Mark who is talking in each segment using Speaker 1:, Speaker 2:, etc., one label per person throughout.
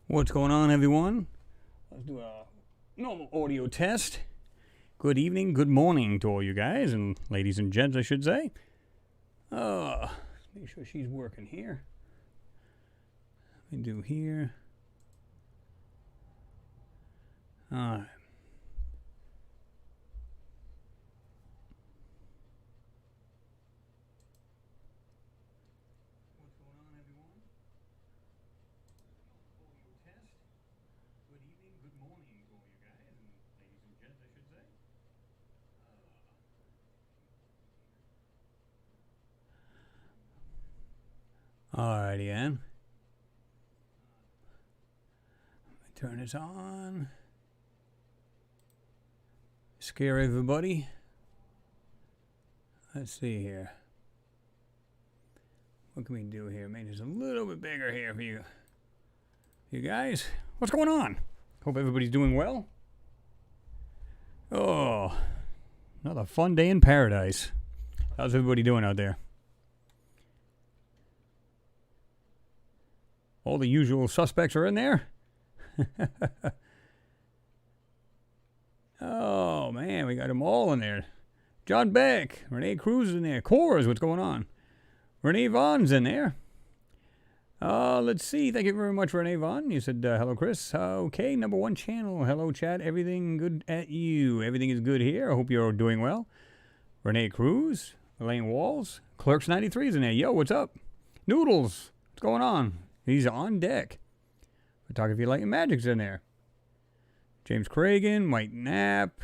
Speaker 1: What's going on, everyone? Let's do a normal audio test. Good evening, good morning to all you guys, and ladies and gents, I should say. Make sure she's working here. Let me do here. Alright. What's going on, everyone? Audio test. Good evening, good morning to all you guys, and ladies and gents, I should say. Alrighty, then. Let me turn this on. Scare everybody. Let's see here. What can we do here? Make this a little bit bigger here for you. You guys, what's going on? Hope everybody's doing well. Oh, another fun day in paradise. How's everybody doing out there? All the usual suspects are in there? Oh, man, we got them all in there. John Beck, Renee Cruz is in there. Coors, what's going on? Renee Vaughn's in there. Let's see. Thank you very much, Renee Vaughn. You said, hello, Chris. Okay, number one channel. Hello, chat. Everything good at you. Everything is good here. I hope you're doing well. Renee Cruz, Elaine Walls, Clerks 93 is in there. Yo, what's up? Noodles, what's going on? He's on deck. Photography, Light, and Magic's in there. James Cragen, Mike Knapp,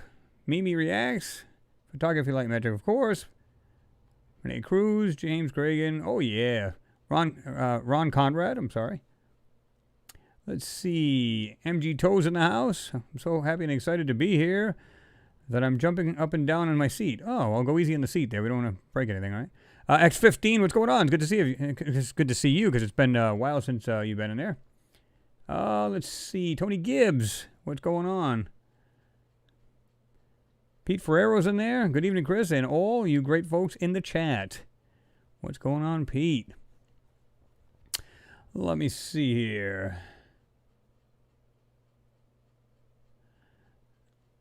Speaker 1: Mimi Reacts, Photography, Light, and Magic, of course. Renee Cruz, James Cragen. Oh, yeah. Ron Conrad, I'm sorry. Let's see. MG Toes in the house. I'm so happy and excited to be here that I'm jumping up and down in my seat. Oh, I'll go easy in the seat there. We don't want to break anything, right? X15, what's going on? It's good to see you. It's good to see you because it's been a while since you've been in there. Let's see. Tony Gibbs, what's going on? Pete Ferrero's in there. Good evening, Chris, and all you great folks in the chat. What's going on, Pete? Let me see here.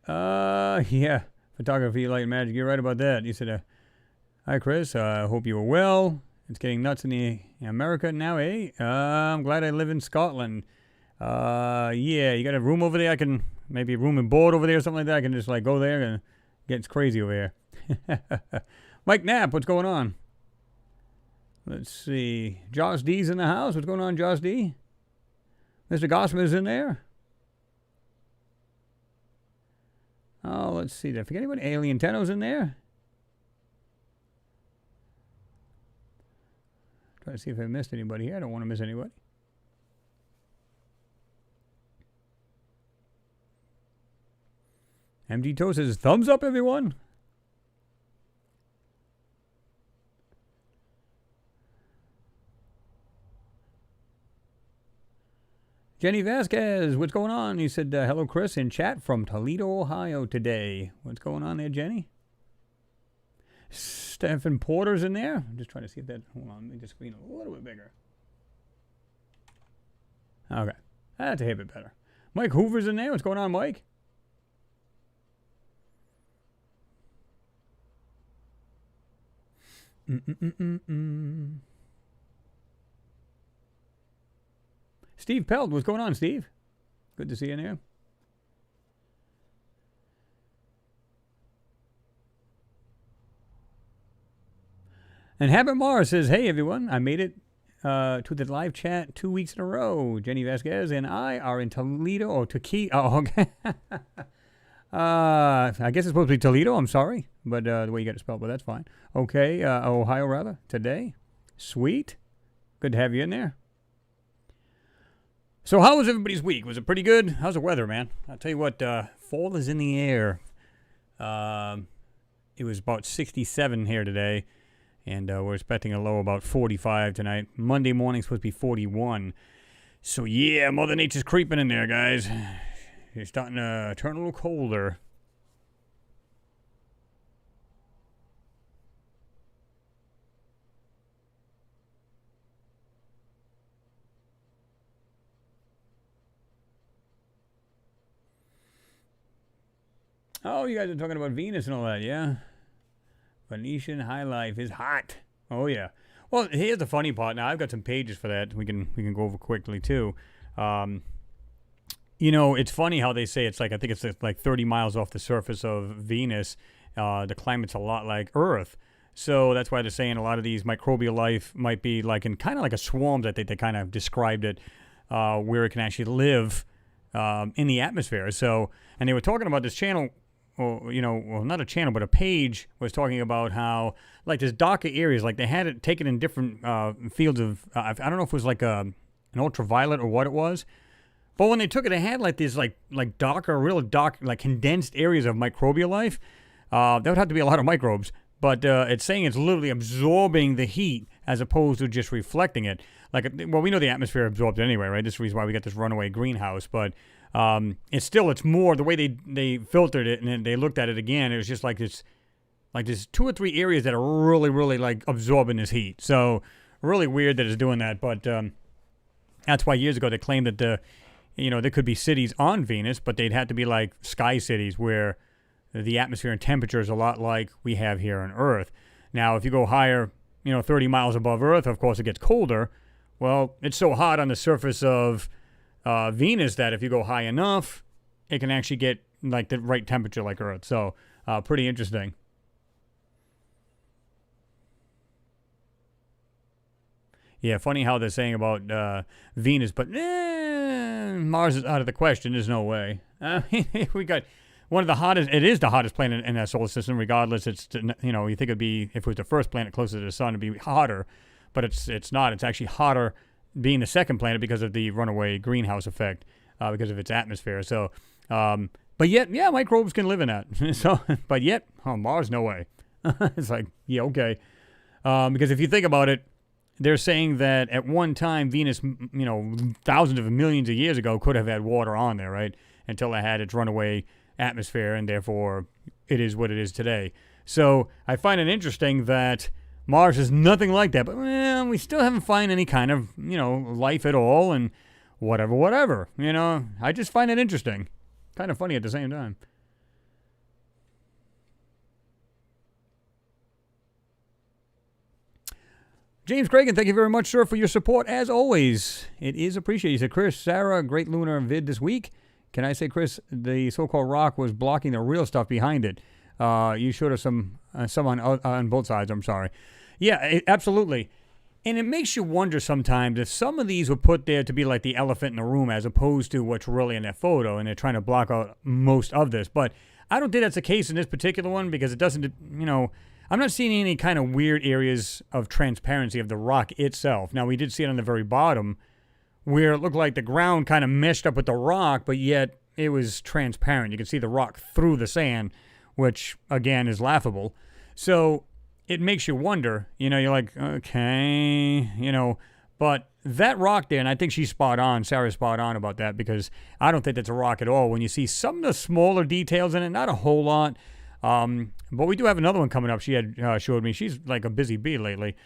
Speaker 1: Yeah. Photography, Light, and Magic. You're right about that. You said, hi, Chris. I hope you are well. It's getting nuts in America now, eh? I'm glad I live in Scotland. Yeah, you got a room over there? I can, maybe a room and board over there or something like that. I can just, like, go there and get crazy over here. Mike Knapp, what's going on? Let's see. Josh D's in the house. What's going on, Josh D? Mr. Gossman is in there. Oh, let's see. Did I forget anybody? Alien Tenno's in there. Try to see if I missed anybody here. I don't want to miss anybody. MG Toe says, thumbs up, everyone. Jenny Vasquez, what's going on? He said, hello, Chris, in chat from Toledo, Ohio today. What's going on there, Jenny? Stephen Porter's in there. I'm just trying to see if that, hold on, let me just screen a little bit bigger. Okay, that's a bit better. Mike Hoover's in there. What's going on, Mike? Steve Peld, what's going on, Steve? Good to see you in here. And Habit Morris says, hey, everyone, I made it to the live chat 2 weeks in a row. Jenny Vasquez and I are in Toledo, or Toledo. Oh, okay. I guess it's supposed to be Toledo, I'm sorry, but the way you got it spelled, but that's fine. Okay, Ohio, rather, today. Sweet. Good to have you in there. So how was everybody's week? Was it pretty good? How's the weather, man? I'll tell you what, fall is in the air. It was about 67 here today, and we're expecting a low about 45 tonight. Monday morning's supposed to be 41. So yeah, Mother Nature's creeping in there, guys. It's starting to turn a little colder. Oh, you guys are talking about Venus and all that, yeah? Venetian high life is hot. Oh, yeah. Well, here's the funny part. Now, I've got some pages for that we can go over quickly, too. It's funny how they say it's like, I think it's like 30 miles off the surface of Venus. The climate's a lot like Earth. So that's why they're saying a lot of these microbial life might be like in kind of like a swarm. I think they kind of described it, where it can actually live in the atmosphere. So, and they were talking about this channel, or well, not a channel, but a page was talking about how like there's darker areas, like they had it taken in different fields of, I don't know if it was like an ultraviolet or what it was. But when they took it, it had like these like darker, real dark, like condensed areas of microbial life. That would have to be a lot of microbes. But it's saying it's literally absorbing the heat as opposed to just reflecting it. Like, well, we know the atmosphere absorbs it anyway, right? This is the reason why we got this runaway greenhouse. But it's more the way they filtered it and then they looked at it again. It was just like this, like there's 2 or 3 areas that are really, really like absorbing this heat. So really weird that it's doing that. But that's why years ago they claimed that there could be cities on Venus, but they'd have to be like sky cities where the atmosphere and temperature is a lot like we have here on Earth. Now, if you go higher, 30 miles above Earth, of course it gets colder. Well, it's so hot on the surface of Venus that if you go high enough, it can actually get like the right temperature like Earth. So, pretty interesting. Yeah, funny how they're saying about Venus, but Mars is out of the question. There's no way. We got one of the hottest. It is the hottest planet in our solar system. Regardless, you think it'd be, if it was the first planet closer to the sun, it'd be hotter, but it's not. It's actually hotter being the second planet because of the runaway greenhouse effect, because of its atmosphere. So, but yet, yeah, microbes can live in that. So, but yet, Mars, no way. It's like, yeah, okay, because if you think about it. They're saying that at one time, Venus, thousands of millions of years ago, could have had water on there, right? Until it had its runaway atmosphere, and therefore it is what it is today. So I find it interesting that Mars is nothing like that, but we still haven't found any kind of, life at all, and whatever. I just find it interesting. Kind of funny at the same time. James Cragen, thank you very much, sir, for your support. As always, it is appreciated. You said, Chris, Sarah, great lunar vid this week. Can I say, Chris, the so-called rock was blocking the real stuff behind it? You showed us some on both sides, I'm sorry. Yeah, absolutely. And it makes you wonder sometimes if some of these were put there to be like the elephant in the room as opposed to what's really in that photo, and they're trying to block out most of this. But I don't think that's the case in this particular one because it doesn't, I'm not seeing any kind of weird areas of transparency of the rock itself. Now, we did see it on the very bottom where it looked like the ground kind of meshed up with the rock, but yet it was transparent. You could see the rock through the sand, which, again, is laughable. So it makes you wonder, you're like, okay, but that rock there, and I think she's spot on, Sarah's spot on about that because I don't think that's a rock at all. When you see some of the smaller details in it, not a whole lot, but we do have another one coming up. She had showed me. She's like a busy bee lately.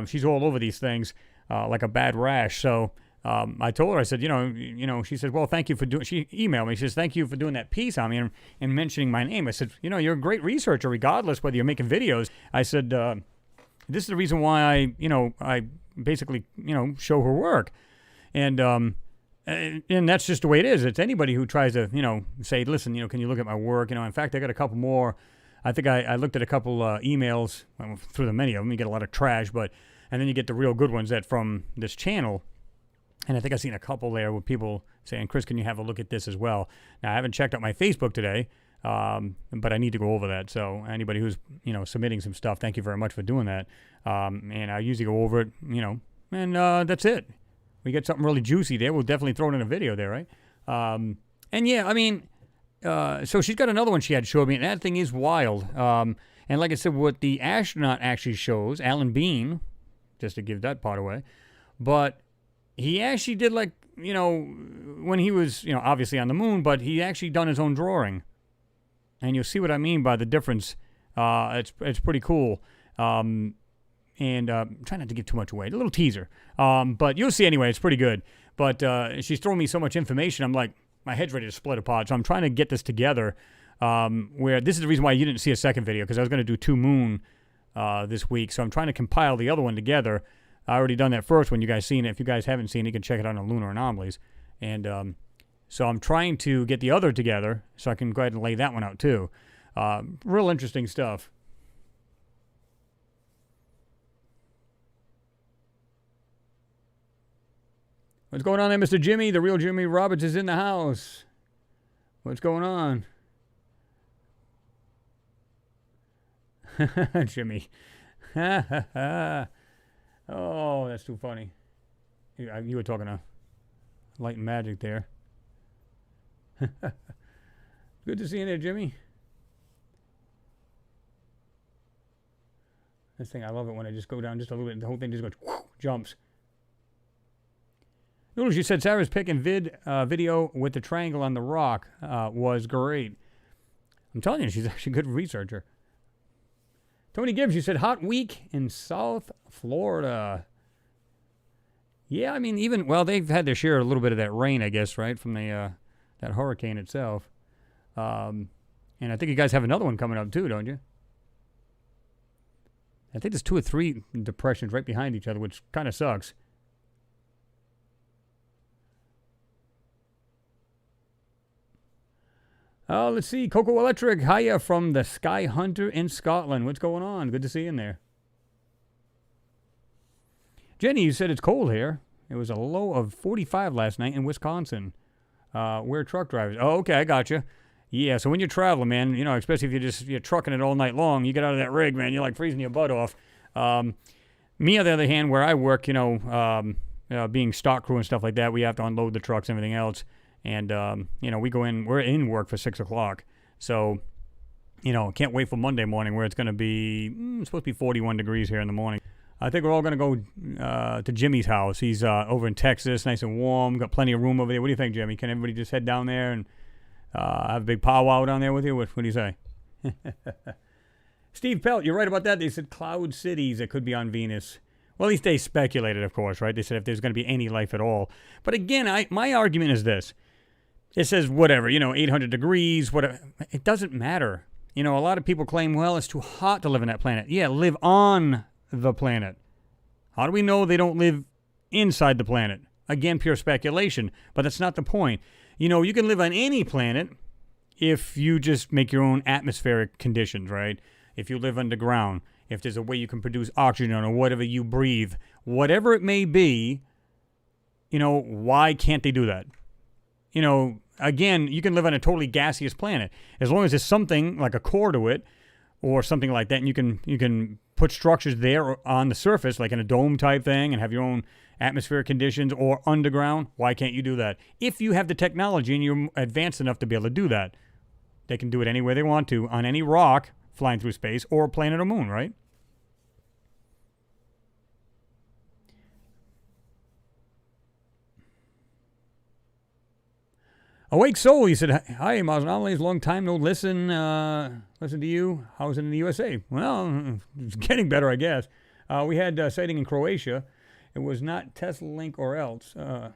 Speaker 1: She's all over these things like a bad rash. So I told her, I said, she said, well, thank you for doing. She emailed me. She says, thank you for doing that piece on me and mentioning my name. I said, you're a great researcher, regardless whether you're making videos. I said, this is the reason why I basically show her work, and that's just the way it is. It's anybody who tries to, say, listen, can you look at my work? In fact, I got a couple more. I think I looked at a couple emails, through the many of them. You get a lot of trash, and then you get the real good ones that from this channel. And I think I've seen a couple there with people saying, Chris, can you have a look at this as well? Now, I haven't checked out my Facebook today, but I need to go over that. So anybody who's, submitting some stuff, thank you very much for doing that. And I usually go over it, and that's it. We get something really juicy there, we'll definitely throw it in a video there, right? And yeah, so she's got another one she had showed me, and that thing is wild. And like I said, what the astronaut actually shows, Alan Bean, just to give that part away, but he actually did when he was, obviously on the moon, but he actually done his own drawing. And you'll see what I mean by the difference. It's pretty cool. And try not to give too much away. A little teaser. But you'll see anyway. It's pretty good. But she's throwing me so much information. I'm like, my head's ready to split apart. So I'm trying to get this together where this is the reason why you didn't see a second video, because I was going to do 2 Moon this week. So I'm trying to compile the other one together. I already done that first one. You guys seen it. If you guys haven't seen it, you can check it out on Lunar Anomalies. And so I'm trying to get the other together so I can go ahead and lay that one out too. Real interesting stuff. What's going on there, Mr. Jimmy? The real Jimmy Roberts is in the house. What's going on? Jimmy. Oh, that's too funny. You were talking to Light and Magic there. Good to see you there, Jimmy. This thing, I love it when I just go down just a little bit and the whole thing just goes, whoosh, jumps. Noodles, you said Sarah's pick and video with the triangle on the rock was great. I'm telling you, she's actually a good researcher. Tony Gibbs, you said hot week in South Florida. Yeah, I mean, even, well, they've had their share a little bit of that rain, I guess, right, from the that hurricane itself. And I think you guys have another one coming up too, don't you? I think there's 2 or 3 depressions right behind each other, which kind of sucks. Let's see. Coco Electric, hiya from the Sky Hunter in Scotland. What's going on? Good to see you in there. Jenny, you said it's cold here. It was a low of 45 last night in Wisconsin. We're truck drivers. Oh, okay, I got you. Yeah, so when you're traveling, man, you know, especially if you're trucking it all night long, you get out of that rig, man, you're like freezing your butt off. Me, on the other hand, where I work, being stock crew and stuff like that, we have to unload the trucks and everything else. And, we're in work for 6 o'clock. So, can't wait for Monday morning where it's going to be, supposed to be 41 degrees here in the morning. I think we're all going to go to Jimmy's house. He's over in Texas, nice and warm, got plenty of room over there. What do you think, Jimmy? Can everybody just head down there and have a big powwow down there with you? What do you say? Steve Pelt, you're right about that. They said cloud cities that could be on Venus. Well, at least they speculated, of course, right? They said if there's going to be any life at all. But again, my argument is this. It says whatever, 800 degrees, whatever. It doesn't matter. A lot of people claim, well, it's too hot to live on that planet. Yeah, live on the planet. How do we know they don't live inside the planet? Again, pure speculation, but that's not the point. You can live on any planet if you just make your own atmospheric conditions, right? If you live underground, if there's a way you can produce oxygen or whatever you breathe, whatever it may be, why can't they do that? Again, you can live on a totally gaseous planet. As long as there's something like a core to it or something like that, and you can put structures there on the surface, like in a dome type thing, and have your own atmospheric conditions, or underground, why can't you do that? If you have the technology and you're advanced enough to be able to do that, they can do it anywhere they want to, on any rock flying through space, or a planet or moon, right? Awake Soul, you said, hi, Miles Anomalies, long time no listen to you. How's it in the USA? Well, it's getting better, I guess. We had a sighting in Croatia. It was not Tesla Link or else. Not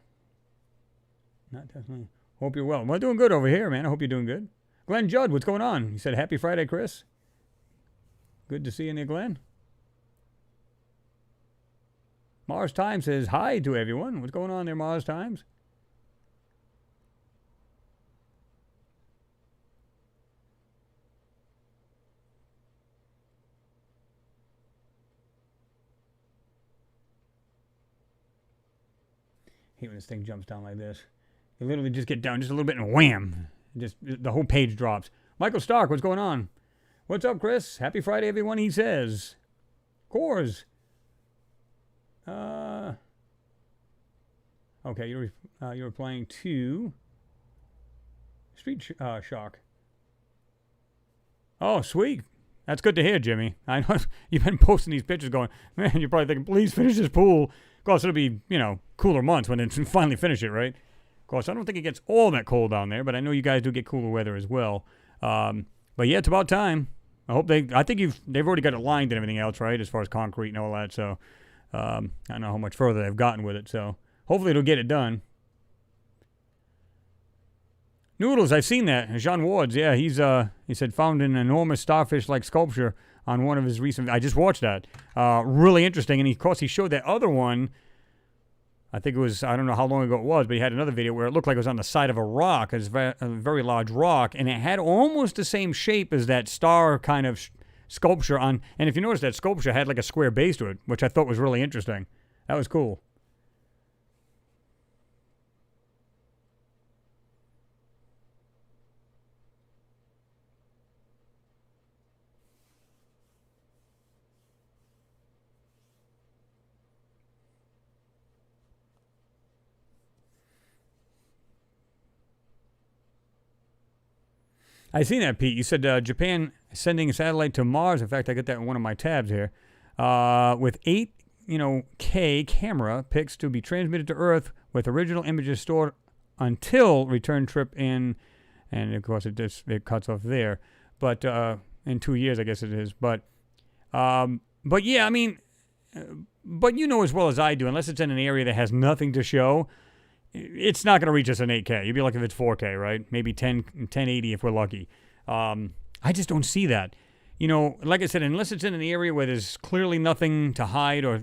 Speaker 1: Tesla Link. Hope you're well. Well, doing good over here, man. I hope you're doing good. Glenn Judd, what's going on? He said, happy Friday, Chris. Good to see you there, Glenn. Mars Times says, hi to everyone. What's going on there, Mars Times? I hate when this thing jumps down like this. You literally just get down just a little bit and wham! Just the whole page drops. Michael Stark, what's going on? What's up, Chris? Happy Friday, everyone, he says. Cores. Okay, you're replying to Street Shock. Oh, sweet. That's good to hear, Jimmy. I know you've been posting these pictures going, man, you're probably thinking, please finish this pool. Of course, it'll be, cooler months when they finally finish it, right? Of course, I don't think it gets all that cold down there, but I know you guys do get cooler weather as well. But yeah, it's about time. I think they've already got it lined and everything else, right? As far as concrete and all that. So, I don't know how much further they've gotten with it. So, hopefully it'll get it done. Noodles, I've seen that. Jean Ward's, yeah, he said found an enormous starfish-like sculpture on one of his recent. I just watched that. Really interesting, and of course he showed that other one. I think it was, I don't know how long ago it was, but he had another video where it looked like it was on the side of a rock, a very large rock, and it had almost the same shape as that star kind of sculpture on. And if you notice, that sculpture had like a square base to it, which I thought was really interesting. That was cool. I seen that, Pete. You said Japan sending a satellite to Mars. In fact, I got that in one of my tabs here. With 8, K camera pics to be transmitted to Earth with original images stored until return trip in, and of course it cuts off there. But in 2 years, I guess it is. But yeah, I mean, but you know as well as I do, unless it's in an area that has nothing to show, it's not going to reach us in 8K. You'd be lucky if it's 4K, right? Maybe 1080 if we're lucky. I just don't see that. Like I said, unless it's in an area where there's clearly nothing to hide or,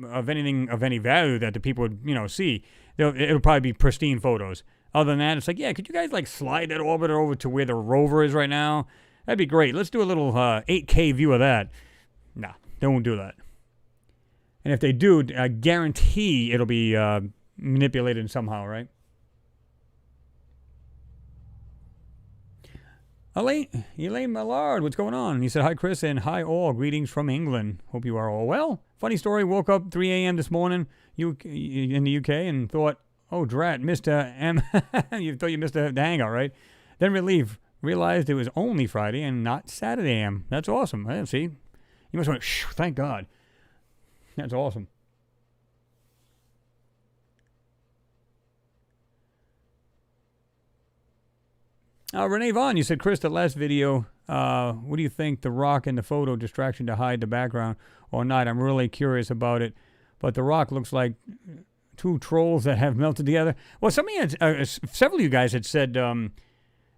Speaker 1: of anything of any value that the people would, see, it'll probably be pristine photos. Other than that, it's like, yeah, could you guys, slide that orbiter over to where the rover is right now? That'd be great. Let's do a little 8K view of that. Nah, they won't do that. And if they do, I guarantee it'll be manipulated somehow, right? Elaine Millard, what's going on? He said, hi, Chris, and hi, all. Greetings from England. Hope you are all well. Funny story, woke up 3 a.m. this morning in the UK and thought, oh, drat, Mr. M. You thought you missed the hangout, right? Then realized it was only Friday and not Saturday AM. That's awesome. I didn't see. You must have went, thank God. That's awesome. Renee Vaughn, you said, Chris, the last video, what do you think, the rock and the photo distraction to hide the background or not? I'm really curious about it. But the rock looks like two trolls that have melted together. Well, several of you guys had said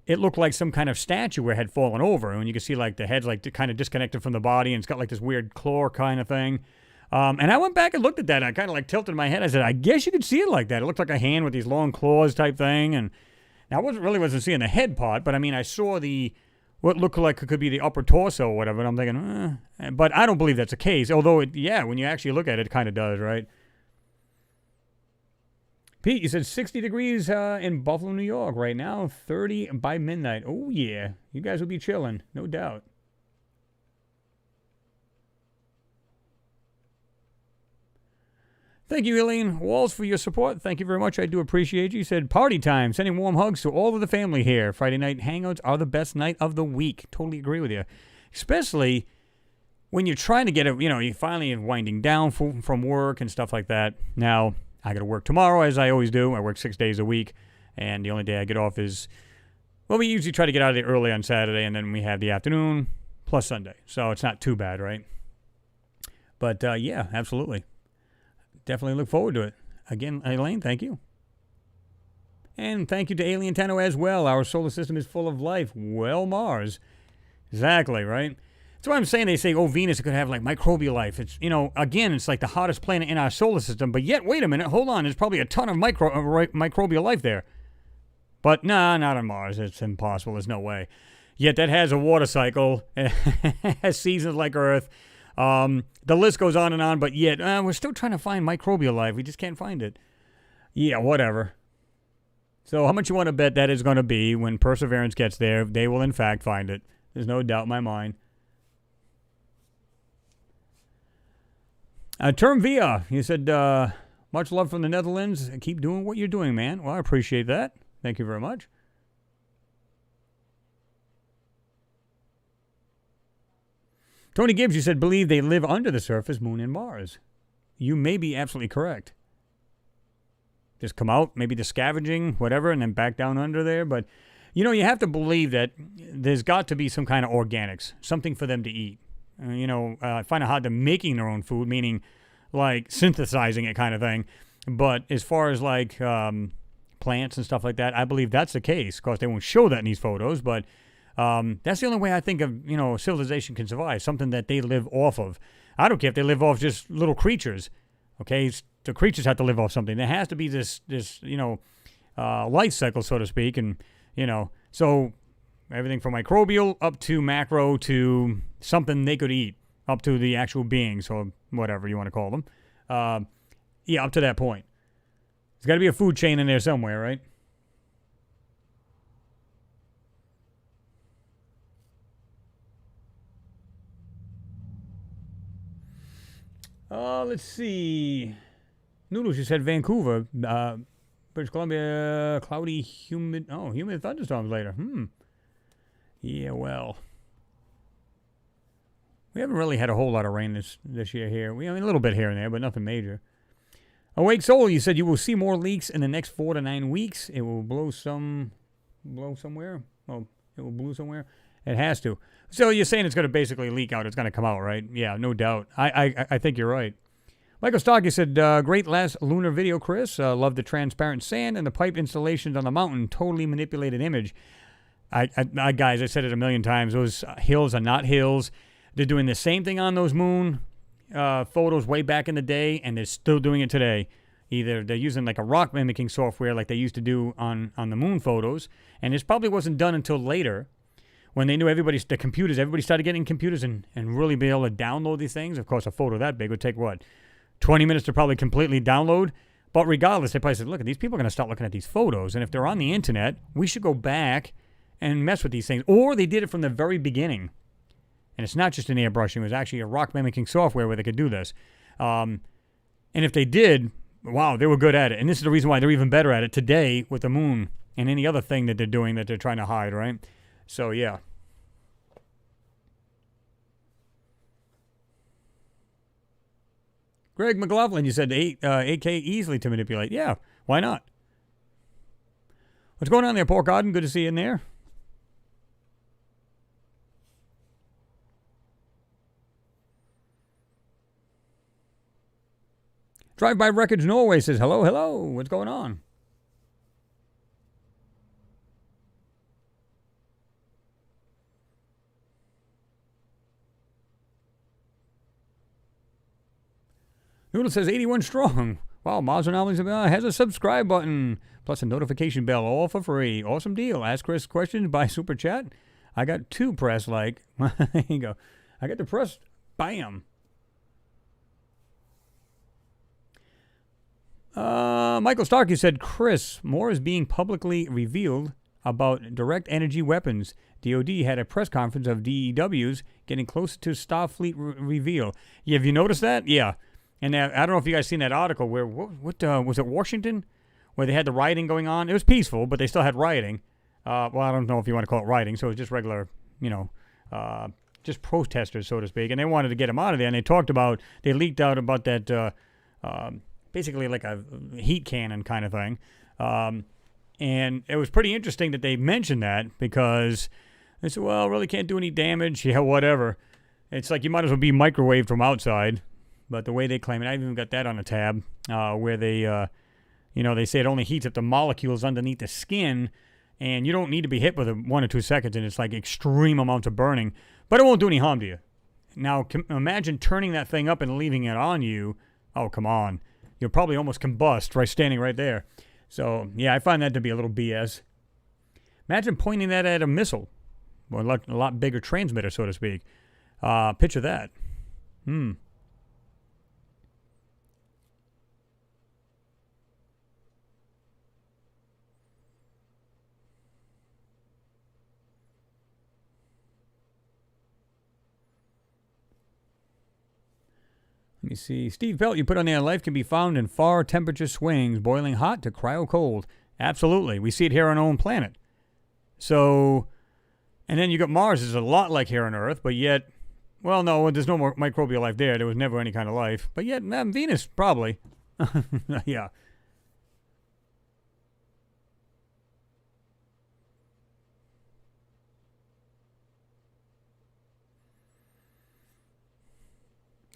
Speaker 1: it looked like some kind of statue where it had fallen over. And you can see the head's kind of disconnected from the body, and it's got this weird claw kind of thing. And I went back and looked at that, and I kind of tilted my head. I said, I guess you could see it like that. It looked like a hand with these long claws type thing, and now, I wasn't seeing the head part, but I mean, I saw what looked like it could be the upper torso or whatever, and I'm thinking, but I don't believe that's the case, although, when you actually look at it, it kind of does, right? Pete, you said 60 degrees in Buffalo, New York right now, 30 by midnight. Oh, yeah, you guys will be chilling, no doubt. Thank you, Elaine Walls, for your support. Thank you very much. I do appreciate you. You said, party time. Sending warm hugs to all of the family here. Friday night hangouts are the best night of the week. Totally agree with you. Especially when you're trying to get it, you finally are winding down from work and stuff like that. Now, I got to work tomorrow, as I always do. I work 6 days a week, and the only day I get off is, we usually try to get out of there early on Saturday, and then we have the afternoon plus Sunday. So it's not too bad, right? But, yeah, absolutely. Definitely look forward to it. Again, Elaine, thank you. And thank you to Alien Tenno as well. Our solar system is full of life. Well, Mars. Exactly, right? That's why I'm saying they say, Venus could have microbial life. It's, again, it's like the hottest planet in our solar system. But yet, wait a minute, hold on. There's probably a ton of microbial life there. But nah, not on Mars. It's impossible. There's no way. Yet that has a water cycle. It has seasons like Earth. The list goes on and on, but yet we're still trying to find microbial life. We just can't find it. Yeah, whatever. So how much you want to bet that is going to be when Perseverance gets there? They will, in fact, find it. There's no doubt in my mind. Term Via, you said, much love from the Netherlands. Keep doing what you're doing, man. Well, I appreciate that. Thank you very much. Tony Gibbs, you said, believe they live under the surface, Moon and Mars. You may be absolutely correct. Just come out, maybe the scavenging, whatever, and then back down under there. But, you have to believe that there's got to be some kind of organics, something for them to eat. I find it hard to making their own food, meaning synthesizing it kind of thing. But as far as plants and stuff like that. I believe that's the case. Of course, they won't show that in these photos, but that's the only way I think of, civilization can survive, something that they live off of. I don't care if they live off just little creatures, okay? The creatures have to live off something. There has to be this life cycle, so to speak, and, so everything from microbial up to macro to something they could eat, up to the actual beings or whatever you want to call them. Up to that point. There's got to be a food chain in there somewhere, right? Let's see. Noodles just said Vancouver, British Columbia, cloudy, humid. Oh, humid thunderstorms later. Yeah, well. We haven't really had a whole lot of rain this year here. A little bit here and there, but nothing major. Awake Soul, you said you will see more leaks in the next 4 to 9 weeks. It will blow somewhere. Well, it will blow somewhere. It has to. So you're saying it's going to basically leak out. It's going to come out, right? Yeah, no doubt. I think you're right. Michael Stocky said, great last lunar video, Chris. Love the transparent sand and the pipe installations on the mountain. Totally manipulated image. Guys, I said it a million times. Those hills are not hills. They're doing the same thing on those moon photos way back in the day, and they're still doing it today. Either they're using like a rock mimicking software like they used to do on the moon photos, and this probably wasn't done until later when they knew everybody started getting computers and really be able to download these things. Of course, a photo that big would take, 20 minutes to probably completely download? But regardless, they probably said, look, these people are going to start looking at these photos, and if they're on the internet, we should go back and mess with these things. Or they did it from the very beginning. And it's not just an airbrushing. It was actually a rock mimicking software where they could do this. And if they did, wow, they were good at it. And this is the reason why they're even better at it today with the moon and any other thing that they're doing that they're trying to hide, right? So, yeah. Greg McLaughlin, you said 8K easily to manipulate. Yeah, why not? What's going on there, Pork Garden? Good to see you in there. Drive By Records Norway says, hello. What's going on? Noodle says 81 strong. Wow, Mars Anomalies has a subscribe button plus a notification bell, all for free. Awesome deal. Ask Chris questions by Super Chat. I got 2 press like. There you go. I got the press. Bam. Michael Starkey said, Chris, more is being publicly revealed about direct energy weapons. DOD had a press conference of DEWs getting closer to Starfleet reveal. Yeah, have you noticed that? Yeah. And I don't know if you guys seen that article where, what was it, Washington? Where they had the rioting going on. It was peaceful, but they still had rioting. Well, I don't know if you want to call it rioting, so it was just regular, just protesters, so to speak. And they wanted to get them out of there. And they leaked out about that, basically like a heat cannon kind of thing. And it was pretty interesting that they mentioned that because they said, well, really can't do any damage. Yeah, whatever. It's like you might as well be microwaved from outside. But the way they claim it, I even got that on a tab where they, they say it only heats up the molecules underneath the skin, and you don't need to be hit with it 1 or 2 seconds, and it's like extreme amounts of burning. But it won't do any harm to you. Now, imagine turning that thing up and leaving it on you. Oh, come on. You'll probably almost combust standing right there. So, yeah, I find that to be a little BS. Imagine pointing that at a missile, or a lot bigger transmitter, so to speak. Picture that. Let me see. Steve Pelt, you put on there, life can be found in far temperature swings, boiling hot to cryo cold. Absolutely. We see it here on our own planet. So, and then you got Mars is a lot like here on Earth, but yet, well, no, there's no more microbial life there. There was never any kind of life. But yet, Venus, probably. Yeah.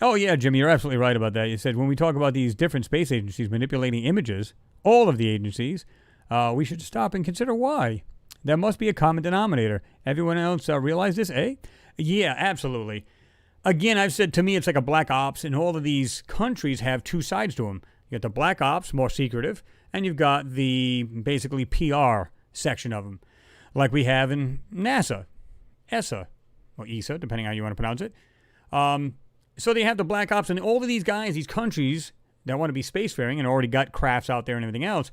Speaker 1: Oh, yeah, Jimmy, you're absolutely right about that. You said when we talk about these different space agencies manipulating images, all of the agencies, We should stop and consider why. There must be a common denominator. Everyone else realize this, eh? Yeah, absolutely. Again, I've said, to me, it's like a black ops, and all of these countries have two sides to them. You got the black ops, more secretive, and you've got the basically PR section of them, like we have in NASA, ESA, or ESA, depending on how you want to pronounce it. So they have the black ops, and all of these guys, these countries that want to be spacefaring and already got crafts out there and everything else,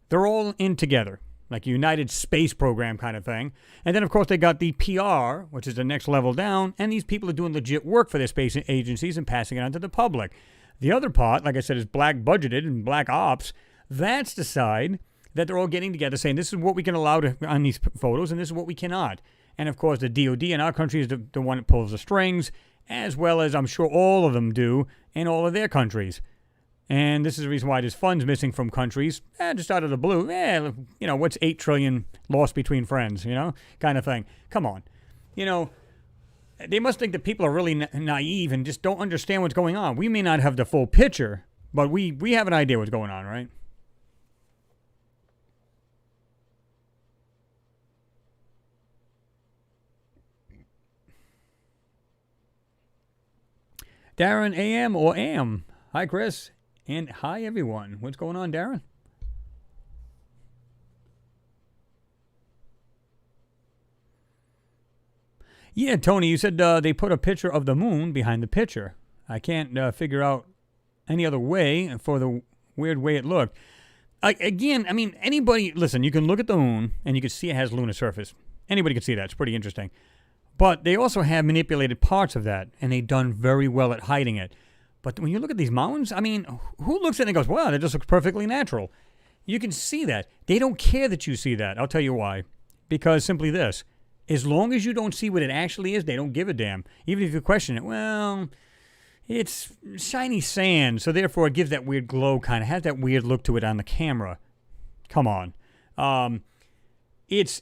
Speaker 1: they're all in together, like a United Space Program kind of thing. And then, of course, they got the PR, which is the next level down, and these people are doing legit work for their space agencies and passing it on to the public. The other part, like I said, is black budgeted and black ops. That's the side that they're all getting together saying this is what we can allow on these photos and this is what we cannot. And, of course, the DOD in our country is the one that pulls the strings, as well as I'm sure all of them do in all of their countries. And this is the reason why there's funds missing from countries, just out of the blue. What's $8 trillion lost between friends, kind of thing. Come on. They must think that people are really naive and just don't understand what's going on. We may not have the full picture, but we have an idea what's going on, right? Darren AM or AM. Hi, Chris. And hi, everyone. What's going on, Darren? Yeah, Tony, you said they put a picture of the moon behind the picture. I can't figure out any other way for the weird way it looked. Again, I mean, anybody, listen, you can look at the moon and you can see it has lunar surface. Anybody can see that. It's pretty interesting. But they also have manipulated parts of that, and they've done very well at hiding it. But when you look at these mountains, I mean, who looks at it and goes, wow, that just looks perfectly natural? You can see that. They don't care that you see that. I'll tell you why. Because simply this. As long as you don't see what it actually is, they don't give a damn. Even if you question it, well, it's shiny sand, so therefore it gives that weird glow kind of, has that weird look to it on the camera. Come on. It's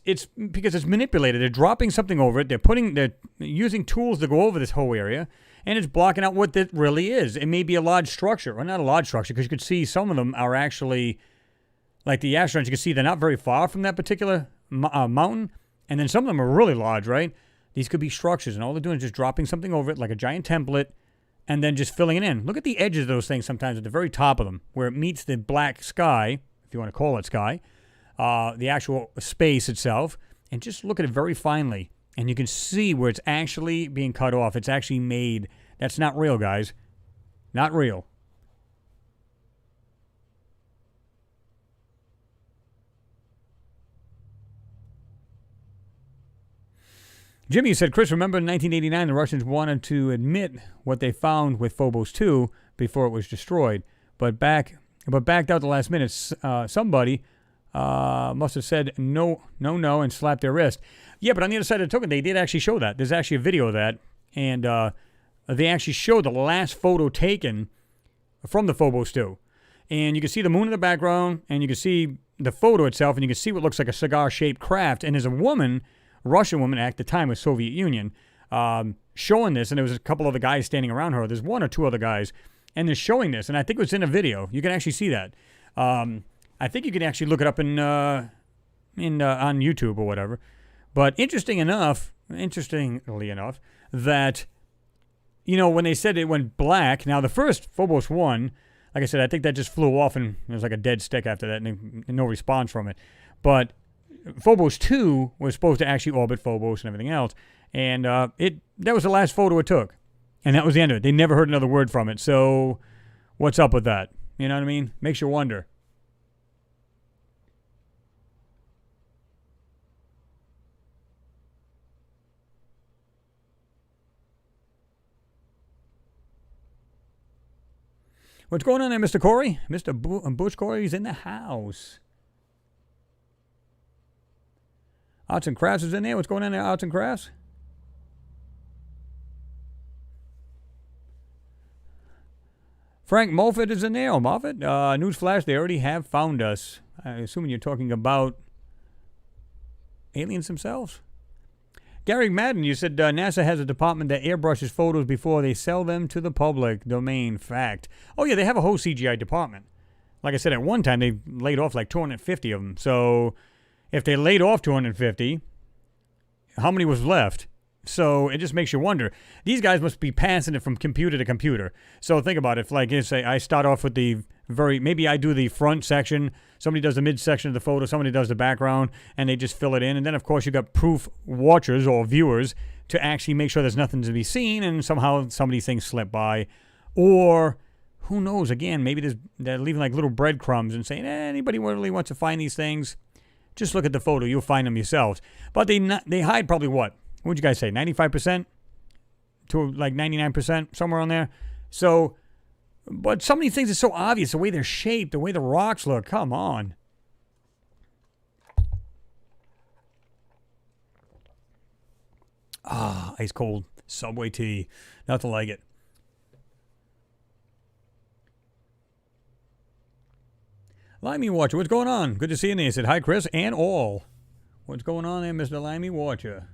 Speaker 1: because it's manipulated. They're dropping something over it. They're using tools to go over this whole area, and it's blocking out what it really is. It may be a large structure, or not a large structure, because you can see some of them are actually, like the astronauts, you can see they're not very far from that particular mountain, and then some of them are really large, right? These could be structures, and all they're doing is just dropping something over it, like a giant template, and then just filling it in. Look at the edges of those things sometimes at the very top of them, where it meets the black sky, if you want to call it sky, the actual space itself, and just look at it very finely. And you can see where it's actually being cut off. It's actually made. That's not real, guys. Not real. Jimmy said, Chris, remember in 1989 the Russians wanted to admit what they found with Phobos 2 before it was destroyed, but backed out the last minute. Somebody must have said no, and slapped their wrist. Yeah, but on the other side of the token, they did actually show that. There's actually a video of that, and they actually showed the last photo taken from the Phobos 2. And you can see the moon in the background, and you can see the photo itself, and you can see what looks like a cigar-shaped craft. And there's a woman, Russian woman at the time of Soviet Union, showing this, and there was a couple other guys standing around her. There's one or two other guys, and they're showing this, and I think it was in a video. You can actually see that. I think you can actually look it up on YouTube or whatever. But interestingly enough, that, when they said it went black, now the first Phobos 1, like I said, I think that just flew off and it was like a dead stick after that and no response from it. But Phobos 2 was supposed to actually orbit Phobos and everything else. And that was the last photo it took. And that was the end of it. They never heard another word from it. So what's up with that? You know what I mean? Makes you wonder. What's going on there, Mr. Corey? Mr. Bush Corey's in the house. Arts and Crafts is in there. What's going on there, Arts and Crafts? Frank Moffat is in there. Oh, Moffat. Newsflash, they already have found us. I'm assuming you're talking about aliens themselves. Gary Madden, you said NASA has a department that airbrushes photos before they sell them to the public domain. Fact. Oh, yeah, they have a whole CGI department. like I said, at one time they laid off like 250 of them. So if they laid off 250, how many was left? So it just makes you wonder. These guys must be passing it from computer to computer. So think about it. If, like, say I start off with maybe I do the front section, somebody does the mid section of the photo, somebody does the background, and they just fill it in. And then, of course, you got proof watchers or viewers to actually make sure there's nothing to be seen, and somehow some of these things slip by. Or, who knows, again, maybe they're leaving like little breadcrumbs and saying, anybody really wants to find these things, just look at the photo. You'll find them yourselves. But they hide probably what? What'd you guys say, 95% to like 99%, somewhere on there? So, but some of these things are so obvious, the way they're shaped, the way the rocks look. Come on. Ah, ice cold Subway tea. Nothing like it. Limey Watcher, what's going on? Good to see you. He said, hi, Chris, and all. What's going on there, Mr. Limey Watcher?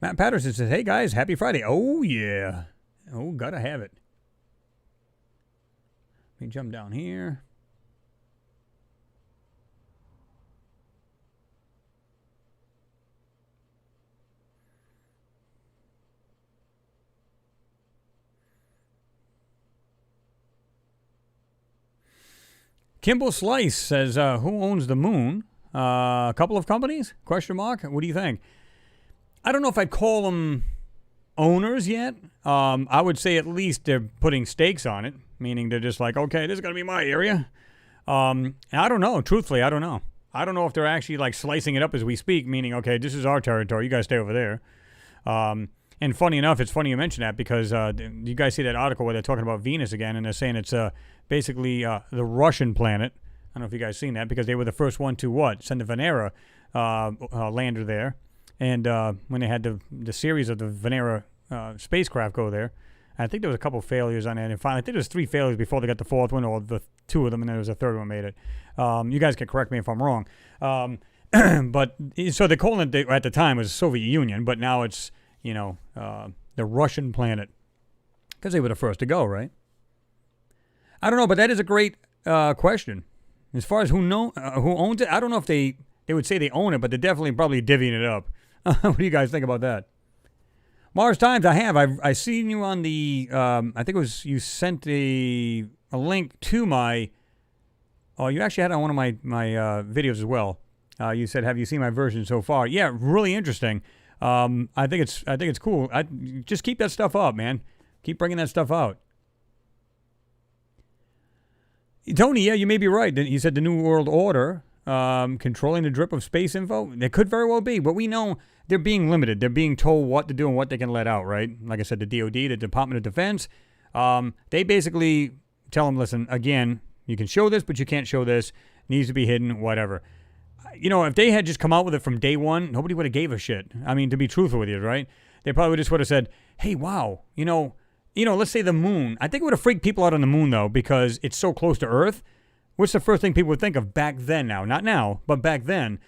Speaker 1: Matt Patterson says, hey, guys, happy Friday. Oh, yeah. Oh, gotta have it. Let me jump down here. Kimball Slice says, who owns the moon? A couple of companies? Question mark. What do you think? I don't know if I'd call them owners yet. I would say at least they're putting stakes on it, meaning they're just like, okay, this is going to be my area. And I don't know. Truthfully, I don't know. I don't know if they're actually like slicing it up as we speak, meaning, okay, this is our territory. You guys stay over there. And funny enough, it's funny you mention that because you guys see that article where they're talking about Venus again, and they're saying it's basically the Russian planet. I don't know if you guys seen that because they were the first one to send the Venera lander there. And when they had the series of the Venera spacecraft go there, I think there was a couple failures on it. And finally, I think there was 3 failures before they got the 4th one, or the 2 of them, and then there was a 3rd one made it. You guys can correct me if I'm wrong. But so the calling it at the time was Soviet Union, but now it's the Russian planet because they were the first to go, right? I don't know, but that is a great question. As far as who owns it, I don't know if they would say they own it, but they're definitely probably divvying it up. What do you guys think about that? Mars Times, I seen you on the, I think it was, you sent a link to my, you actually had it on one of my videos as well. You said, have you seen my version so far? Yeah, really interesting. I think it's cool. Just keep that stuff up, man. Keep bringing that stuff out. Tony, yeah, you may be right. You said the New World Order, controlling the drip of space info. It could very well be, but we know they're being limited. They're being told what to do and what they can let out, right? Like I said, the DOD, the Department of Defense, they basically tell them, listen, again, you can show this, but you can't show this. Needs to be hidden, whatever. If they had just come out with it from day one, nobody would have gave a shit. I mean, to be truthful with you, right? They probably just would have said, hey, wow, let's say the moon. I think it would have freaked people out on the moon, though, because it's so close to Earth. What's the first thing people would think of back then now? Not now, but back then.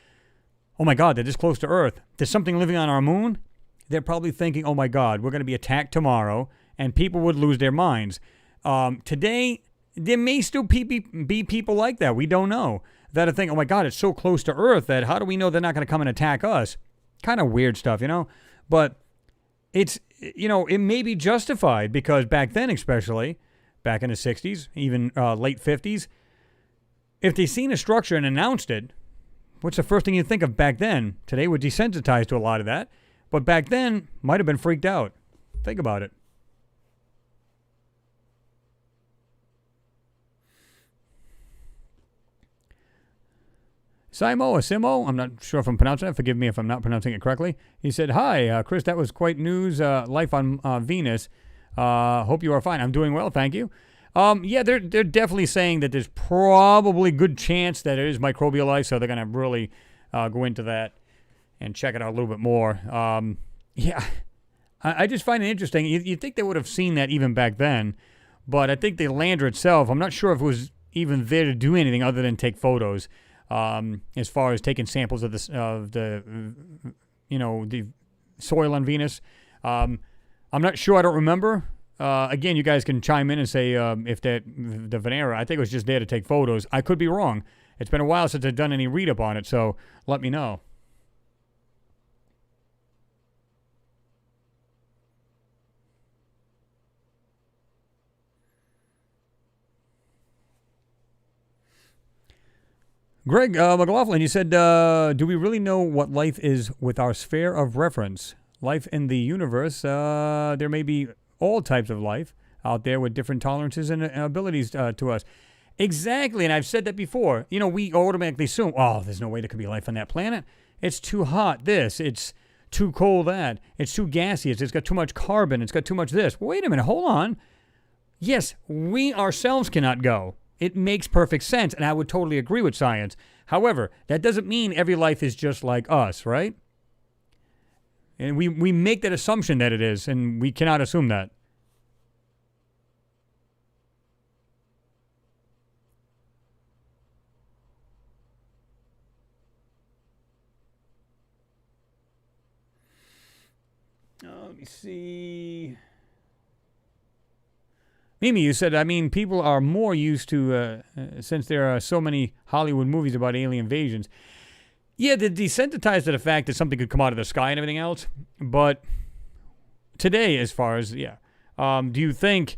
Speaker 1: Oh, my God, they're this close to Earth. There's something living on our moon? They're probably thinking, oh, my God, we're going to be attacked tomorrow, and people would lose their minds. Today, there may still be people like that. We don't know. That are thinking, oh, my God, it's so close to Earth that how do we know they're not going to come and attack us? Kind of weird stuff, But it's, it may be justified because back then, especially, back in the 60s, even late 50s, if they seen a structure and announced it, what's the first thing you think of back then? Today we're desensitized to a lot of that. But back then, might have been freaked out. Think about it. Simo, I'm not sure if I'm pronouncing it. Forgive me if I'm not pronouncing it correctly. He said, hi, Chris, that was quite news. Life on Venus. Hope you are fine. I'm doing well, thank you. Yeah, they're definitely saying that there's probably good chance that it is microbial life, so they're going to really go into that and check it out a little bit more. Yeah, I just find it interesting. You'd think they would have seen that even back then, but I think the lander itself, I'm not sure if it was even there to do anything other than take photos. As far as taking samples of the soil on Venus. I'm not sure. I don't remember. Again, you guys can chime in and say if the Venera, I think it was just there to take photos. I could be wrong. It's been a while since I've done any read-up on it, so let me know. Greg McLaughlin, you said, do we really know what life is with our sphere of reference? Life in the universe, there may be all types of life out there with different tolerances and abilities to us. Exactly, and I've said that before. You know, we automatically assume, oh, there's no way there could be life on that planet. It's too hot, this. It's too cold, that. It's too gaseous. It's got too much carbon. It's got too much this. Wait a minute, hold on. Yes, we ourselves cannot go. It makes perfect sense, and I would totally agree with science. However, that doesn't mean every life is just like us, right? And we make that assumption that it is, and we cannot assume that. Let me see. Mimi, you said, I mean, people are more used to, since there are so many Hollywood movies about alien invasions. Yeah, they're desensitized to the fact that something could come out of the sky and everything else. But today, as far as, do you think,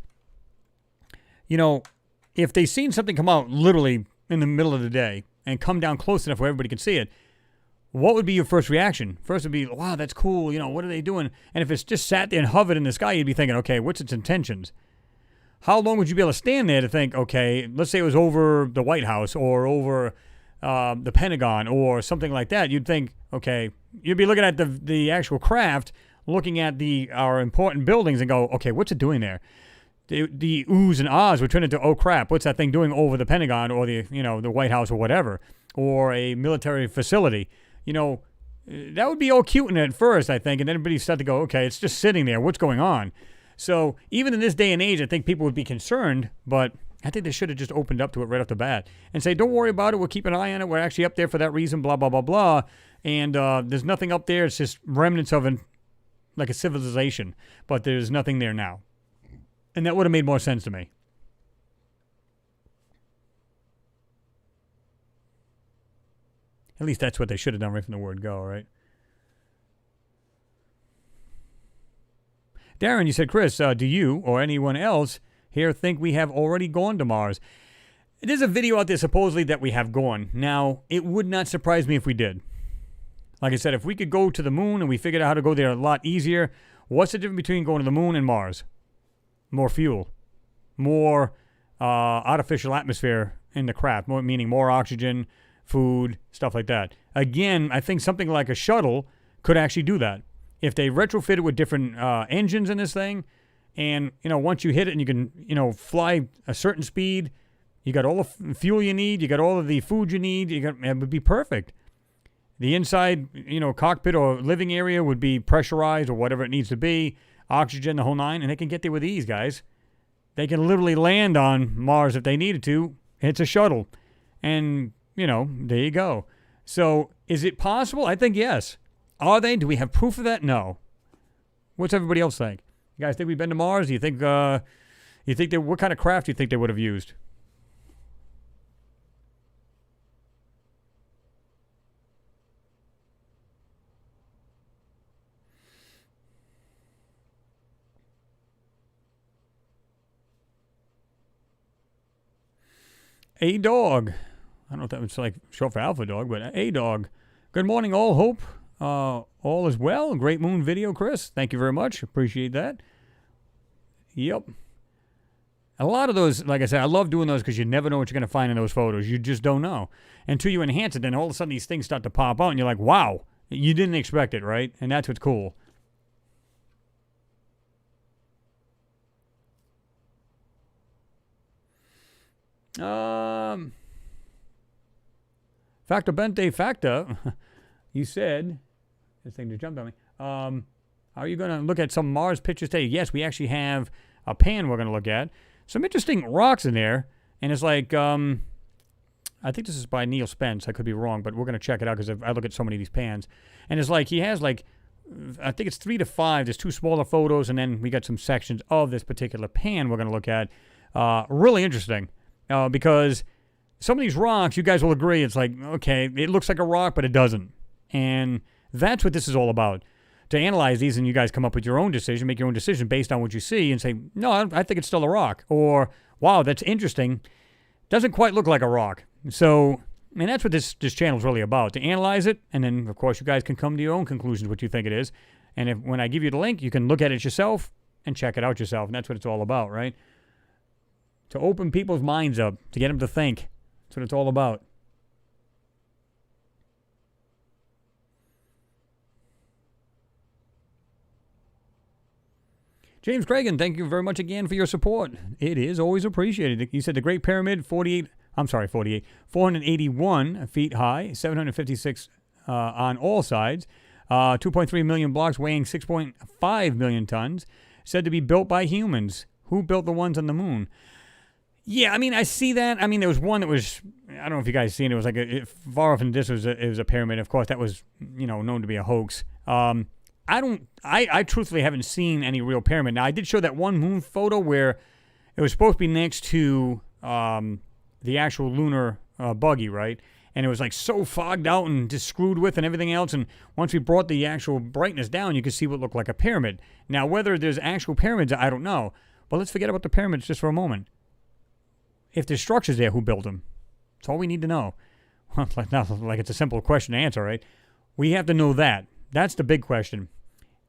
Speaker 1: if they seen something come out literally in the middle of the day and come down close enough where everybody can see it, what would be your first reaction? First would be, wow, that's cool. What are they doing? And if it's just sat there and hovered in the sky, you'd be thinking, okay, what's its intentions? How long would you be able to stand there to think, okay, let's say it was over the White House or over the Pentagon or something like that. You'd think, okay, you'd be looking at the actual craft, looking at our important buildings and go, okay, what's it doing there? The oohs and ahs would turn into, oh crap, what's that thing doing over the Pentagon or the White House or whatever, or a military facility? That would be all cute at first, I think, and then everybody start to go, okay, it's just sitting there. What's going on? So even in this day and age, I think people would be concerned, but I think they should have just opened up to it right off the bat and say, don't worry about it. We'll keep an eye on it. We're actually up there for that reason, blah, blah, blah, blah. And there's nothing up there. It's just remnants of like a civilization, but there's nothing there now. And that would have made more sense to me. At least that's what they should have done right from the word go, right? Darren, you said, Chris, do you or anyone else here think we have already gone to Mars? There's a video out there supposedly that we have gone. Now, it would not surprise me if we did. Like I said, if we could go to the moon and we figured out how to go there a lot easier, what's the difference between going to the moon and Mars? More fuel. More artificial atmosphere in the craft, meaning more oxygen, food, stuff like that. Again, I think something like a shuttle could actually do that. If they retrofit it with different engines in this thing, and, once you hit it and you can, fly a certain speed, you got all the fuel you need, you got all of the food you need, it would be perfect. The inside, cockpit or living area would be pressurized or whatever it needs to be, oxygen, the whole nine, and they can get there with ease, guys. They can literally land on Mars if they needed to. It's a shuttle. And, there you go. So, is it possible? I think yes. Are they? Do we have proof of that? No. What's everybody else think? You guys think we've been to Mars? Do you think, what kind of craft do you think they would have used? A dog. I don't know if that was like short for alpha dog, but a dog. Good morning, all. Hope all is well. Great moon video, Chris. Thank you very much. Appreciate that. Yep. A lot of those, like I said, I love doing those because you never know what you're going to find in those photos. You just don't know. Until you enhance it, then all of a sudden these things start to pop out and you're like, wow, you didn't expect it, right? And that's what's cool. Factor Bente Factor, you said, this thing just jumped on me. Are you going to look at some Mars pictures today? Yes, we actually have a pan we're going to look at. Some interesting rocks in there. And it's like, I think this is by Neil Spence. I could be wrong, but we're going to check it out because I look at so many of these pans. And it's like, he has like I think it's 3 to 5. There's 2 smaller photos, and then we got some sections of this particular pan we're going to look at. Really interesting because some of these rocks, you guys will agree, it's like, okay, it looks like a rock, but it doesn't. And that's what this is all about. To analyze these and you guys come up with your own decision, make your own decision based on what you see and say, no, I think it's still a rock. Or, wow, that's interesting. Doesn't quite look like a rock. So, and that's what this channel is really about, to analyze it. And then, of course, you guys can come to your own conclusions, what you think it is. And when I give you the link, you can look at it yourself and check it out yourself. And that's what it's all about, right? To open people's minds up, to get them to think. That's what it's all about. James Cragen, thank you very much again for your support. It is always appreciated. You said the Great Pyramid, 481 feet high, 756 on all sides, 2.3 million blocks weighing 6.5 million tons, said to be built by humans. Who built the ones on the moon? Yeah, I mean, I see that. I mean, there was one that was, I don't know if you guys seen it, it was like far off in the distance, it was a pyramid. Of course, that was, known to be a hoax. I truthfully haven't seen any real pyramid. Now, I did show that one moon photo where it was supposed to be next to the actual lunar buggy, right? And it was like so fogged out and just screwed with and everything else. And once we brought the actual brightness down, you could see what looked like a pyramid. Now, whether there's actual pyramids, I don't know. But let's forget about the pyramids just for a moment. If there's structures there, who built them? That's all we need to know. Not like it's a simple question to answer, right? We have to know that. That's the big question.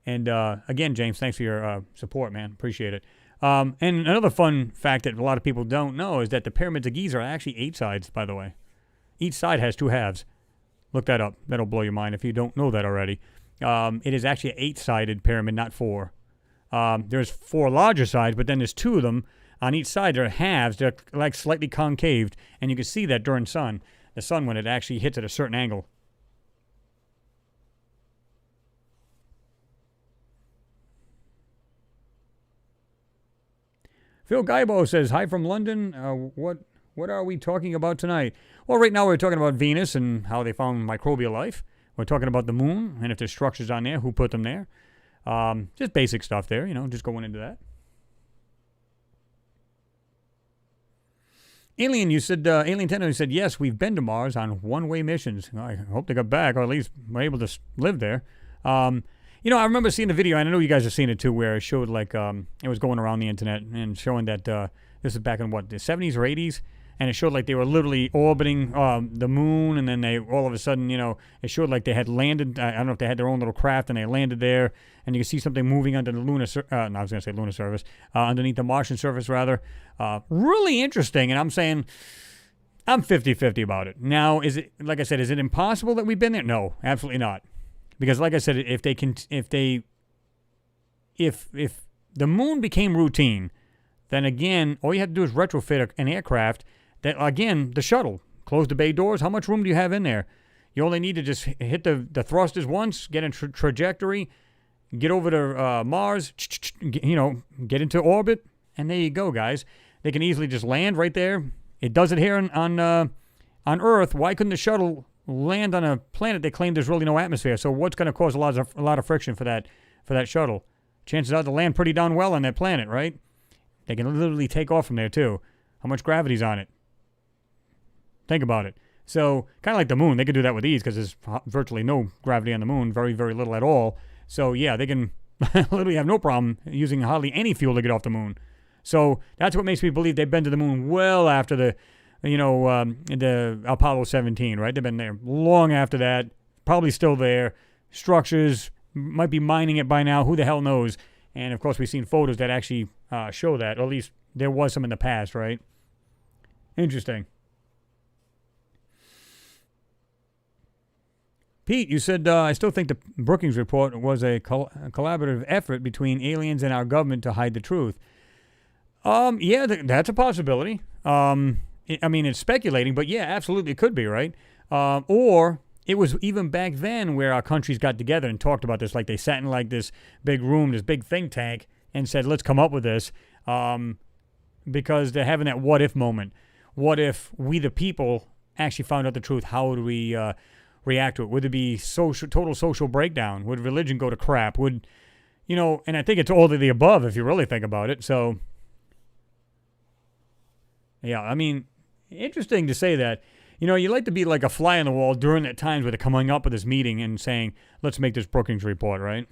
Speaker 1: And again, James, thanks for your support, man. Appreciate it. And another fun fact that a lot of people don't know is that the pyramids of Giza are actually 8 sides, by the way. Each side has 2 halves. Look that up. That'll blow your mind if you don't know that already. It is actually an 8-sided pyramid, not 4. There's 4 larger sides, but then there's 2 of them. On each side, they're halves. They're like slightly concaved, and you can see that during the sun when it actually hits at a certain angle. Phil Gaibo says, hi from London. What are we talking about tonight? Well, right now we're talking about Venus and how they found microbial life. We're talking about the moon and if there's structures on there, who put them there. Just basic stuff there, just going into that. Alien, you said, Alien Tenno, you said, yes, we've been to Mars on one-way missions. I hope they got back, or at least were able to live there. I remember seeing the video, and I know you guys have seen it too, where it showed like, it was going around the internet and showing that this is back in, the 70s or 80s? And it showed like they were literally orbiting the moon, and then they, all of a sudden, it showed like they had landed, I don't know if they had their own little craft, and they landed there, and you can see something moving under the lunar surface, underneath the Martian surface, rather. Really interesting, and I'm saying, I'm 50-50 about it. Now, is it, like I said, is it impossible that we've been there? No, absolutely not. Because like I said, if the moon became routine, then again, all you have to do is retrofit an aircraft that, again, the shuttle, close the bay doors. How much room do you have in there? You only need to just hit the thrusters once, get in trajectory, get over to Mars, get into orbit, and there you go, guys. They can easily just land right there. It does it here on Earth. Why couldn't the shuttle land on a planet they claim there's really no atmosphere? So what's going to cause a lot of friction for that shuttle? Chances are they'll land pretty darn well on that planet, right? They can literally take off from there too. How much gravity's on it? Think about it. So kind of like the moon, they can do that with ease because there's virtually no gravity on the moon, very, very little at all. So yeah, they can literally have no problem using hardly any fuel to get off the moon. So that's what makes me believe they've been to the moon well after the Apollo 17, right? They've been there long after that, probably still there. Structures, might be mining it by now, who the hell knows? And of course, we've seen photos that actually show that, or at least there was some in the past, right? Interesting. Pete, you said, I still think the Brookings report was a collaborative effort between aliens and our government to hide the truth. Yeah, that's a possibility. It's speculating, but yeah, absolutely it could be, right? Or it was even back then where our countries got together and talked about this, like they sat in like this big room, this big think tank, and said, let's come up with this, because they're having that what if moment. What if we, the people, actually found out the truth? How would we react to it? Would there be total social breakdown? Would religion go to crap? Would, and I think it's all of the above if you really think about it. So, yeah, I mean, interesting to say that. You like to be like a fly on the wall during the times where they're coming up with this meeting and saying, let's make this Brookings report, right?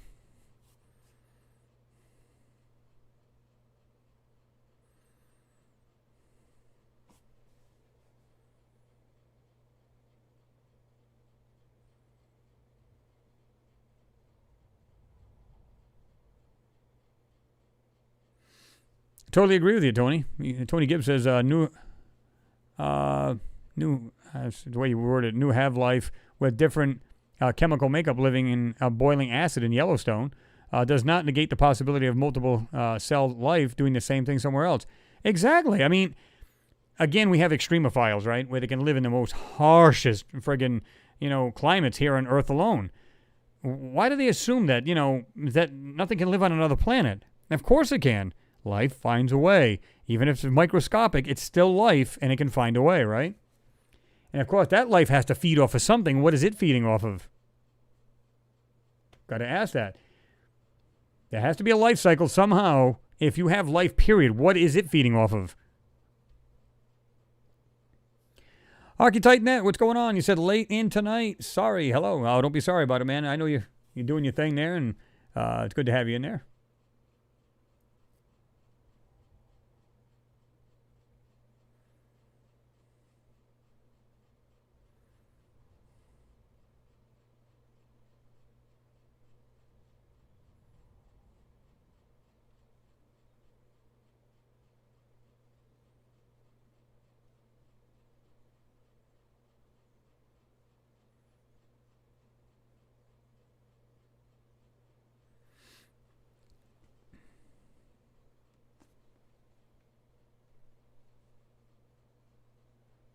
Speaker 1: Totally agree with you, Tony. Tony Gibbs says, new, that's the way you word it, new half-life with different chemical makeup living in boiling acid in Yellowstone does not negate the possibility of multiple cell life doing the same thing somewhere else. Exactly. I mean, again, we have extremophiles, right, where they can live in the most harshest friggin', climates here on Earth alone. Why do they assume that, that nothing can live on another planet? Of course it can. Life finds a way. Even if it's microscopic, it's still life, and it can find a way, right? And of course, that life has to feed off of something. What is it feeding off of? Got to ask that. There has to be a life cycle somehow. If you have life, period, what is it feeding off of? Archetype.net, what's going on? You said late in tonight. Sorry. Hello. Oh, don't be sorry about it, man. I know you're doing your thing there, and it's good to have you in there.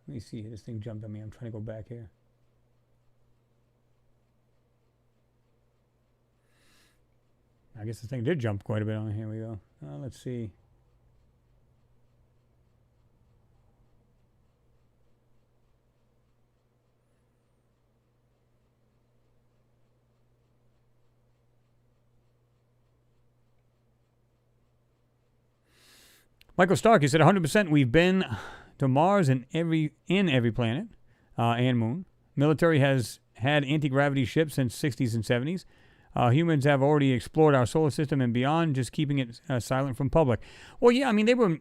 Speaker 1: Let me see. This thing jumped on me. I'm trying to go back here. I guess this thing did jump quite a bit on me. Here we go. Let's see. Michael Stark, he said 100% we've been to Mars and every planet and moon. Military has had anti-gravity ships since 60s and 70s. Humans have already explored our solar system and beyond, just keeping it silent from public. Well, yeah, I mean, they were,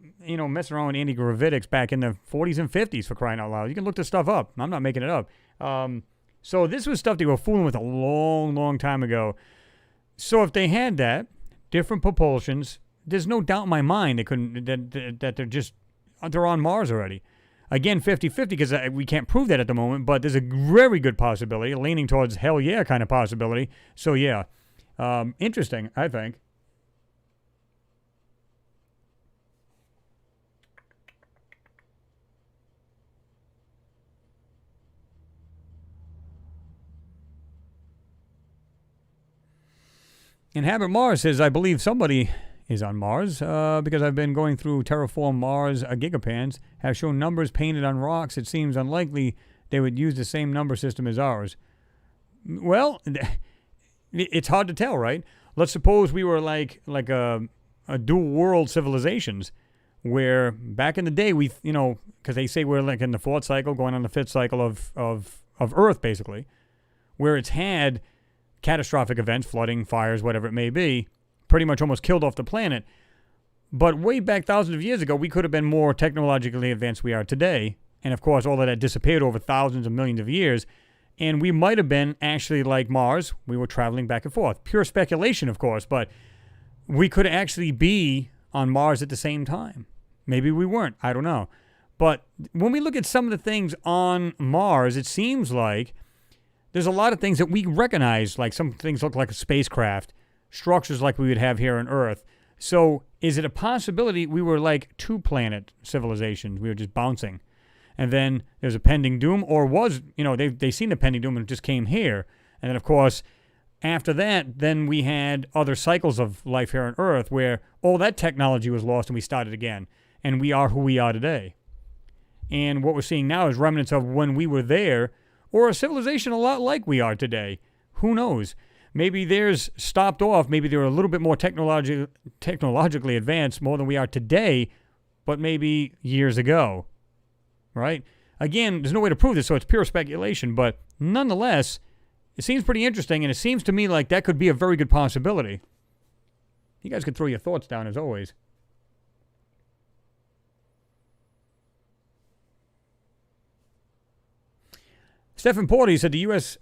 Speaker 1: messing around with anti-gravitics back in the 40s and 50s, for crying out loud. You can look this stuff up. I'm not making it up. So this was stuff they were fooling with a long, long time ago. So if they had that, different propulsions, there's no doubt in my mind that they're on Mars already. Again, 50-50, because we can't prove that at the moment, but there's a very good possibility, leaning towards hell yeah kind of possibility. So yeah, interesting, I think. Inhabit Mars says, I believe somebody is on Mars because I've been going through Terraform Mars gigapans, have shown numbers painted on rocks. It seems unlikely they would use the same number system as ours. Well, it's hard to tell, right? Let's suppose we were like a dual world civilizations where back in the day we, because they say we're like in the fourth cycle, going on the fifth cycle of Earth, basically, where it's had catastrophic events, flooding, fires, whatever it may be, pretty much almost killed off the planet. But way back thousands of years ago, we could have been more technologically advanced we are today. And of course, all of that disappeared over thousands of millions of years. And we might have been actually like Mars. We were traveling back and forth. Pure speculation, of course, but we could actually be on Mars at the same time. Maybe we weren't. I don't know. But when we look at some of the things on Mars, it seems like there's a lot of things that we recognize, like some things look like a spacecraft, structures like we would have here on Earth. So is it a possibility we were like two-planet civilizations? We were just bouncing. And then there's a pending doom, or was, they seen the pending doom and just came here. And then, of course, after that, then we had other cycles of life here on Earth where all that technology was lost and we started again. And we are who we are today. And what we're seeing now is remnants of when we were there, or a civilization a lot like we are today. Who knows? Maybe theirs stopped off. Maybe they're a little bit more technologically advanced, more than we are today, but maybe years ago, right? Again, there's no way to prove this, so it's pure speculation, but nonetheless, it seems pretty interesting, and it seems to me like that could be a very good possibility. You guys could throw your thoughts down, as always. Stephen Porter said the U.S.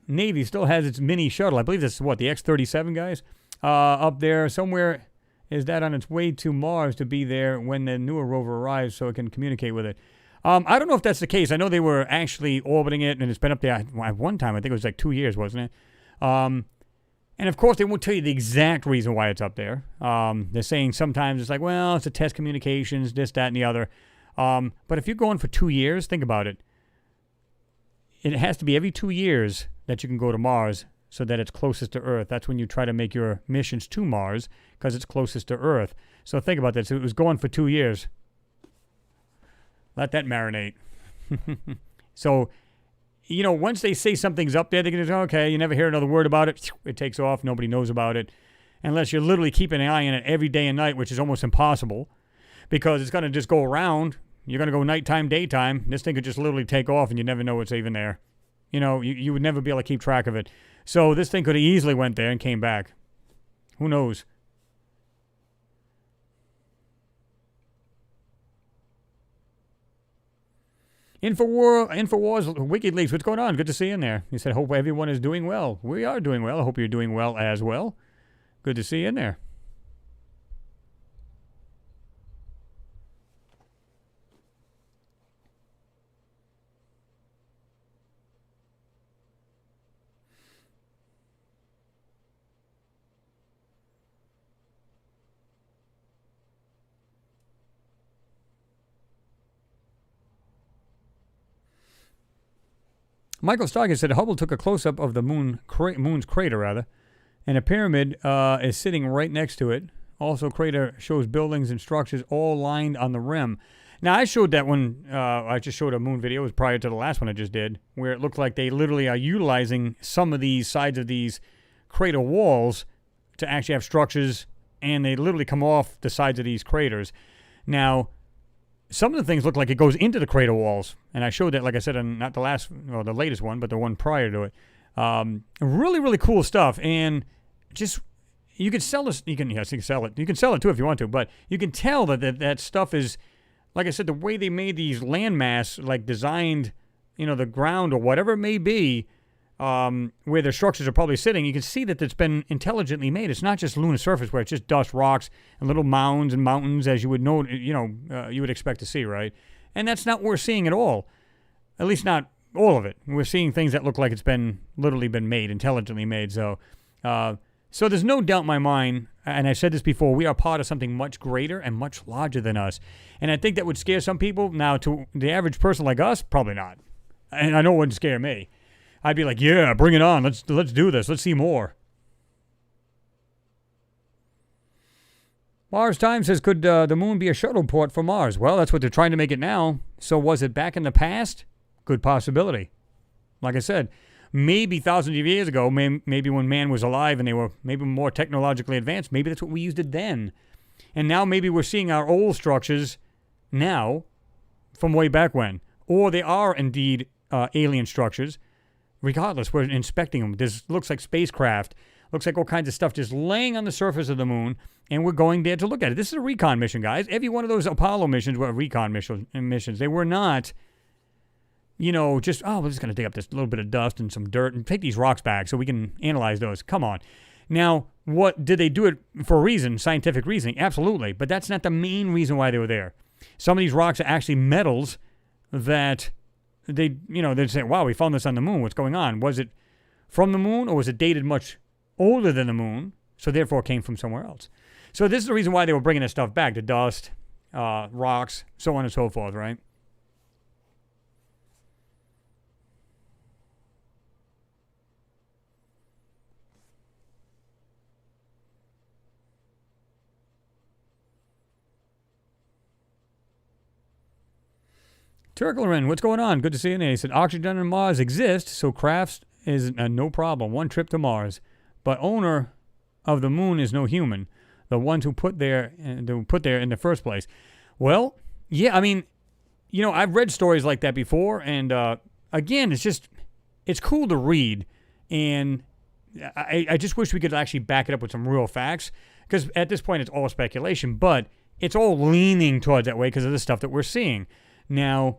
Speaker 1: Navy still has its mini shuttle. I believe that's what, the X-37, guys? Up there somewhere. Is that on its way to Mars to be there when the newer rover arrives so it can communicate with it? I don't know if that's the case. I know they were actually orbiting it, and it's been up there at one time. I think it was like 2 years, wasn't it? And, of course, they won't tell you the exact reason why it's up there. They're saying sometimes it's like, well, it's a test communications, this, that, and the other. But if you're going for 2 years, think about it. It has to be every 2 years that you can go to Mars so that it's closest to Earth. That's when you try to make your missions to Mars because it's closest to Earth. So think about this. It was going for 2 years. Let that marinate. So, you know, once they say something's up there, they can just, okay, you never hear another word about it. It takes off. Nobody knows about it. Unless you're literally keeping an eye on it every day and night, which is almost impossible because it's going to just go around. You're going to go nighttime, daytime. This thing could just literally take off and you never know what's even there. You know, you would never be able to keep track of it. So this thing could have easily went there and came back. Who knows? Infowars, WikiLeaks, what's going on? Good to see you in there. He said, hope everyone is doing well. We are doing well. I hope you're doing well as well. Good to see you in there. Michael Stockton said Hubble took a close-up of the moon's crater, and a pyramid is sitting right next to it. Also, crater shows buildings and structures all lined on the rim. Now, I showed that one. I just showed a moon video. It was prior to the last one I just did, where it looked like they literally are utilizing some of these sides of these crater walls to actually have structures, and they literally come off the sides of these craters. Now, some of the things look like it goes into the crater walls, and I showed that, like I said, on not the last, well, the latest one, but the one prior to it. Really, really cool stuff, and just you can sell this. You can sell it. You can sell it too if you want to, but you can tell that stuff is, like I said, the way they made these landmass, like designed, you know, the ground or whatever it may be, where the structures are probably sitting, you can see that it's been intelligently made. It's not just lunar surface where it's just dust, rocks, and little mounds and mountains, as you would know, you would expect to see, right? And that's not what we're seeing at all. At least not all of it. We're seeing things that look like it's been literally been made, intelligently made. So there's no doubt in my mind, and I've said this before, we are part of something much greater and much larger than us. And I think that would scare some people. Now, to the average person like us, probably not. And I know it wouldn't scare me. I'd be like, yeah, bring it on. Let's do this. Let's see more. Mars Time says, could the moon be a shuttle port for Mars? Well, that's what they're trying to make it now. So was it back in the past? Good possibility. Like I said, maybe thousands of years ago, maybe when man was alive and they were maybe more technologically advanced, maybe that's what we used it then. And now maybe we're seeing our old structures now from way back when. Or they are indeed alien structures. Regardless, we're inspecting them. This looks like spacecraft. Looks like all kinds of stuff just laying on the surface of the moon, and we're going there to look at it. This is a recon mission, guys. Every one of those Apollo missions were recon missions. They were not, just, we're just going to dig up this little bit of dust and some dirt and take these rocks back so we can analyze those. Come on. Now, what did they do it for a reason, scientific reasoning? Absolutely, but that's not the main reason why they were there. Some of these rocks are actually metals that they'd say, wow, we found this on the moon. What's going on? Was it from the moon, or was it dated much older than the moon, so therefore it came from somewhere else? So this is the reason why they were bringing this stuff back, the dust, rocks, so on and so forth, right? Turklerin, what's going on? Good to see you. He said, oxygen on Mars exists, so crafts is no problem. One trip to Mars. But owner of the moon is no human. The ones who put there in the first place. Well, yeah, I mean, I've read stories like that before, and again, it's cool to read, and I just wish we could actually back it up with some real facts, because at this point it's all speculation, but it's all leaning towards that way because of the stuff that we're seeing. Now,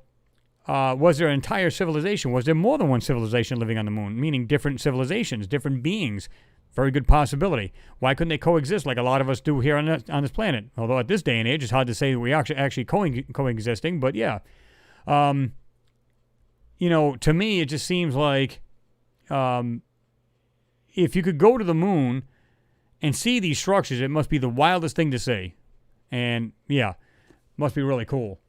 Speaker 1: was there an entire civilization? Was there more than one civilization living on the moon, meaning different civilizations, different beings? Very good possibility. Why couldn't they coexist like a lot of us do here on this planet? Although at this day and age, it's hard to say we are actually coexisting, but yeah. To me, it just seems like if you could go to the moon and see these structures, it must be the wildest thing to see. And, yeah, must be really cool.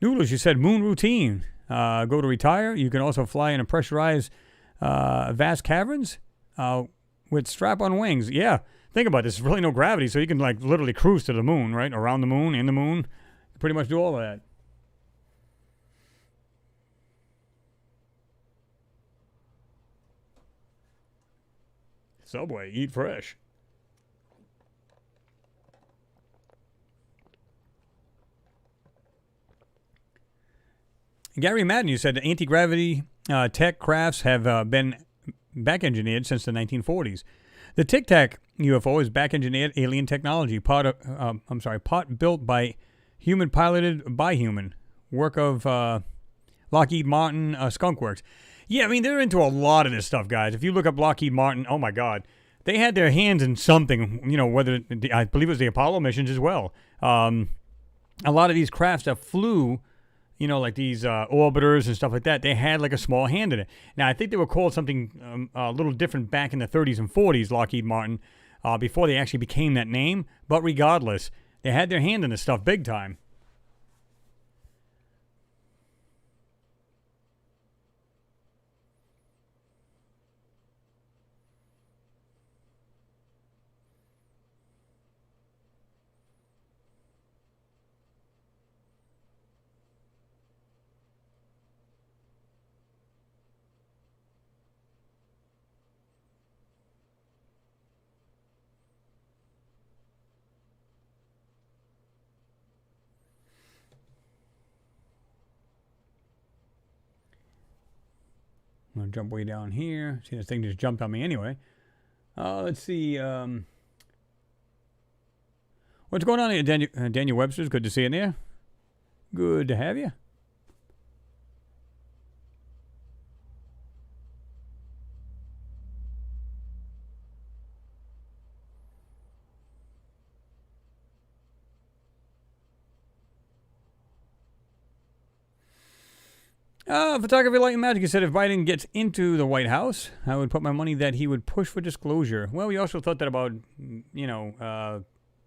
Speaker 1: Noodles, you said moon routine. Go to retire. You can also fly in a pressurized vast caverns with strap-on wings. Yeah, think about this. There's really no gravity, so you can like literally cruise to the moon, right? Around the moon, in the moon. Pretty much do all of that. Subway, eat fresh. Gary Madden, you said anti-gravity tech crafts have been back-engineered since the 1940s. The Tic Tac UFO is back-engineered alien technology, part built by human, piloted by human. Work of Lockheed Martin Skunk Works. Yeah, I mean, they're into a lot of this stuff, guys. If you look up Lockheed Martin, oh my God, they had their hands in something, whether, I believe it was the Apollo missions as well. A lot of these crafts that flew, like these orbiters and stuff like that, they had like a small hand in it. Now, I think they were called something a little different back in the 30s and 40s, Lockheed Martin, before they actually became that name. But regardless, they had their hand in this stuff big time. I'm going to jump way down here. See, this thing just jumped on me anyway. Let's see. What's going on here, Daniel Webster's? Good to see you there. Good to have you. Photography, Light, and Magic. He said if Biden gets into the White House, I would put my money that he would push for disclosure. Well, we also thought that about,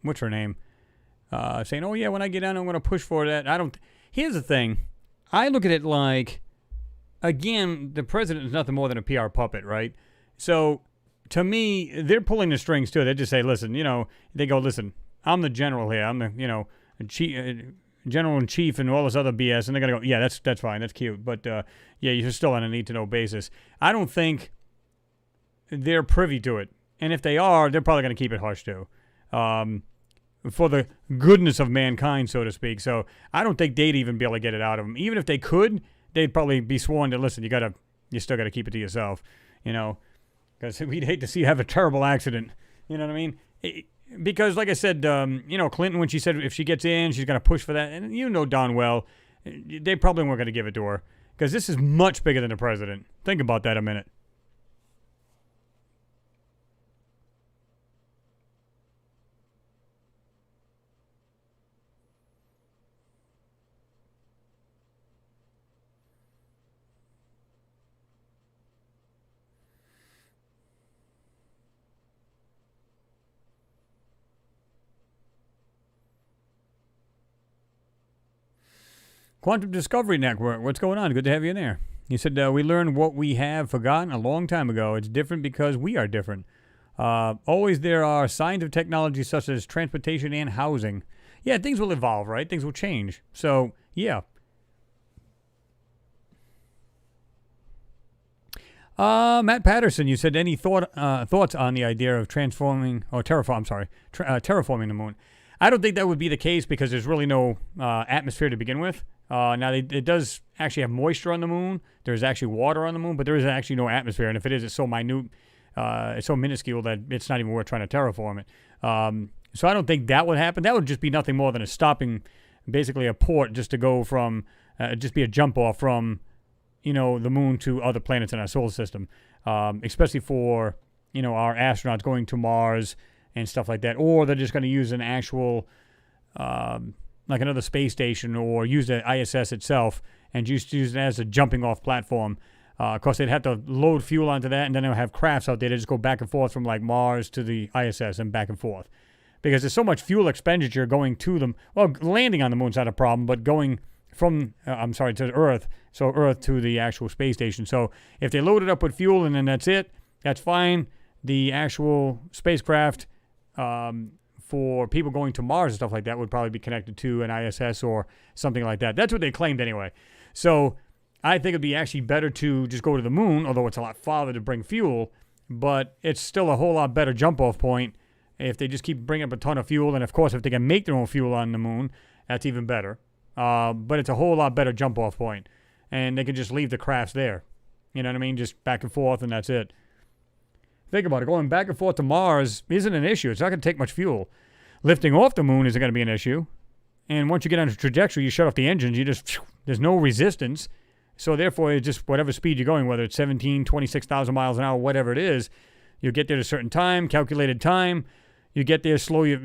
Speaker 1: what's her name? Saying, oh, yeah, when I get in, I'm going to push for that. Here's the thing. I look at it like, again, the president is nothing more than a PR puppet, right? So, to me, they're pulling the strings, too. They just say, listen, they go, listen, I'm the general here. I'm the, general in chief and all this other BS, and they're gonna go, yeah, that's fine, that's cute, but yeah, you're still on a need-to-know basis. I don't think they're privy to it, and if they are, they're probably gonna keep it hush too, for the goodness of mankind, so to speak. So I don't think they'd even be able to get it out of them. Even if they could, they'd probably be sworn to listen. You still gotta keep it to yourself, because we'd hate to see you have a terrible accident. You know what I mean? Because, like I said, Clinton, when she said if she gets in, she's going to push for that. And darn well, they probably weren't going to give it to her. Because this is much bigger than the president. Think about that a minute. Quantum Discovery Network, what's going on? Good to have you in there. You said, we learned what we have forgotten a long time ago. It's different because we are different. Always there are signs of technology such as transportation and housing. Yeah, things will evolve, right? Things will change. So, yeah. Matt Patterson, you said any thoughts on the idea of terraforming the moon? I don't think that would be the case because there's really no atmosphere to begin with. Now, it does actually have moisture on the moon. There's actually water on the moon, but there is actually no atmosphere. And if it is, it's so minute, it's so minuscule that it's not even worth trying to terraform it. So I don't think that would happen. That would just be nothing more than a stopping, basically a port just to go from, just be a jump off from, the moon to other planets in our solar system, especially for, our astronauts going to Mars and stuff like that. Or they're just going to use an actual, like another space station, or use the ISS itself and just use it as a jumping off platform. Of course, they'd have to load fuel onto that, and then they'll have crafts out there that just go back and forth from like Mars to the ISS and back and forth. Because there's so much fuel expenditure going to them. Well, landing on the moon's not a problem, but going from, to Earth, so Earth to the actual space station. So if they load it up with fuel and then that's it, that's fine. The actual spacecraft, for people going to Mars and stuff like that would probably be connected to an ISS or something like that. That's what they claimed anyway. So I think it'd be actually better to just go to the moon, although it's a lot farther to bring fuel, but it's still a whole lot better jump-off point if they just keep bringing up a ton of fuel. And, of course, if they can make their own fuel on the moon, that's even better. But it's a whole lot better jump-off point. And they can just leave the crafts there. You know what I mean? Just back and forth, and that's it. Think about it. Going back and forth to Mars isn't an issue. It's not going to take much fuel. Lifting off the moon isn't going to be an issue. And once you get on a trajectory, you shut off the engines. There's no resistance. So therefore, it's just whatever speed you're going, whether it's 17, 26,000 miles an hour, whatever it is, you'll get there at a certain time, calculated time. You get there, slow your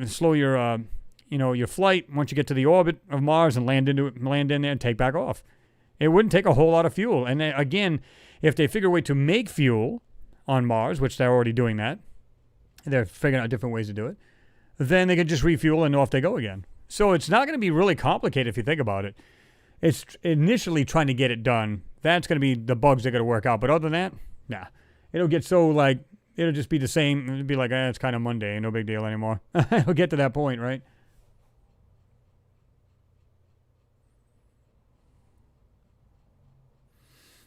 Speaker 1: flight once you get to the orbit of Mars and land in there and take back off. It wouldn't take a whole lot of fuel. And then, again, if they figure a way to make fuel on Mars, which they're already doing that, they're figuring out different ways to do it, then they can just refuel and off they go again. So it's not going to be really complicated if you think about it. It's initially trying to get it done. That's going to be the bugs they're going to work out. But other than that, nah. It'll get so, it'll just be the same. It'll be like, it's kind of mundane. No big deal anymore. It'll get to that point, right?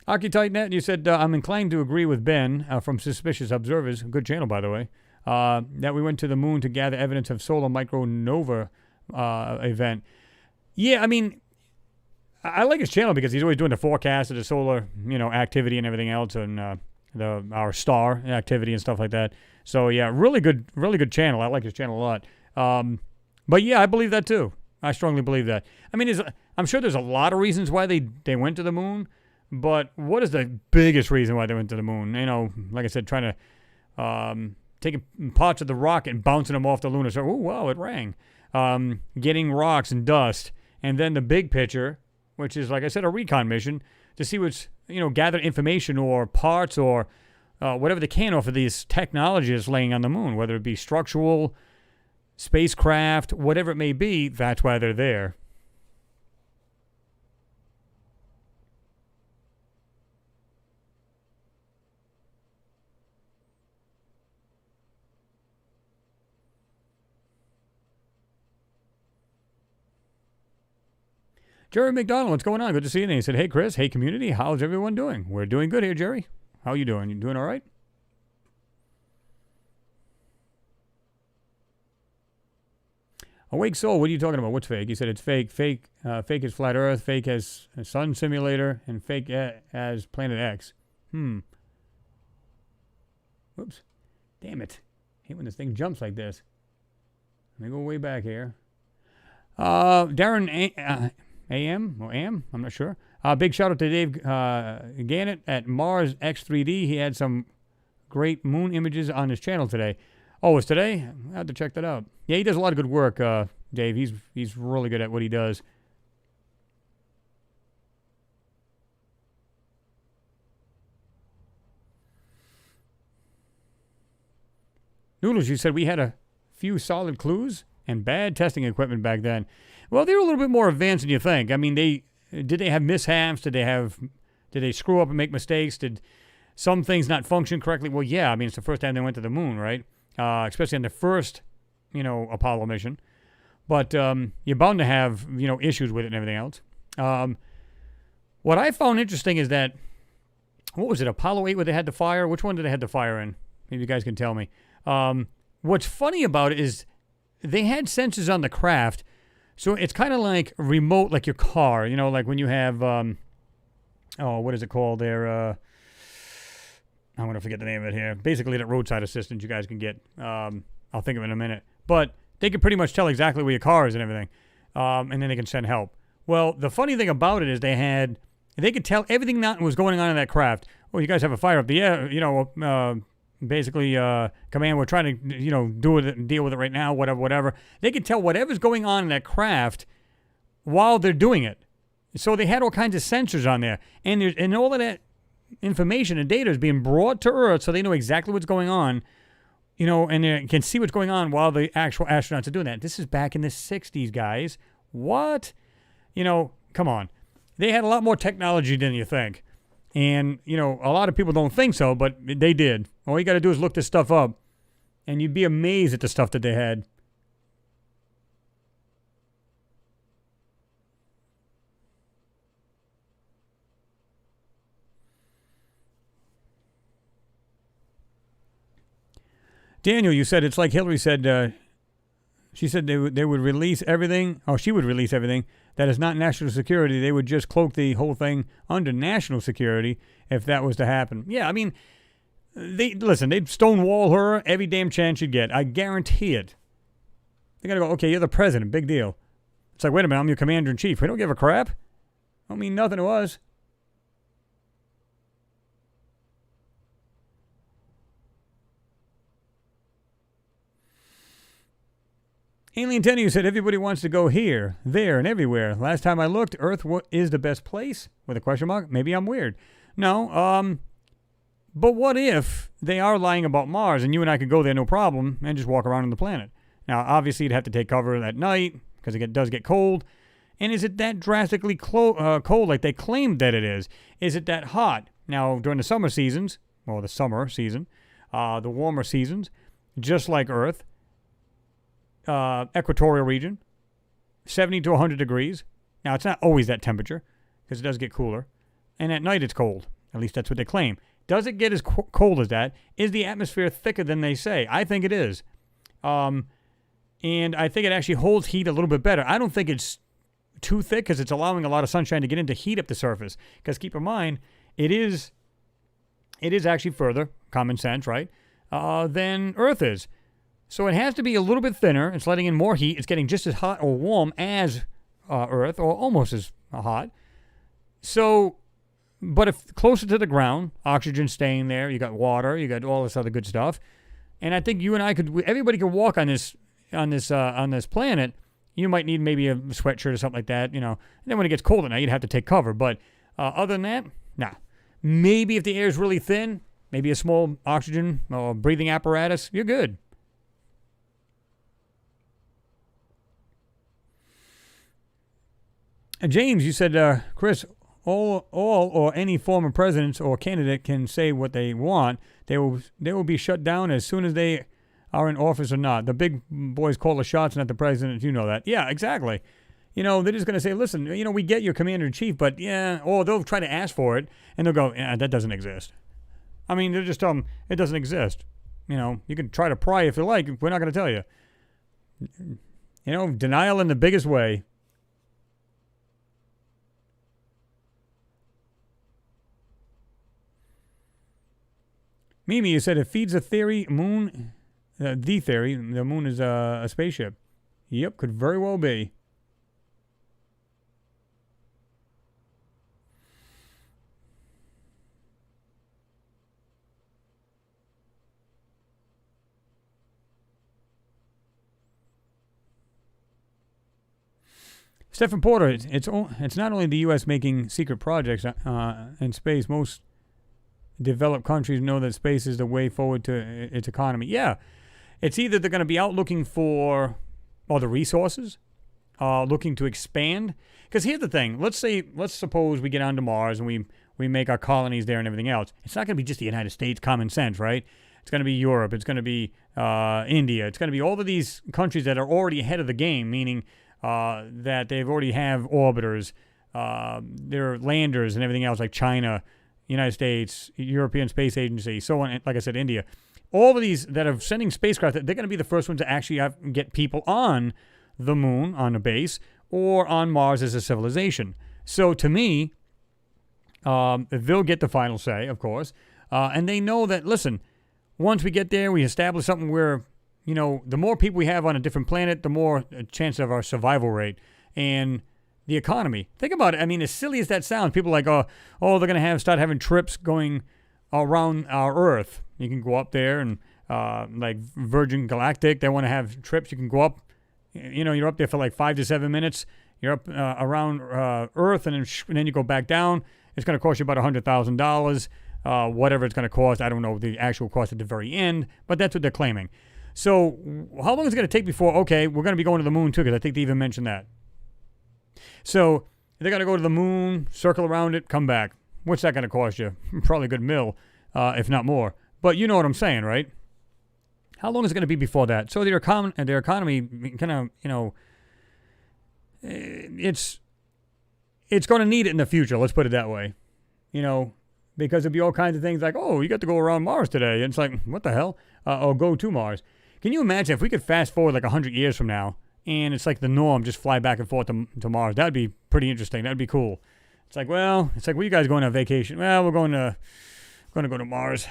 Speaker 1: ArchetypeNet, you said, I'm inclined to agree with Ben from Suspicious Observers, good channel, by the way, that we went to the moon to gather evidence of solar micronova event. Yeah, I mean, I like his channel because he's always doing the forecast of the solar, activity and everything else, and our star activity and stuff like that. So, yeah, really good channel. I like his channel a lot. But, yeah, I believe that, too. I strongly believe that. I mean, I'm sure there's a lot of reasons why they went to the moon. But what is the biggest reason why they went to the moon? Like I said, trying to take parts of the rocket and bouncing them off the lunar surface. Oh, wow, it rang. Getting rocks and dust. And then the big picture, which is, like I said, a recon mission to see what's, gather information or parts or whatever they can off of these technologies laying on the moon, whether it be structural, spacecraft, whatever it may be. That's why they're there. Jerry McDonald, what's going on? Good to see you. And he said, hey, Chris. Hey, community. How's everyone doing? We're doing good here, Jerry. How you doing? You doing all right? Awake Soul, what are you talking about? What's fake? He said it's fake. Fake is Flat Earth. Fake as a Sun Simulator. And fake as Planet X. Whoops. Damn it. I hate when this thing jumps like this. Let me go way back here. Darren... AM or AM, I'm not sure. Big shout out to Dave Gannett at Mars X3D. He had some great moon images on his channel today. Oh, it's today? I have to check that out. Yeah, he does a lot of good work, Dave. He's really good at what he does. Noodles, you said we had a few solid clues and bad testing equipment back then. Well, they were a little bit more advanced than you think. I mean, did they have mishaps? Did they screw up and make mistakes? Did some things not function correctly? Well, yeah. I mean, it's the first time they went to the moon, right? Especially on the first, Apollo mission. But you're bound to have, issues with it and everything else. What I found interesting is that, what was it, Apollo 8 where they had the fire? Which one did they have the fire in? Maybe you guys can tell me. What's funny about it is they had sensors on the craft, so it's kind of like remote, like your car, like when you have, what is it called there? I'm going to forget the name of it here. Basically, that roadside assistance you guys can get. I'll think of it in a minute. But they can pretty much tell exactly where your car is and everything, and then they can send help. Well, the funny thing about it is they could tell everything that was going on in that craft. Oh, you guys have a fire up the air, basically, command, we're trying to, deal with it right now, whatever. They could tell whatever's going on in that craft while they're doing it. So they had all kinds of sensors on there. And all of that information and data is being brought to Earth so they know exactly what's going on, and they can see what's going on while the actual astronauts are doing that. This is back in the 60s, guys. What? Come on. They had a lot more technology than you think. And, a lot of people don't think so, but they did. All you got to do is look this stuff up, and you'd be amazed at the stuff that they had. Daniel, you said it's like Hillary said, she said they would release everything, she would release everything that is not national security. They would just cloak the whole thing under national security if that was to happen. Yeah, I mean, they'd stonewall her every damn chance you'd get. I guarantee it. They're going to go, okay, you're the president, big deal. It's like, wait a minute, I'm your commander-in-chief. We don't give a crap. Don't mean nothing to us. Alien Tenny, you said everybody wants to go here, there, and everywhere. Last time I looked, Earth is the best place? With a question mark? Maybe I'm weird. No, but what if they are lying about Mars and you and I could go there no problem and just walk around on the planet? Now, obviously, you'd have to take cover at night because it does get cold. And is it that drastically cold like they claimed that it is? Is it that hot? Now, during the summer seasons, the summer season, the warmer seasons, just like Earth, equatorial region, 70 to 100 degrees. Now, it's not always that temperature because it does get cooler. And at night, it's cold. At least that's what they claim. Does it get as cold as that? Is the atmosphere thicker than they say? I think it is. And I think it actually holds heat a little bit better. I don't think it's too thick because it's allowing a lot of sunshine to get in to heat up the surface. Because keep in mind, it is actually further, common sense, right, than Earth is. So it has to be a little bit thinner. It's letting in more heat. It's getting just as hot or warm as Earth, or almost as hot. So, but if closer to the ground, oxygen staying there, you got water, you got all this other good stuff, and I think you and I everybody could walk on this planet. You might need maybe a sweatshirt or something like that, And then when it gets cold at night, you'd have to take cover. But other than that, nah. Maybe if the air is really thin, maybe a small oxygen or breathing apparatus, you're good. James, you said, Chris, all or any former presidents or candidate can say what they want. They will be shut down as soon as they are in office or not. The big boys call the shots, not the president. You know that. Yeah, exactly. They're just going to say, listen, we get your commander-in-chief, but yeah, or they'll try to ask for it, and they'll go, that doesn't exist. I mean, they'll just tell them, it doesn't exist. You can try to pry if you like. We're not going to tell you. Denial in the biggest way. Mimi, you said it feeds a theory, moon, the theory, the moon is a spaceship. Yep, could very well be. Stephen Porter, it's not only the U.S. making secret projects in space. Most developed countries know that space is the way forward to its economy. Yeah, it's either they're going to be out looking for all the resources, looking to expand. Because here's the thing. Let's suppose we get onto Mars and we make our colonies there and everything else. It's not going to be just the United States, common sense, right? It's going to be Europe. It's going to be India. It's going to be all of these countries that are already ahead of the game, meaning that they've already have orbiters, their landers and everything else, like China, United States, European Space Agency, so on. Like I said, India. All of these that are sending spacecraft, they're going to be the first ones to actually get people on the moon, on a base, or on Mars as a civilization. So to me, they'll get the final say, of course. And they know that, listen, once we get there, we establish something where, the more people we have on a different planet, the more chance of our survival rate. And the economy. Think about it. I mean, as silly as that sounds, people are like, they're going to start having trips going around our Earth. You can go up there and, like Virgin Galactic, they want to have trips. You can go up, you're up there for like 5 to 7 minutes. You're up around Earth, and then you go back down. It's going to cost you about $100,000, whatever it's going to cost. I don't know the actual cost at the very end, but that's what they're claiming. So how long is it going to take before, okay, we're going to be going to the moon too, because I think they even mentioned that. So they're going to go to the moon, circle around it, come back. What's that going to cost you? Probably a good $1 million, if not more. But you know what I'm saying, right? How long is it going to be before that? So their economy kind of, it's going to need it in the future. Let's put it that way. Because there'll be all kinds of things like, you got to go around Mars today. And it's like, what the hell? Or go to Mars. Can you imagine if we could fast forward like 100 years from now, and it's like the norm, just fly back and forth to Mars? That'd be pretty interesting. That'd be cool. It's like, where you guys going on vacation? Well, we're going to go to Mars.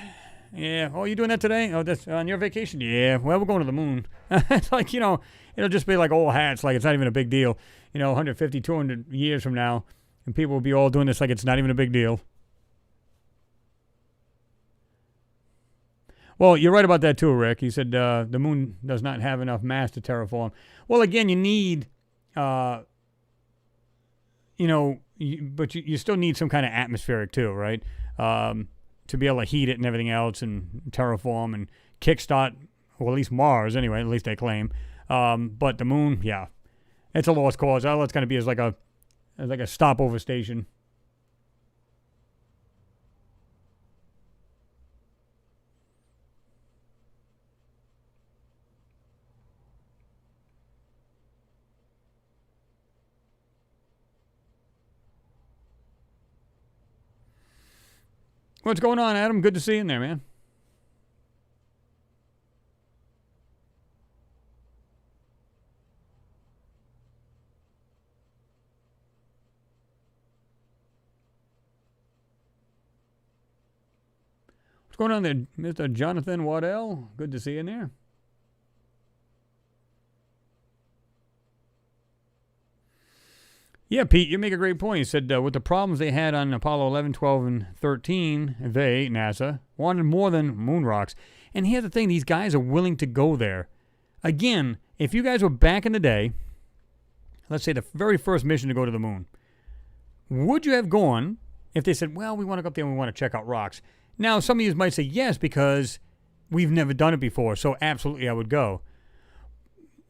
Speaker 1: Yeah. Oh, you doing that today? Oh, that's on your vacation? Yeah. Well, we're going to the moon. It's like, it'll just be like old hats. Like it's not even a big deal. 150, 200 years from now, and people will be all doing this like it's not even a big deal. Well, you're right about that too, Rick. He said the moon does not have enough mass to terraform. Well, again, you need, but you still need some kind of atmospheric too, right? To be able to heat it and everything else, and terraform and kickstart, or at least Mars anyway, at least they claim. But the moon, yeah, it's a lost cause. All it's going to be is like a stopover station. What's going on, Adam? Good to see you in there, man. What's going on there, Mr. Jonathan Waddell? Good to see you in there. Yeah, Pete, you make a great point. You said with the problems they had on Apollo 11, 12, and 13, NASA, wanted more than moon rocks. And here's the thing, these guys are willing to go there. Again, if you guys were back in the day, let's say the very first mission to go to the moon, would you have gone if they said, well, we want to go up there and we want to check out rocks? Now, some of you might say yes because we've never done it before, so absolutely I would go.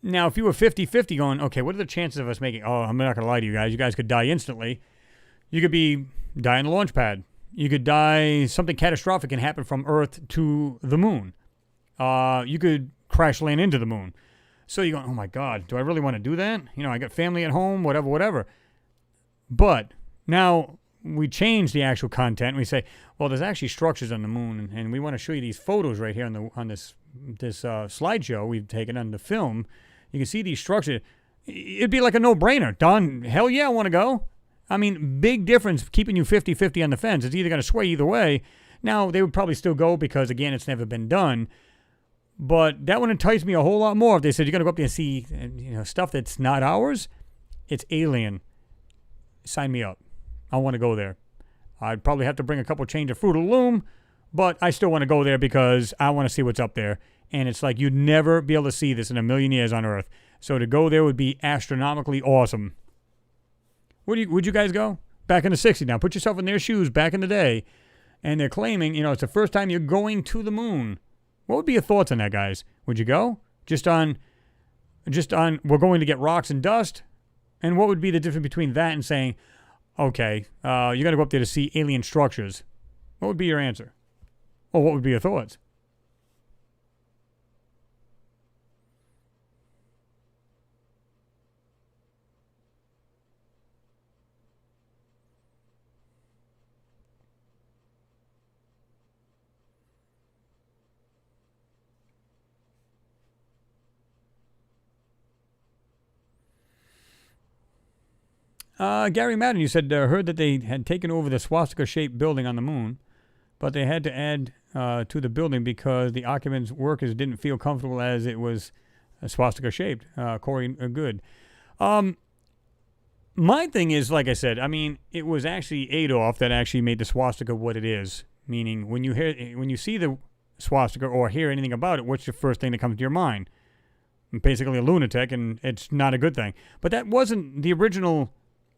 Speaker 1: Now, if you were 50-50 going, okay, what are the chances of us making... Oh, I'm not going to lie to you guys. You guys could die instantly. You could die on the launch pad. You could die... Something catastrophic can happen from Earth to the moon. You could crash land into the moon. So you go, oh my God, do I really want to do that? I got family at home, whatever. But now we change the actual content. We say, well, there's actually structures on the moon, and we want to show you these photos right here on this slideshow we've taken on the film. You can see these structures. It'd be like a no-brainer. Don, hell yeah, I want to go. I mean, big difference keeping you 50-50 on the fence. It's either going to sway either way. Now, they would probably still go because, again, it's never been done. But that would entice me a whole lot more if they said, you're going to go up there and see stuff that's not ours. It's alien. Sign me up. I want to go there. I'd probably have to bring a couple change of Fruit of the Loom, but I still want to go there because I want to see what's up there. And it's like you'd never be able to see this in a million years on Earth. So to go there would be astronomically awesome. Would you guys go? Back in the 60s now. Put yourself in their shoes back in the day. And they're claiming, it's the first time you're going to the moon. What would be your thoughts on that, guys? Would you go? Just on we're going to get rocks and dust? And what would be the difference between that and saying, okay, you got to go up there to see alien structures? What would be your answer? Or what would be your thoughts? Gary Madden, you said, heard that they had taken over the swastika-shaped building on the moon, but they had to add to the building because the occupants' workers didn't feel comfortable as it was swastika-shaped. Corey, good. My thing is, like I said, I mean, it was actually Adolf that actually made the swastika what it is. Meaning, when you see the swastika or hear anything about it, what's the first thing that comes to your mind? Basically a lunatic, and it's not a good thing. But that wasn't the original.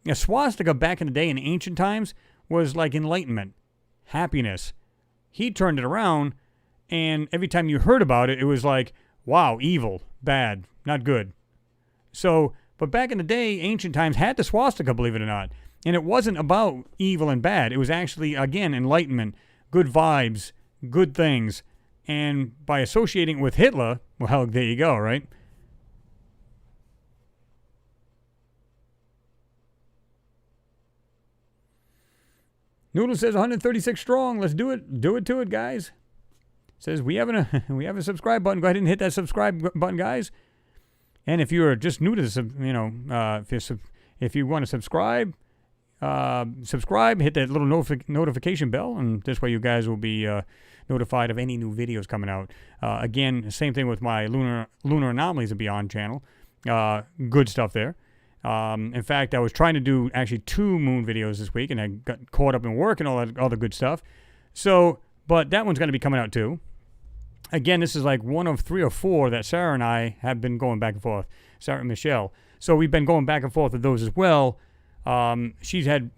Speaker 1: A swastika back in the day in ancient times was like enlightenment, happiness. He turned it around, and every time you heard about it, it was like, wow, evil, bad, not good. So, but back in the day, ancient times had the swastika, believe it or not. And it wasn't about evil and bad. It was actually, again, enlightenment, good vibes, good things. And by associating it with Hitler, well, there you go, right? Noodle says 136 strong. Let's do it. Do it to it, guys. Says we have a subscribe button. Go ahead and hit that subscribe button, guys. And if you're just new to this, if you want to subscribe, hit that little notification bell, and this way you guys will be notified of any new videos coming out. Again, same thing with my Lunar Anomalies and Beyond channel. Good stuff there. In fact, I was trying to do actually 2 moon videos this week, and I got caught up in work and all that other good stuff. So, but that one's going to be coming out too. Again, this is like one of 3 or 4 that Sarah and I have been going back and forth. Sarah and Michelle. So we've been going back and forth with those as well. She's had,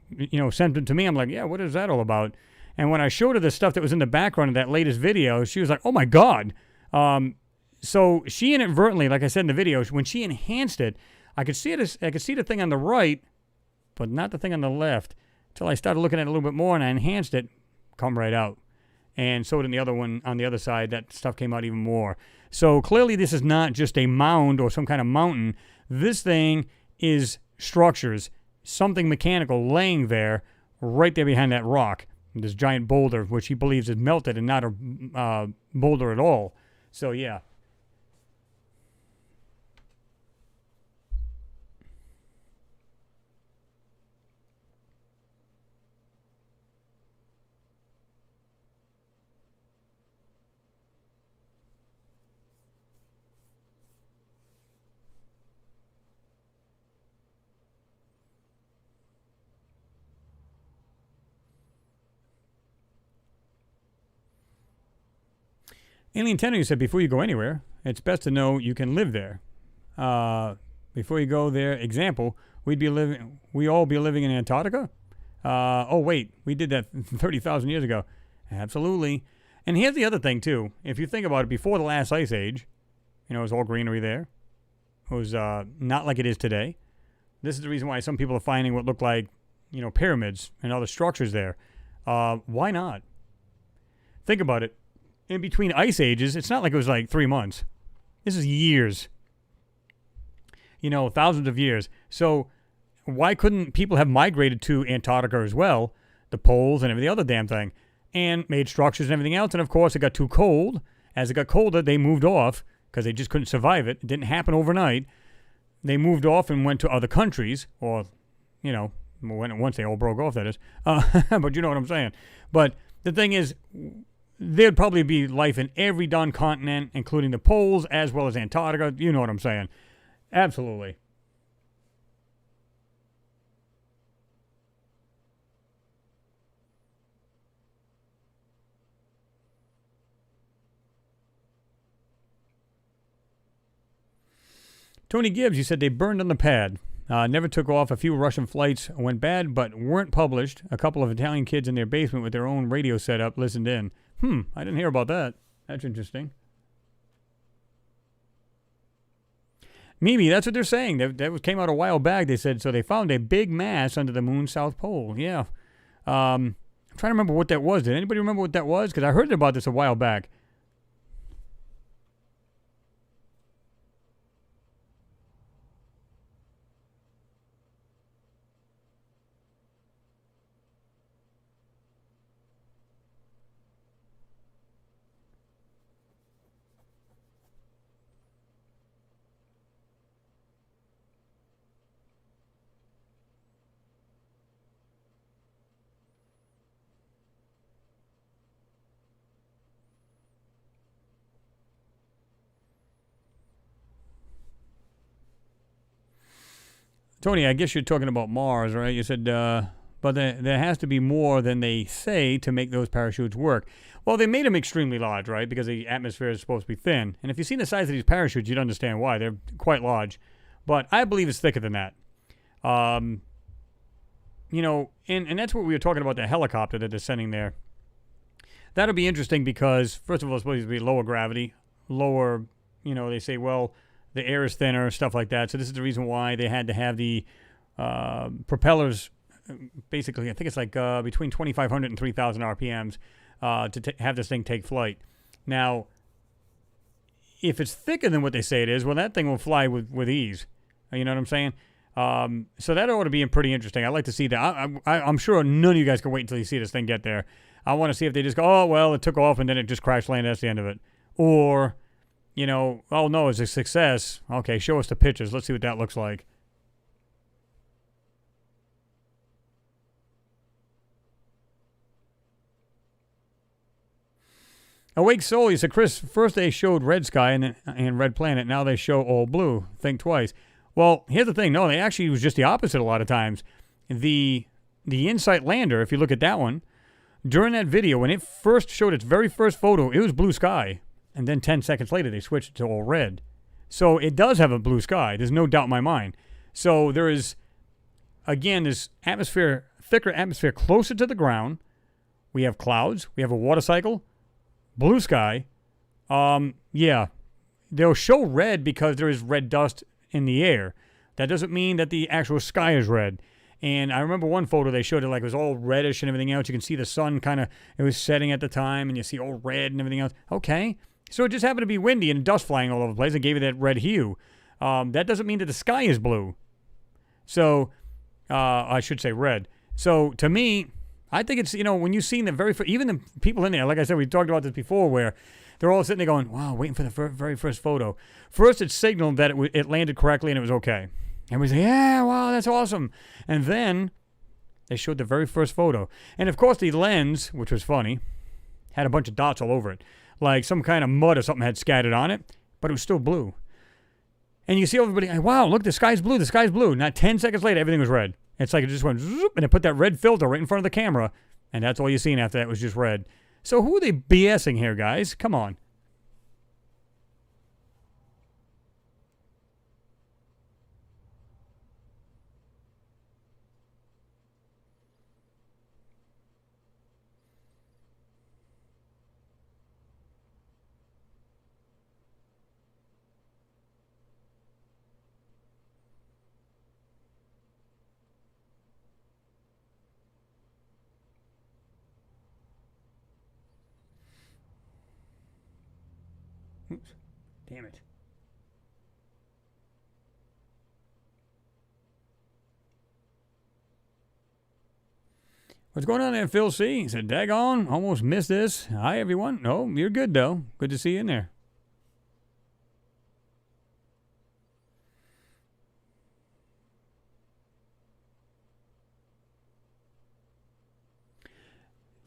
Speaker 1: sent them to me. I'm like, yeah, what is that all about? And when I showed her the stuff that was in the background of that latest video, she was like, oh my God. So she inadvertently, like I said in the video, when she enhanced it, I could see the thing on the right, but not the thing on the left. Until I started looking at it a little bit more and I enhanced it, come right out. And so did the other one on the other side. That stuff came out even more. So clearly this is not just a mound or some kind of mountain. This thing is structures, something mechanical laying there, right there behind that rock. This giant boulder, which he believes is melted and not a boulder at all. So yeah. Alien Tenor, you said, before you go anywhere, it's best to know you can live there. Before you go there, example, we all be living in Antarctica? Oh, wait, we did that 30,000 years ago. Absolutely. And here's the other thing, too. If you think about it, before the last ice age, it was all greenery there. It was not like it is today. This is the reason why some people are finding what look like, pyramids and other structures there. Why not? Think about it. In between ice ages, it's not like it was like 3 months. This is years. Thousands of years. So why couldn't people have migrated to Antarctica as well, the poles and every other damn thing, and made structures and everything else? And of course, it got too cold. As it got colder, they moved off because they just couldn't survive it. It didn't happen overnight. They moved off and went to other countries, or, once they all broke off, that is. But you know what I'm saying. But the thing is, there'd probably be life in every darn continent, including the poles, as well as Antarctica. You know what I'm saying. Absolutely. Tony Gibbs, you said they burned on the pad. Never took off. A few Russian flights went bad, but weren't published. A couple of Italian kids in their basement with their own radio setup listened in. I didn't hear about that. That's interesting. Mimi, that's what they're saying. Came out a while back. They said, so they found a big mass under the moon's south pole. Yeah. I'm trying to remember what that was. Did anybody remember what that was? Because I heard about this a while back. Tony, I guess you're talking about Mars, right? You said, but there has to be more than they say to make those parachutes work. Well, they made them extremely large, right? Because the atmosphere is supposed to be thin. And if you've seen the size of these parachutes, you'd understand why. They're quite large. But I believe it's thicker than that. You know, and that's what we were talking about, the helicopter that they're sending there. That'll be interesting because, first of all, it's supposed to be lower gravity, lower, you know, they say, well, the air is thinner, stuff like that. So this is the reason why they had to have the propellers, basically, I think it's like between 2,500 and 3,000 RPMs to have this thing take flight. Now, if it's thicker than what they say it is, well, that thing will fly with ease. You know what I'm saying? So that ought to be pretty interesting. I'd like to see that. I'm sure none of you guys can wait until you see this thing get there. I want to see if they just go, oh, well, it took off and then it just crash landed. That's the end of it. Or, you know, oh, no, it's a success. Okay, show us the pictures. Let's see what that looks like. Awake Soul, you said, Chris, first they showed red sky and red planet. Now they show all blue. Think twice. Well, here's the thing. No, they actually was just the opposite a lot of times. The InSight lander, if you look at that one, during that video, when it first showed its very first photo, it was blue sky. And then 10 seconds later, they switched it to all red. So it does have a blue sky. There's no doubt in my mind. So there is, again, this atmosphere, thicker atmosphere closer to the ground. We have clouds. We have a water cycle. Blue sky. Yeah. They'll show red because there is red dust in the air. That doesn't mean that the actual sky is red. And I remember one photo they showed it like it was all reddish and everything else. You can see the sun kind of, it was setting at the time and you see all red and everything else. Okay. So it just happened to be windy and dust flying all over the place and gave it that red hue. That doesn't mean that the sky is blue. So, I should say red. So to me, I think it's, you know, when you've seen the very first, even the people in there, like I said, we talked about this before, where they're all sitting there going, wow, waiting for the very first photo. First, it signaled that it landed correctly and it was okay. And we say, yeah, wow, that's awesome. And then they showed the very first photo. And of course, the lens, which was funny, had a bunch of dots all over it. Like some kind of mud or something had scattered on it, but it was still blue. And you see everybody, wow, look, the sky's blue, the sky's blue. Not 10 seconds later, everything was red. It's like it just went zoop, and it put that red filter right in front of the camera, and that's all you seen after that was just red. So who are they BSing here, guys? Come on. Oops. Damn it. What's going on there, Phil C? He said, daggone, almost missed this. Hi, everyone. No, you're good, though. Good to see you in there.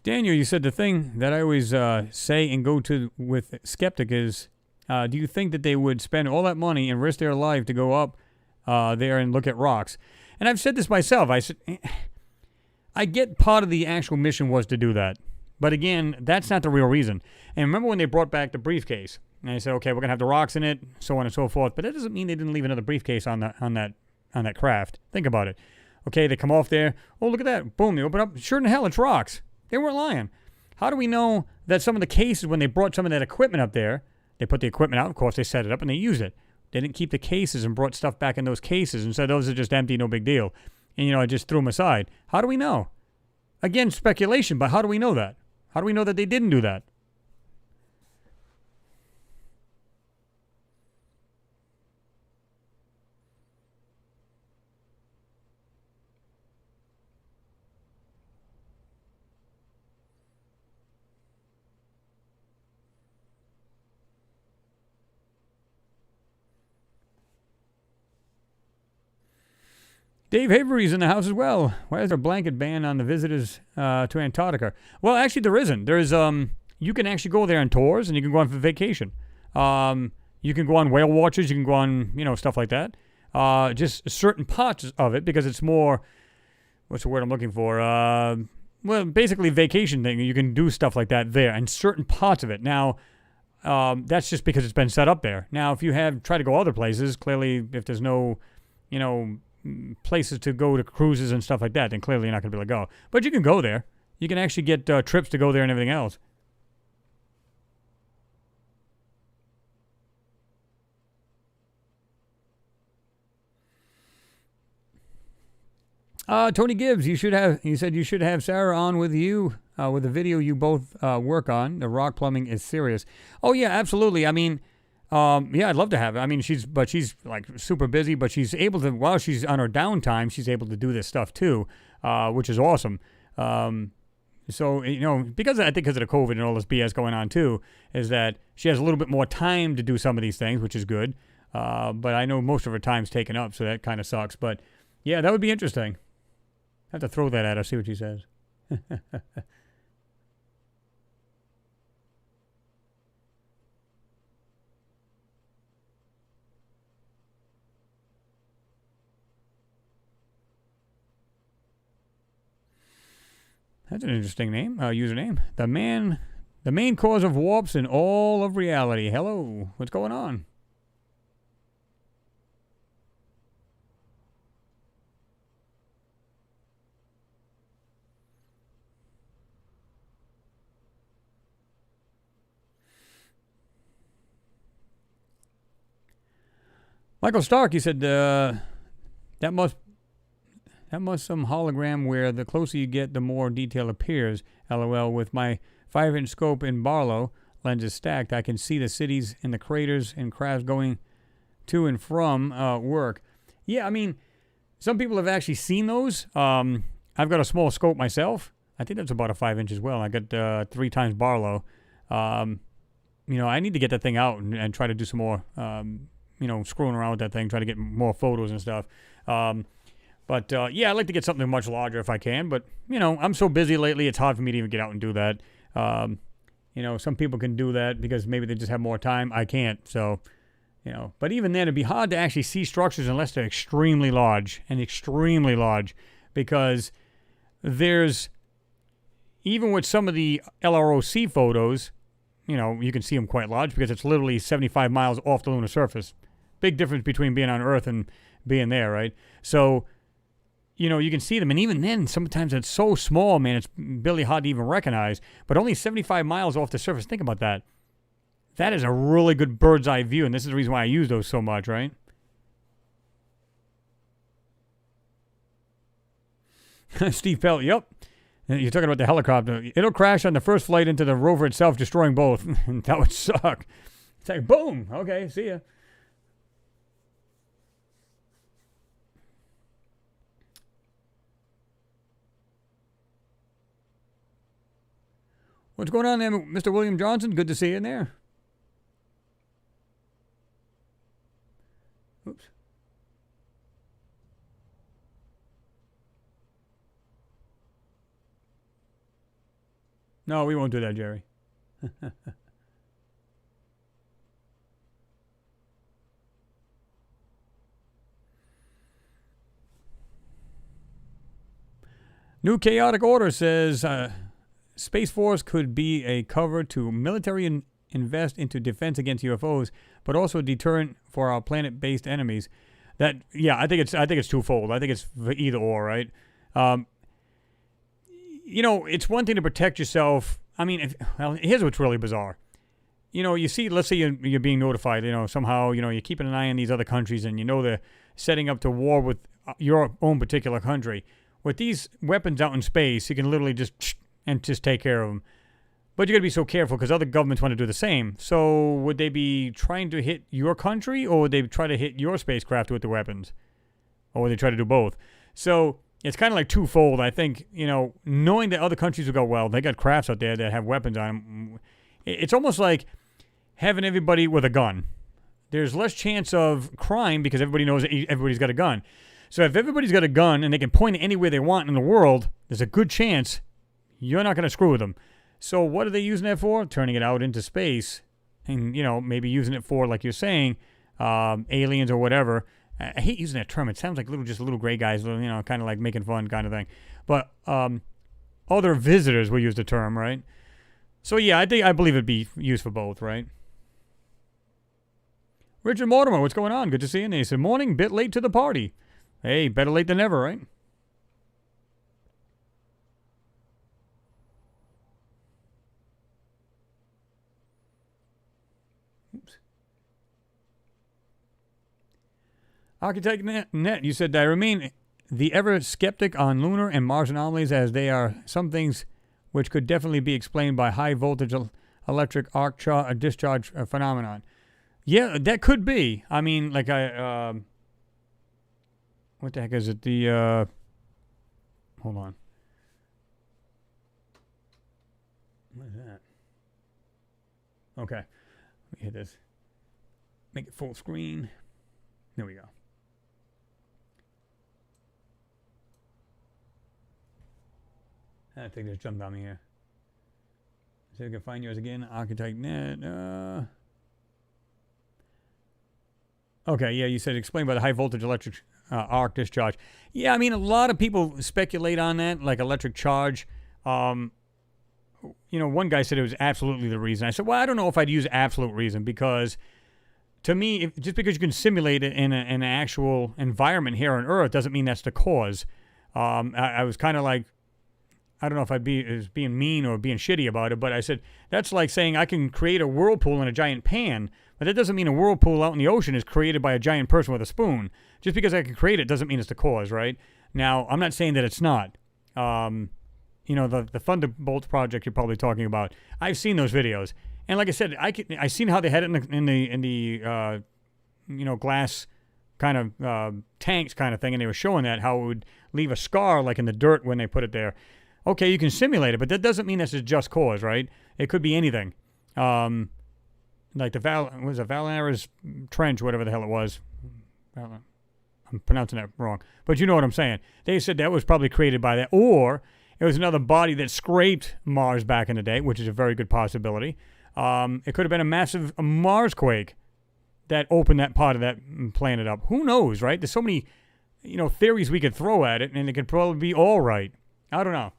Speaker 1: Daniel, you said the thing that I always say and go to with skeptic is, do you think that they would spend all that money and risk their life to go up there and look at rocks? And I've said this myself. I said, I get part of the actual mission was to do that. But again, that's not the real reason. And remember when they brought back the briefcase? And they said, okay, we're going to have the rocks in it, so on and so forth. But that doesn't mean they didn't leave another briefcase on that craft. Think about it. Okay, they come off there. Oh, look at that. Boom, they open up. Sure in hell, it's rocks. They weren't lying. How do we know that some of the cases, when they brought some of that equipment up there, they put the equipment out, of course, they set it up and they use it. They didn't keep the cases and brought stuff back in those cases and said those are just empty, no big deal. And, I just threw them aside. How do we know? Again, speculation, but how do we know that? How do we know that they didn't do that? Dave Havery's in the house as well. Why is there a blanket ban on the visitors to Antarctica? Well, actually, there isn't. There's you can actually go there on tours, and you can go on for vacation. You can go on whale watches. You can go on, stuff like that. Just certain parts of it, because it's more, what's the word I'm looking for? Well, basically vacation thing. You can do stuff like that there, and certain parts of it. Now, that's just because it's been set up there. Now, if you try to go other places, clearly, if there's no, places to go to cruises and stuff like that, then clearly you're not going to be able to go. But you can go there. You can actually get trips to go there and everything else. Tony Gibbs, you said you should have Sarah on with you, with the video you both work on. The rock plumbing is serious. Oh yeah, absolutely. I mean, yeah, I'd love to have it. I mean, she's like super busy, but she's able to, while she's on her downtime, she's able to do this stuff too, which is awesome. So, because of the COVID and all this BS going on too, is that she has a little bit more time to do some of these things, which is good. But I know most of her time's taken up, so that kind of sucks. But yeah, that would be interesting. I have to throw that at her, see what she says. That's an interesting name, username. The main cause of warps in all of reality. Hello, what's going on? Michael Stark, he said, that must some hologram where the closer you get, the more detail appears. LOL, with my 5-inch scope in Barlow, lenses stacked, I can see the cities and the craters and crafts going to and from work. Yeah, I mean, some people have actually seen those. I've got a small scope myself. I think that's about a 5-inch as well. I got 3 times Barlow. I need to get that thing out and try to do some more screwing around with that thing, try to get more photos and stuff. But I'd like to get something much larger if I can. But, I'm so busy lately, it's hard for me to even get out and do that. Some people can do that because maybe they just have more time. I can't. So, but even then, it'd be hard to actually see structures unless they're extremely large, because there's, even with some of the LROC photos, you can see them quite large because it's literally 75 miles off the lunar surface. Big difference between being on Earth and being there, right? So, you can see them. And even then, sometimes it's so small, man, it's barely hard to even recognize. But only 75 miles off the surface. Think about that. That is a really good bird's eye view. And this is the reason why I use those so much, right? Steve Pell, yep. You're talking about the helicopter. It'll crash on the first flight into the rover itself, destroying both. That would suck. It's like, boom. Okay, see ya. What's going on there, Mr. William Johnson? Good to see you in there. Oops. No, we won't do that, Jerry. New Chaotic Order says Space Force could be a cover to military invest into defense against UFOs, but also a deterrent for our planet-based enemies. I think it's twofold. I think it's either or, right? It's one thing to protect yourself. I mean, here's what's really bizarre. you see, let's say you're being notified, somehow, you're keeping an eye on these other countries and they're setting up to war with your own particular country. With these weapons out in space, you can literally just take care of them. But you got to be so careful because other governments want to do the same. So would they be trying to hit your country, or would they try to hit your spacecraft with the weapons? Or would they try to do both? So it's kind of like twofold. I think, knowing that other countries will go, well, they got crafts out there that have weapons on them. It's almost like having everybody with a gun. There's less chance of crime because everybody knows that everybody's got a gun. So if everybody's got a gun and they can point it anywhere they want in the world, there's a good chance you're not going to screw with them. So what are they using that for? Turning it out into space and, maybe using it for, like you're saying, aliens or whatever. I hate using that term. It sounds like just little gray guys, kind of like making fun kind of thing. But other visitors will use the term, right? So yeah, I believe it'd be used for both, right? Richard Mortimer, what's going on? Good to see you. He said, morning, bit late to the party. Hey, better late than never, right? Oops. Architect Net, you said, I remain the ever skeptic on lunar and Mars anomalies, as they are some things which could definitely be explained by high voltage electric arc discharge phenomenon. Yeah, that could be. I mean, like what the heck is it? Hold on. What is that? Okay. Let me hit this. Make it full screen. There we go. I think just jumped on me here. See if I can find yours again. Architect Net. Okay, yeah, you said explained by the high voltage electric arc discharge. Yeah, I mean, a lot of people speculate on that, like electric charge. One guy said it was absolutely the reason. I said, well, I don't know if I'd use absolute reason, because to me, just because you can simulate it in an actual environment here on Earth doesn't mean that's the cause. I was kind of like, I don't know if I'd be being mean or being shitty about it, but I said, that's like saying I can create a whirlpool in a giant pan, but that doesn't mean a whirlpool out in the ocean is created by a giant person with a spoon. Just because I can create it doesn't mean it's the cause, right? Now, I'm not saying that it's not. The Thunderbolt project you're probably talking about, I've seen those videos. And like I said, I seen how they had it in the glass kind of tanks kind of thing, and they were showing that, how it would leave a scar like in the dirt when they put it there. Okay, you can simulate it, but that doesn't mean that's a just cause, right? It could be anything. Like the Valnera's Trench, whatever the hell it was. I'm pronouncing that wrong. But you know what I'm saying. They said that was probably created by that. Or it was another body that scraped Mars back in the day, which is a very good possibility. It could have been a massive Mars quake that opened that part of that planet up. Who knows, right? There's so many, theories we could throw at it, and it could probably be all right. I don't know.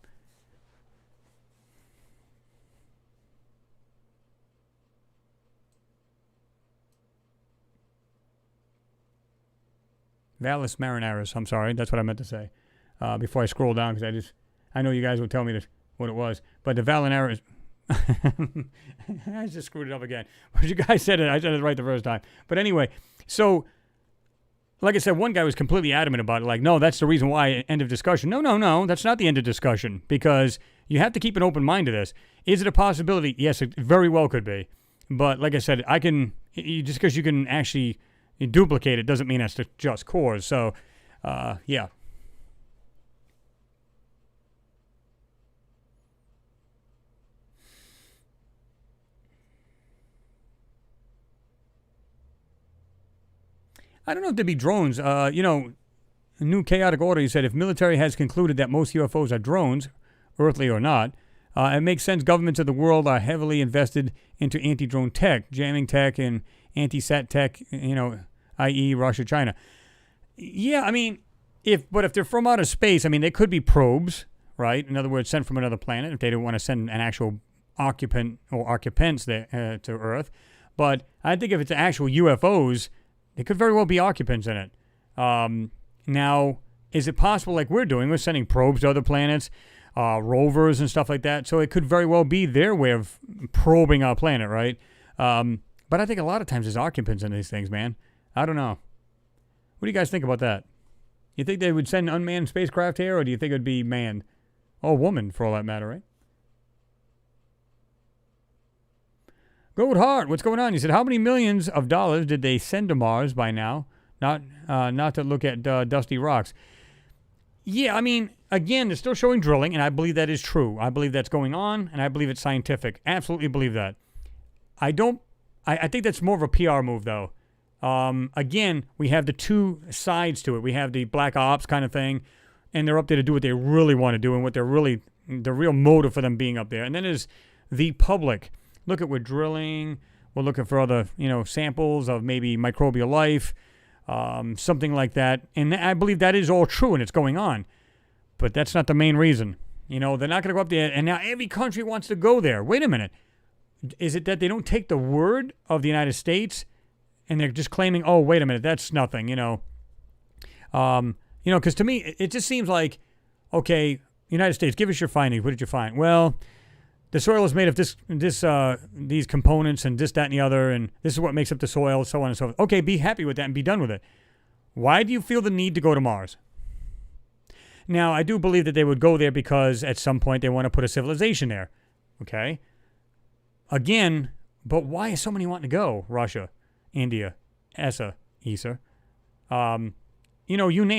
Speaker 1: Valles Marineris, I'm sorry. That's what I meant to say. Before I scroll down, because I know you guys will tell me what it was. But the Vallenaris, I just screwed it up again. But you guys said it. I said it right the first time. But anyway, so, like I said, one guy was completely adamant about it. Like, no, that's the reason why, end of discussion. No, that's not the end of discussion. Because you have to keep an open mind to this. Is it a possibility? Yes, it very well could be. But like I said, just because you can actually duplicate it doesn't mean that's the just cause. So, yeah. I don't know if there'd be drones. A new chaotic order, he said, if military has concluded that most UFOs are drones, earthly or not, it makes sense governments of the world are heavily invested into anti-drone tech, jamming tech, and anti-sat tech, i.e. Russia, China. Yeah, I mean, if they're from outer space, I mean, they could be probes, right? In other words, sent from another planet if they don't want to send an actual occupant or occupants there to Earth. But I think if it's actual UFOs, there could very well be occupants in it. Now, is it possible, like we're doing, we're sending probes to other planets, rovers and stuff like that, so it could very well be their way of probing our planet, right? But I think a lot of times there's occupants in these things, man. I don't know. What do you guys think about that? You think they would send unmanned spacecraft here, or do you think it would be manned? Or woman, for all that matter, right? Goat Heart, what's going on? He said, how many millions of dollars did they send to Mars by now? Not to look at dusty rocks. Yeah, I mean, again, they're still showing drilling, and I believe that is true. I believe that's going on, and I believe it's scientific. Absolutely believe that. I think that's more of a PR move, though. Again, we have the two sides to it. We have the black ops kind of thing, and they're up there to do what they really want to do and what they're really, the real motive for them being up there. And then there's the public. Look at, we're drilling. We're looking for other, samples of maybe microbial life, something like that. And I believe that is all true and it's going on. But that's not the main reason. They're not going to go up there. And now every country wants to go there. Wait a minute. Is it that they don't take the word of the United States and they're just claiming, oh, wait a minute, that's nothing, because to me, it just seems like, okay, United States, give us your findings. What did you find? Well, the soil is made of these components and this, that, and the other, and this is what makes up the soil, so on and so forth. Okay, be happy with that and be done with it. Why do you feel the need to go to Mars? Now, I do believe that they would go there because at some point they want to put a civilization there. Okay? Again, but why is so many wanting to go? Russia, India, ESA, you name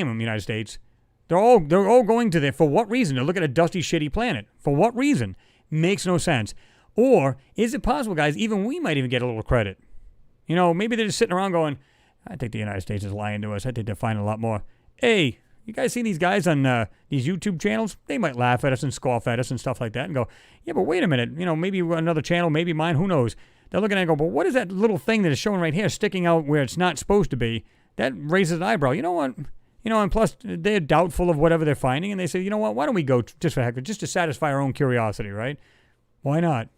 Speaker 1: them, United States. They're all going to there. For what reason? To look at a dusty, shitty planet. For what reason? Makes no sense. Or is it possible, guys, even we might even get a little credit? Maybe they're just sitting around going, I think the United States is lying to us. I think they're finding a lot more. Hey, you guys see these guys on these YouTube channels? They might laugh at us and scoff at us and stuff like that and go, yeah, but wait a minute. Maybe another channel, maybe mine, who knows? They're looking at it and go, but what is that little thing that is showing right here sticking out where it's not supposed to be? That raises an eyebrow. You know what? And plus they're doubtful of whatever they're finding, and they say, you know what? Why don't we go just for heck of it, just to satisfy our own curiosity, right? Why not?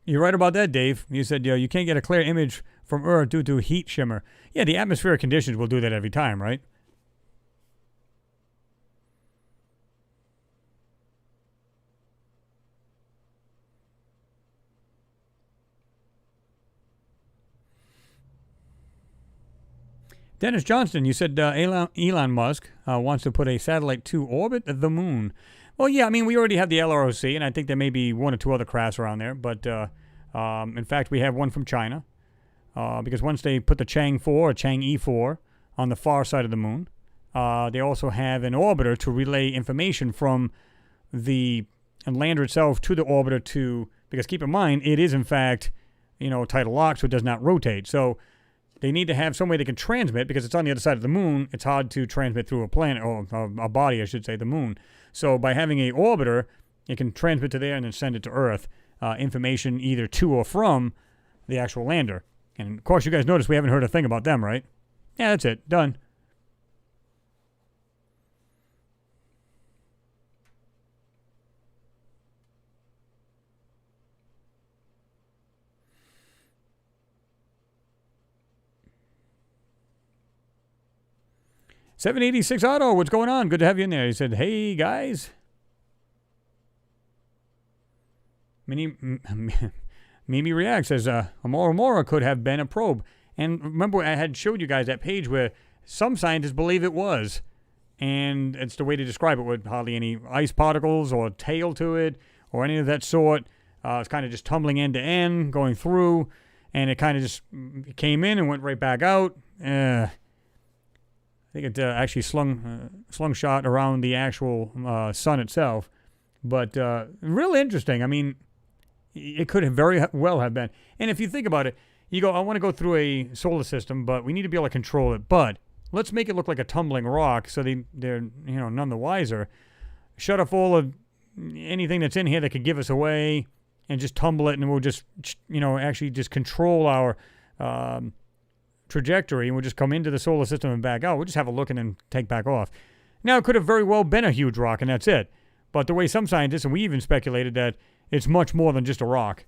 Speaker 1: You're right about that, Dave. You said you can't get a clear image from Earth due to heat shimmer. Yeah, the atmospheric conditions will do that every time, right? Dennis Johnston, you said Elon Musk wants to put a satellite to orbit the moon. Well, yeah, I mean, we already have the LROC, and I think there may be one or two other crafts around there. But, in fact, we have one from China. Because once they put the Chang'e 4 or Chang'e 4 on the far side of the moon, they also have an orbiter to relay information from the lander itself to the orbiter because keep in mind, it is, in fact, tidal locked, so it does not rotate. So they need to have some way they can transmit because it's on the other side of the moon. It's hard to transmit through a planet, or a body, I should say, the moon. So by having a orbiter, it can transmit to there and then send it to Earth, information either to or from the actual lander. And, of course, you guys notice we haven't heard a thing about them, right? Yeah, that's it. Done. $786 Auto, what's going on? Good to have you in there. He said, hey, guys. Mimi React says, Mora could have been a probe. And remember, I had showed you guys that page where some scientists believe it was. And it's the way to describe it with hardly any ice particles or tail to it or any of that sort. It's kind of just tumbling end to end, going through. And it kind of just came in and went right back out. I think it actually slung shot around the actual sun itself. But really interesting. I mean, it could have very well have been. And if you think about it, you go, I want to go through a solar system, but we need to be able to control it. But let's make it look like a tumbling rock so they're none the wiser. Shut off all of anything that's in here that could give us away and just tumble it, and we'll just, actually just control our trajectory, and we'll just come into the solar system and back out. We'll just have a look and then take back off. Now, it could have very well been a huge rock, and that's it. But the way some scientists, and we even speculated that it's much more than just a rock.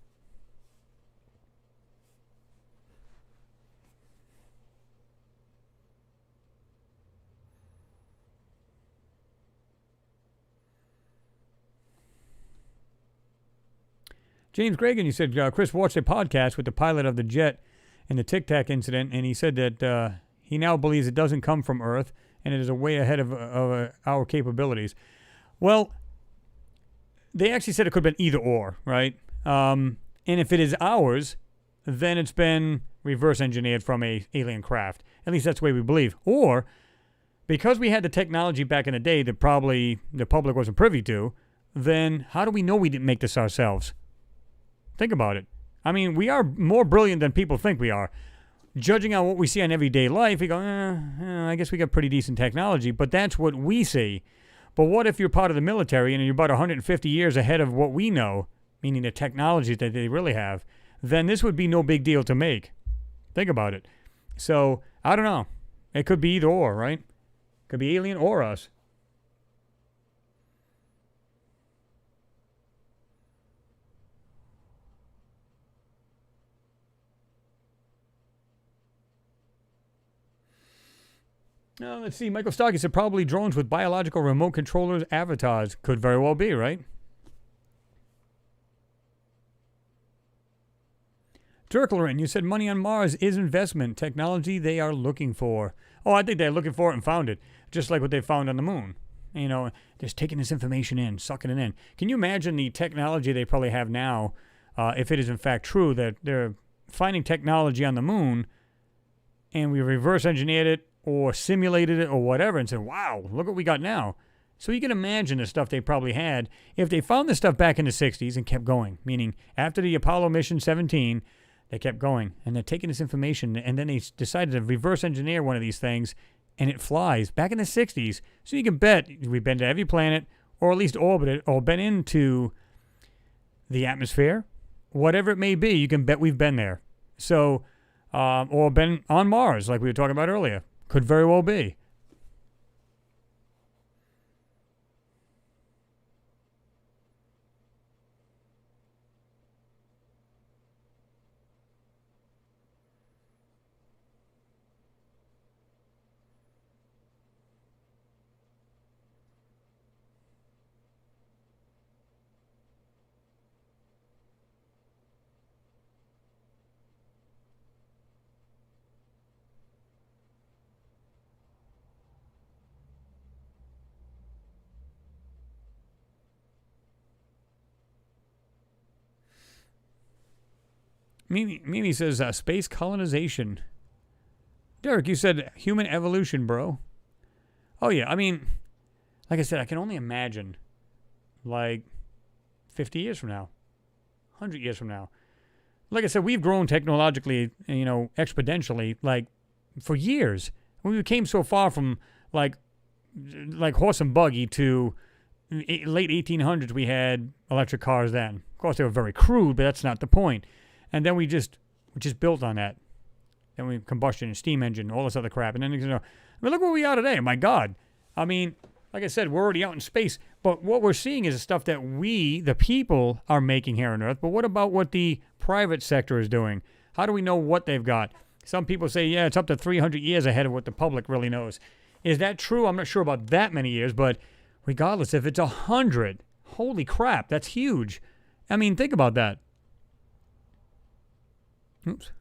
Speaker 1: James Gregan, you said Chris watched a podcast with the pilot of the jet in the Tic Tac incident, and he said that he now believes it doesn't come from Earth, and it is way ahead of our capabilities. Well, they actually said it could have been either or, right? And if it is ours, then it's been reverse engineered from a alien craft. At least that's the way we believe. Or, because we had the technology back in the day that probably the public wasn't privy to, then how do we know we didn't make this ourselves? Think about it. I mean, we are more brilliant than people think we are. Judging on what we see on everyday life, we go, I guess we got pretty decent technology, but that's what we see. But what if you're part of the military and you're about 150 years ahead of what we know, meaning the technology that they really have, then this would be no big deal to make. Think about it. So, I don't know. It could be either or, right? Could be alien or us. Let's see. Michael Stocky said probably drones with biological remote controllers avatars. Could very well be, right? Turklerin, you said money on Mars is investment technology they are looking for. Oh, I think they're looking for it and found it, just like what they found on the moon. You know, just taking this information in, sucking it in. Can you imagine the technology they probably have now, if it is in fact true that they're finding technology on the moon and we reverse engineered it or simulated it or whatever and said, wow, look what we got now. So you can imagine the stuff they probably had if they found this stuff back in the 60s and kept going, meaning after the Apollo mission 17, they kept going, and they're taking this information, and then they decided to reverse engineer one of these things, and it flies back in the 60s. So you can bet we've been to every planet, or at least orbited, or been into the atmosphere. Whatever it may be, you can bet we've been there. So, or been on Mars, like we were talking about earlier. Could very well be. Mimi says space colonization. Derek, you said human evolution, bro. Oh, yeah. I mean, like I said, I can only imagine, like, 50 years from now, 100 years from now. Like I said, we've grown technologically, exponentially, like, for years. We came so far from, like horse and buggy to late 1800s, we had electric cars then. Of course, they were very crude, but that's not the point. And then we just built on that. Then we combustion and steam engine, all this other crap. And then, look where we are today. My God. I mean, like I said, we're already out in space. But what we're seeing is the stuff that we, the people, are making here on Earth. But what about what the private sector is doing? How do we know what they've got? Some people say, yeah, it's up to 300 years ahead of what the public really knows. Is that true? I'm not sure about that many years. But regardless, if it's 100, holy crap, that's huge. I mean, think about that. Oops.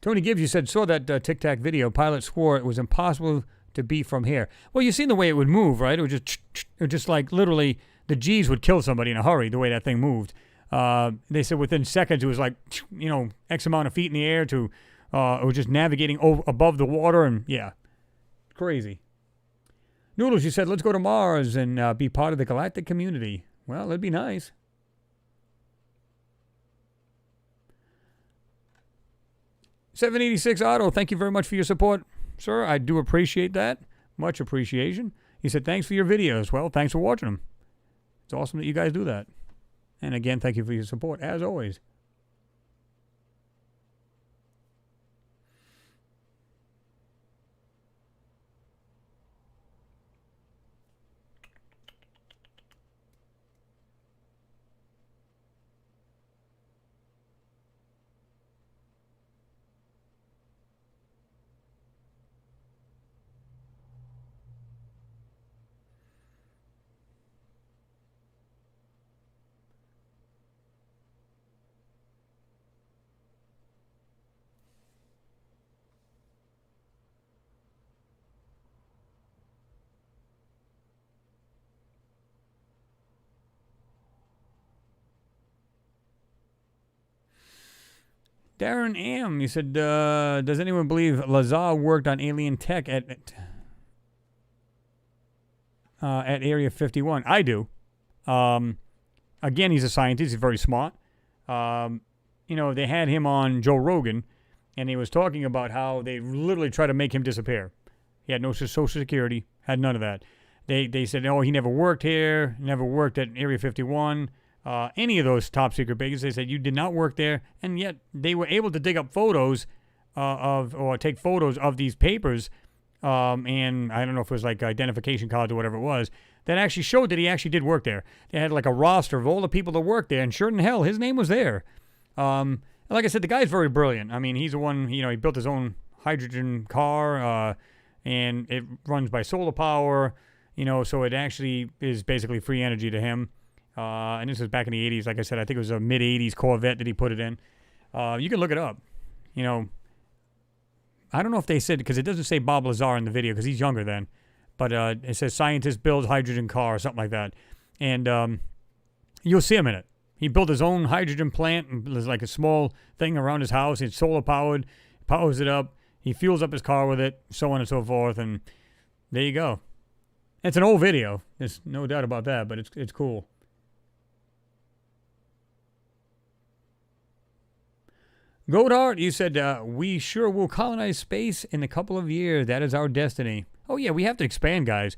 Speaker 1: Tony Gibbs, you said, saw that Tic Tac video. Pilot swore it was impossible to be from here. Well, you've seen the way it would move, right? It would just like literally the G's would kill somebody in a hurry the way that thing moved. They said within seconds it was like, X amount of feet in the air to, it was just navigating above the water and, yeah, crazy. Noodles, you said, let's go to Mars and be part of the galactic community. Well, that'd be nice. $786 Otto, thank you very much for your support, sir. I do appreciate that. Much appreciation. He said, thanks for your videos. Well, thanks for watching them. It's awesome that you guys do that. And again, thank you for your support, as always. Darren M., you said, does anyone believe Lazar worked on alien tech at Area 51? I do. Again, he's a scientist. He's very smart. They had him on Joe Rogan, and he was talking about how they literally tried to make him disappear. He had no Social Security, had none of that. They said, oh, he never worked here, never worked at Area 51, any of those top secret bases. They said, you did not work there, and yet they were able to dig up photos take photos of these papers, and I don't know if it was like identification cards or whatever it was, that actually showed that he actually did work there. They had like a roster of all the people that worked there, and sure in hell, his name was there. Like I said, the guy's very brilliant. I mean, he's the one, he built his own hydrogen car, and it runs by solar power, so it actually is basically free energy to him. And this was back in the 80s. Like I said, I think it was a mid-80s Corvette that he put it in. You can look it up. I don't know if they said, because it doesn't say Bob Lazar in the video, because he's younger then. But it says scientist builds hydrogen car or something like that. And you'll see him in it. He built his own hydrogen plant. And there's like a small thing around his house. It's solar powered. Powers it up. He fuels up his car with it, so on and so forth. And there you go. It's an old video. There's no doubt about that, but it's cool. Godart, you said, we sure will colonize space in a couple of years. That is our destiny. Oh, yeah, we have to expand, guys.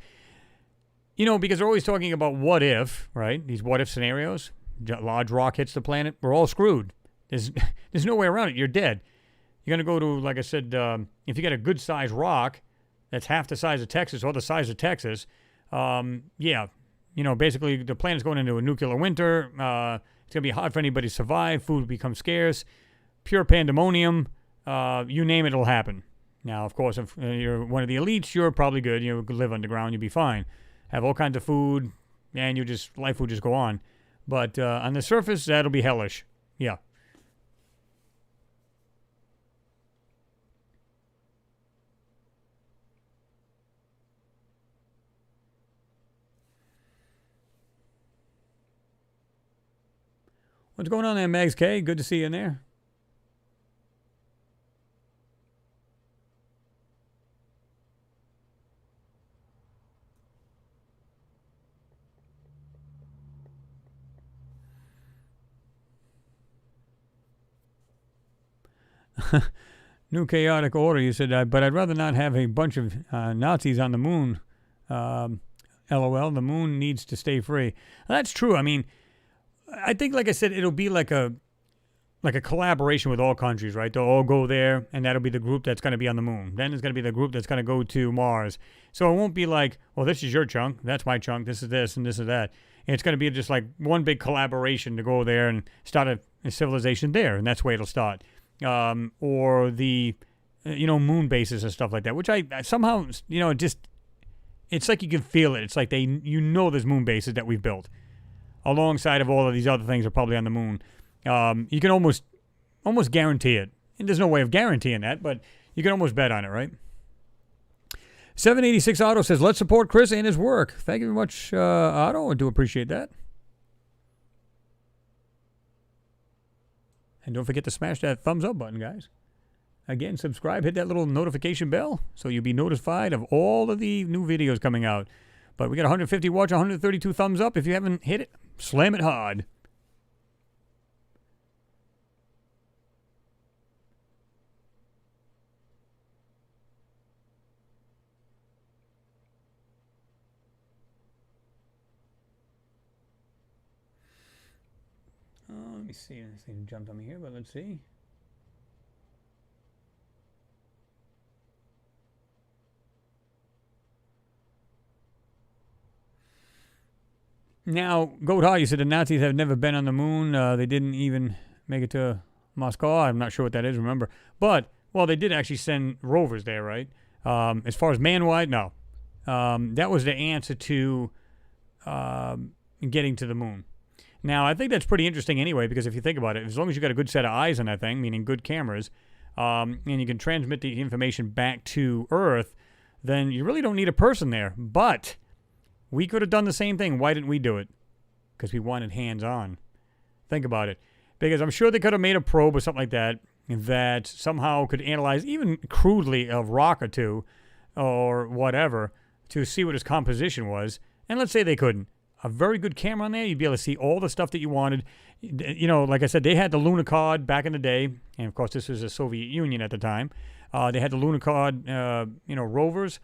Speaker 1: Because they're always talking about what if, right? These what if scenarios. Large rock hits the planet. We're all screwed. There's no way around it. You're dead. You're going to go to, like I said, if you get a good-sized rock that's half the size of Texas or the size of Texas, basically the planet's going into a nuclear winter. It's going to be hard for anybody to survive. Food will become scarce. Pure pandemonium. You name it, it'll happen. Now, of course, if you're one of the elites, you're probably good. You live underground, you'll be fine. Have all kinds of food, and life will just go on. But on the surface, that'll be hellish. Yeah. What's going on there, Mags K? Good to see you in there. New chaotic order, you said, but I'd rather not have a bunch of Nazis on the moon. LOL, the moon needs to stay free. That's true. I mean, I think, like I said, it'll be like a collaboration with all countries, right? They'll all go there, and that'll be the group that's going to be on the moon. Then there's going to be the group that's going to go to Mars. So it won't be like, well, this is your chunk, that's my chunk, this is this, and this is that. And it's going to be just like one big collaboration to go there and start a civilization there, and that's where it'll start. Or the, moon bases and stuff like that, which I somehow, it's like you can feel it. It's like there's moon bases that we've built alongside of all of these other things are probably on the moon. You can almost guarantee it. And there's no way of guaranteeing that, but you can almost bet on it, right? 786 Otto says, let's support Chris and his work. Thank you very much, Otto. I do appreciate that. And don't forget to smash that thumbs up button, guys. Again, subscribe, hit that little notification bell so you'll be notified of all of the new videos coming out. But we got 150 watch, 132 thumbs up. If you haven't hit it, slam it hard. Let me see. This thing jumped on me here, but let's see. Now, Goat High, you said the Nazis have never been on the moon. They didn't even make it to Moscow. I'm not sure what that is, remember. But, well, they did actually send rovers there, right? As far as man-wide, no. That was the answer to getting to the moon. Now, I think that's pretty interesting anyway, because if you think about it, as long as you got a good set of eyes on that thing, meaning good cameras, and you can transmit the information back to Earth, then you really don't need a person there. But we could have done the same thing. Why didn't we do it? Because we wanted hands-on. Think about it. Because I'm sure they could have made a probe or something like that, that somehow could analyze even crudely a rock or two or whatever to see what its composition was. And let's say they couldn't. A very good camera on there, you'd be able to see all the stuff that you wanted. You know, like I said, they had the Lunicard back in the day, and of course this was the Soviet Union at the time. They had the Lunicard, rovers,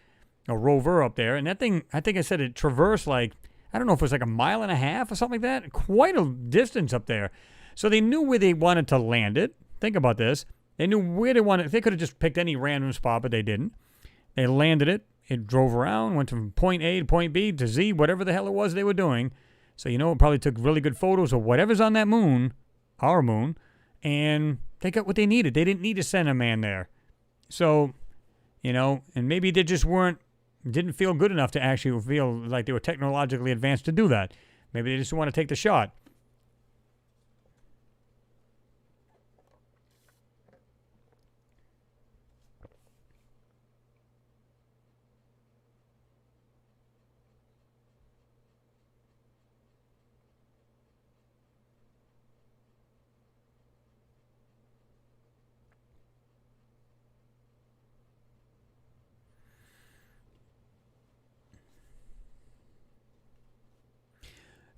Speaker 1: a rover up there, and that thing, I think I said it traversed like, I don't know if it was like 1.5 miles or something like that. Quite a distance up there. So they knew where they wanted to land it. Think about this. They knew where they wanted. They could have just picked any random spot, but they didn't. They landed it. It drove around, went from point A to point B to Z, whatever the hell it was they were doing. So, it probably took really good photos of whatever's on that moon, our moon, and they got what they needed. They didn't need to send a man there. So, and maybe they just didn't feel good enough to actually feel like they were technologically advanced to do that. Maybe they just want to take the shot.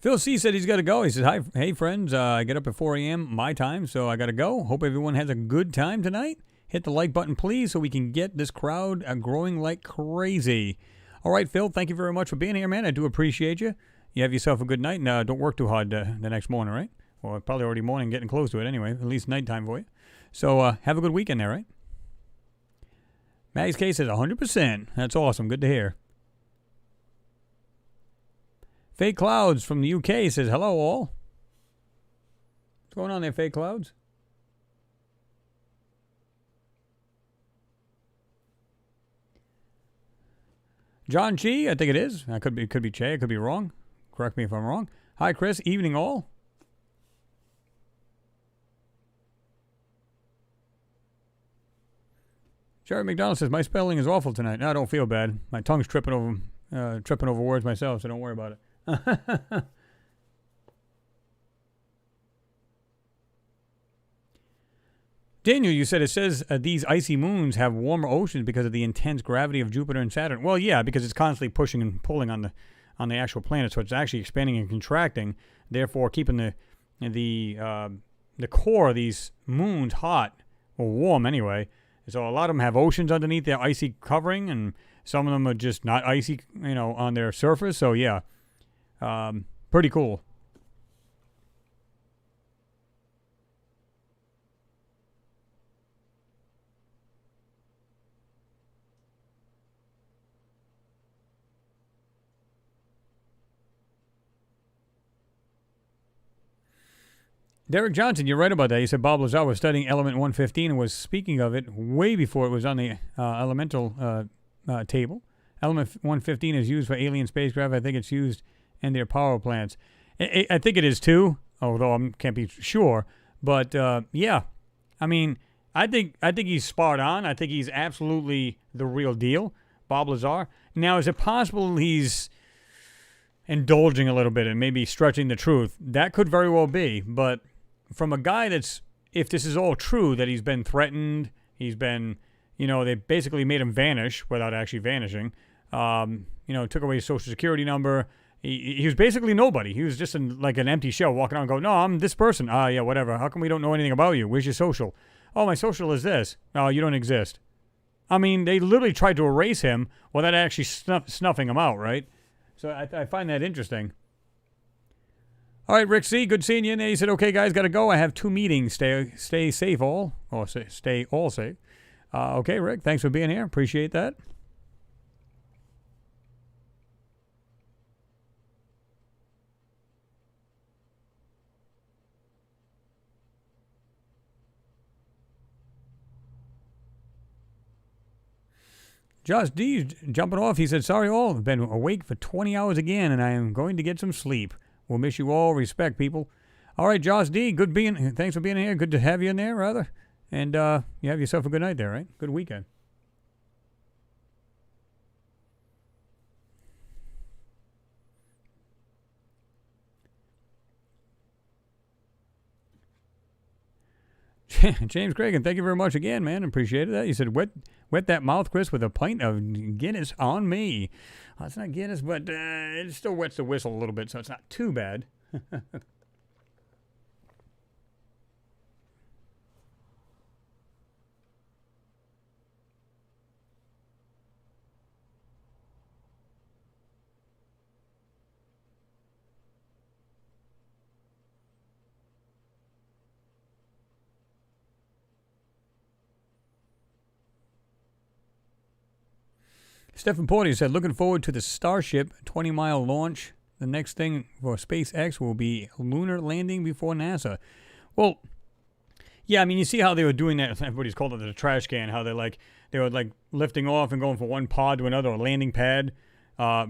Speaker 1: Phil C. said he's got to go. He says, "Hi, hey, friends. I get up at 4 a.m. my time, so I got to go. Hope everyone has a good time tonight. Hit the like button, please, so we can get this crowd growing like crazy." All right, Phil, thank you very much for being here, man. I do appreciate you. You have yourself a good night, and don't work too hard the next morning, right? Well, probably already morning, getting close to it anyway. At least nighttime for you. So have a good weekend there, right? Maggie's case says 100%. That's awesome. Good to hear. Fake Clouds from the UK says, "Hello, all." What's going on there, Fake Clouds? John G, I think it is. It could be Che. It could be wrong. Correct me if I'm wrong. Hi, Chris. Evening, all. Jerry McDonald says, "My spelling is awful tonight." No, I don't feel bad. My tongue's tripping over words myself, so don't worry about it. Daniel, you said it says these icy moons have warmer oceans because of the intense gravity of Jupiter and Saturn. Well, yeah, because it's constantly pushing and pulling on the actual planet, so it's actually expanding and contracting, therefore keeping the core of these moons hot or warm anyway. So a lot of them have oceans underneath their icy covering, and some of them are just not icy, on their surface. So yeah. Pretty cool. Derek Johnson, you're right about that. He said Bob Lazar was studying element 115 and was speaking of it way before it was on the elemental table. Element 115 is used for alien spacecraft. I think it's used in their power plants. I think it is too, although I can't be sure. But yeah, I mean, I think he's spot on. I think he's absolutely the real deal, Bob Lazar. Now, is it possible he's indulging a little bit and maybe stretching the truth? That could very well be. But from a guy that's, if this is all true, that he's been threatened, he's been, they basically made him vanish without actually vanishing. Took away his social security number. He was basically nobody. He was just like an empty shell walking around going, "No, I'm this person." Yeah, whatever. How come we don't know anything about you? Where's your social? "Oh, my social is this." "Oh, you don't exist." I mean, they literally tried to erase him without actually snuffing him out, right? So I find that interesting. All right, Rick C., good seeing you in there. He said, "Okay, guys, got to go. I have 2 meetings. Stay safe all. Or stay all safe." Okay, Rick, thanks for being here. Appreciate that. Josh D. jumping off. He said, "Sorry all. I've been awake for 20 hours again, and I am going to get some sleep. We'll miss you all. Respect, people." All right, Josh D. Thanks for being here. Good to have you in there, rather. And you have yourself a good night there, right? Good weekend. James Cragen, thank you very much again, man. Appreciated that. You said, wet that mouth, Chris, with a pint of Guinness on me. It's not Guinness, but it still wets the whistle a little bit, so it's not too bad. Stephen Porter said, looking forward to the Starship 20-mile launch. The next thing for SpaceX will be lunar landing before NASA. Well, yeah, I mean, you see how they were doing that. Everybody's called it the trash can. How they were like lifting off and going from one pod to another, a landing pad.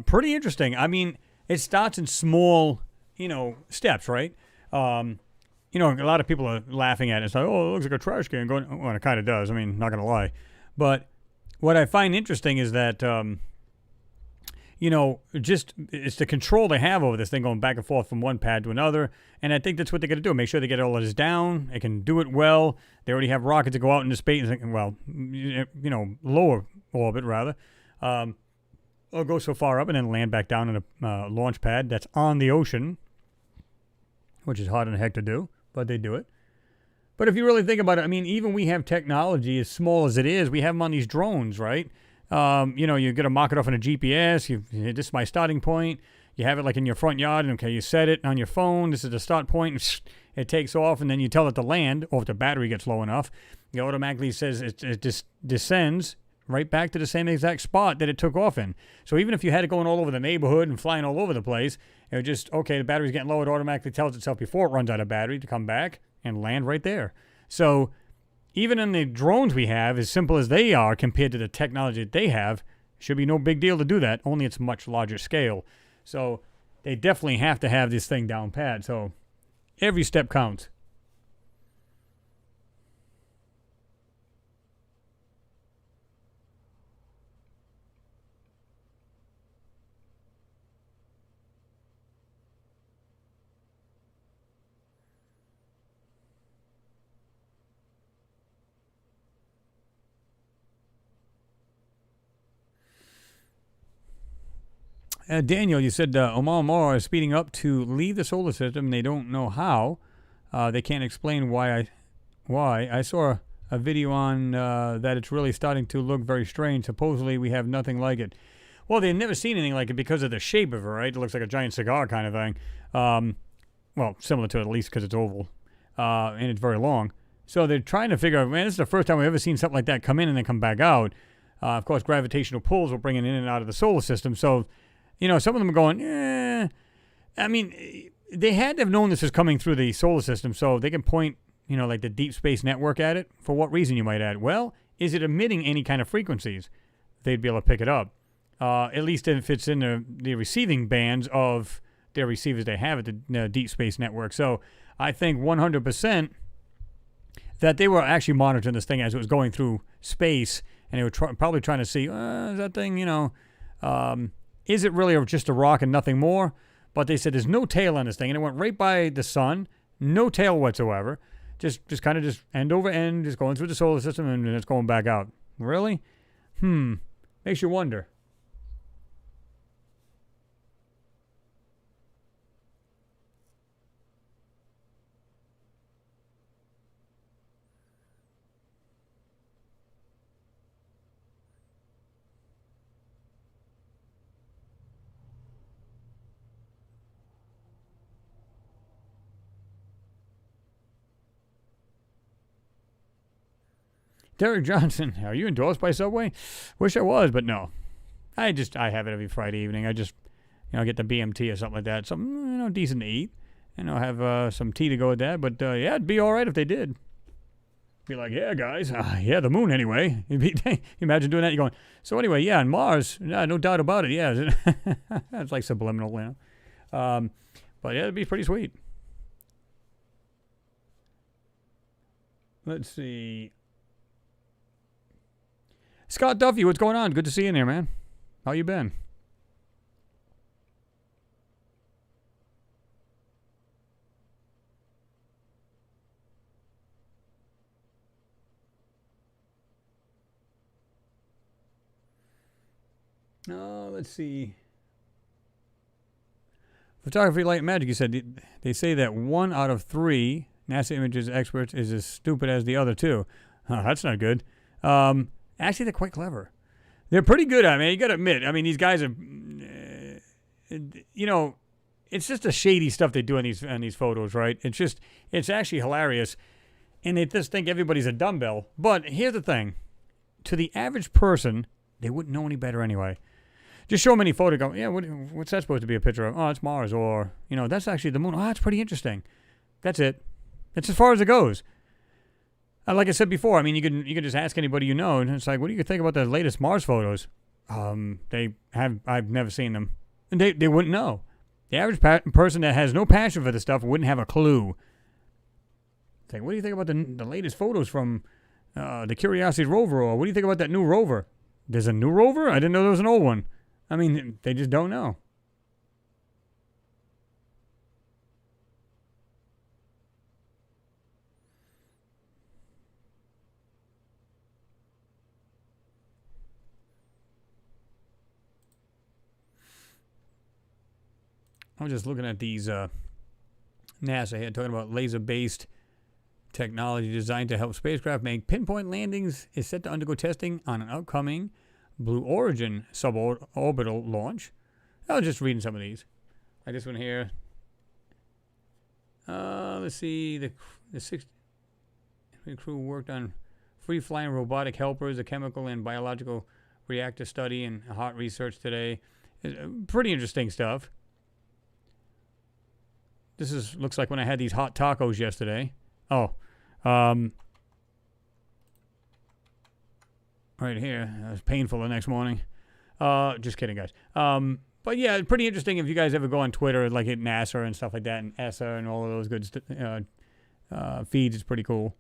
Speaker 1: Pretty interesting. I mean, it starts in small, steps, right? A lot of people are laughing at it. It's like, oh, it looks like a trash can going. Well, it kind of does. I mean, not gonna lie, but what I find interesting is that, just it's the control they have over this thing going back and forth from one pad to another. And I think that's what they're going to do. Make sure they get all of this down. They can do it well. They already have rockets that go out into space. Well, lower orbit, rather. Or go so far up and then land back down in a launch pad that's on the ocean, which is hard in the heck to do, but they do it. But if you really think about it, I mean, even we have technology as small as it is. We have them on these drones, right? You get to mock it off on a GPS. This is my starting point. You have it like in your front yard, and okay, you set it on your phone. This is the start point. And it takes off, and then you tell it to land, or if the battery gets low enough, it automatically says it just descends right back to the same exact spot that it took off in. So even if you had it going all over the neighborhood and flying all over the place, it would just, okay, the battery's getting low. It automatically tells itself before it runs out of battery to come back and land right there. So even in the drones we have, as simple as they are compared to the technology that they have, should be no big deal to do that, only it's much larger scale. So they definitely have to have this thing down pat. So every step counts. Daniel, you said Oumuamua is speeding up to leave the solar system. They don't know how. They can't explain why. I saw a video on that it's really starting to look very strange. Supposedly we have nothing like it. Well, they've never seen anything like it because of the shape of it, right? It looks like a giant cigar kind of thing. Well, similar to it, at least because it's oval. And it's very long. So they're trying to figure out, man, this is the first time we've ever seen something like that come in and then come back out. Of course, gravitational pulls will bring it in and out of the solar system. So, some of them are going, I mean, they had to have known this was coming through the solar system, so they can point, like the Deep Space Network at it. For what reason, you might add? Well, is it emitting any kind of frequencies? They'd be able to pick it up. At least if it's in the receiving bands of their receivers they have at the Deep Space Network. So I think 100% that they were actually monitoring this thing as it was going through space, and they were probably trying to see, is that thing, is it really just a rock and nothing more? But they said there's no tail on this thing, and it went right by the sun, no tail whatsoever, just kind of just end over end, just going through the solar system, and it's going back out. Really? Makes you wonder. Derek Johnson, are you endorsed by Subway? Wish I was, but no. I have it every Friday evening. I just, get the BMT or something like that. Something, decent to eat. And I'll have some tea to go with that. But, yeah, it'd be all right if they did. Be like, yeah, guys. Yeah, the moon anyway. Imagine doing that. You're going, so anyway, yeah, on Mars. No doubt about it. Yeah. It's like subliminal, But, yeah, it'd be pretty sweet. Let's see. Scott Duffy, what's going on? Good to see you in there, man. How you been? Let's see. Photography, Light and Magic, you said, they say that 1 out of 3 NASA images experts is as stupid as the other 2. That's not good. Actually, they're quite clever. They're pretty good at it, man. You got to admit. I mean, these guys are, it's just the shady stuff they do on these photos, right? It's actually hilarious. And they just think everybody's a dumbbell. But here's the thing. To the average person, they wouldn't know any better anyway. Just show them any photo. Go, yeah, what's that supposed to be a picture of? Oh, it's Mars. Or, that's actually the moon. Oh, that's pretty interesting. That's it. That's as far as it goes. Like I said before, I mean, you can just ask anybody you know, and it's like, what do you think about the latest Mars photos? I've never seen them. And they wouldn't know. The average person that has no passion for this stuff wouldn't have a clue. It's like, what do you think about the latest photos from the Curiosity rover? Or what do you think about that new rover? There's a new rover? I didn't know there was an old one. I mean, they just don't know. I was just looking at these NASA here talking about laser-based technology designed to help spacecraft make pinpoint landings is set to undergo testing on an upcoming Blue Origin suborbital launch. I was just reading some of these. Like this one here. Let's see. The six crew worked on free-flying robotic helpers, a chemical and biological reactor study, and heart research today. Pretty interesting stuff. This looks like when I had these hot tacos yesterday. Oh, right here. It was painful the next morning. Just kidding, guys. But yeah, pretty interesting if you guys ever go on Twitter, like at NASA and stuff like that, and ESA and all of those good feeds. It's pretty cool.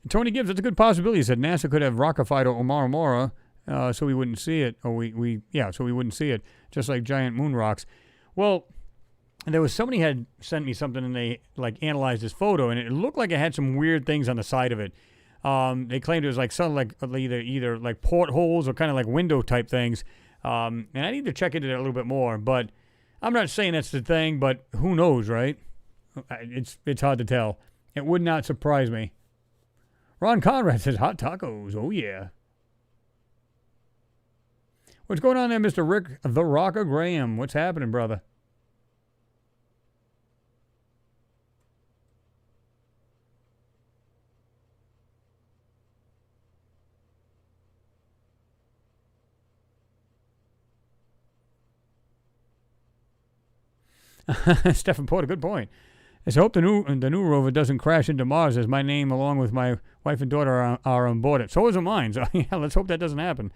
Speaker 1: Tony Gibbs, that's a good possibility. He said NASA could have rocketified Oumuamua so we wouldn't see it. So we wouldn't see it, just like giant moon rocks. Well, there was somebody had sent me something and they analyzed this photo and it looked like it had some weird things on the side of it. They claimed it was like some either like portholes or kind of like window type things. And I need to check into it a little bit more, but I'm not saying that's the thing, but who knows, right? It's hard to tell. It would not surprise me. Ron Conrad says, hot tacos. Oh, yeah. What's going on there, Mr. Rick the Rocker Graham? What's happening, brother? Stephen Porter, good point. I hope the new rover doesn't crash into Mars, as my name, along with my wife and daughter, are on board it. So isn't mine. So yeah, let's hope that doesn't happen.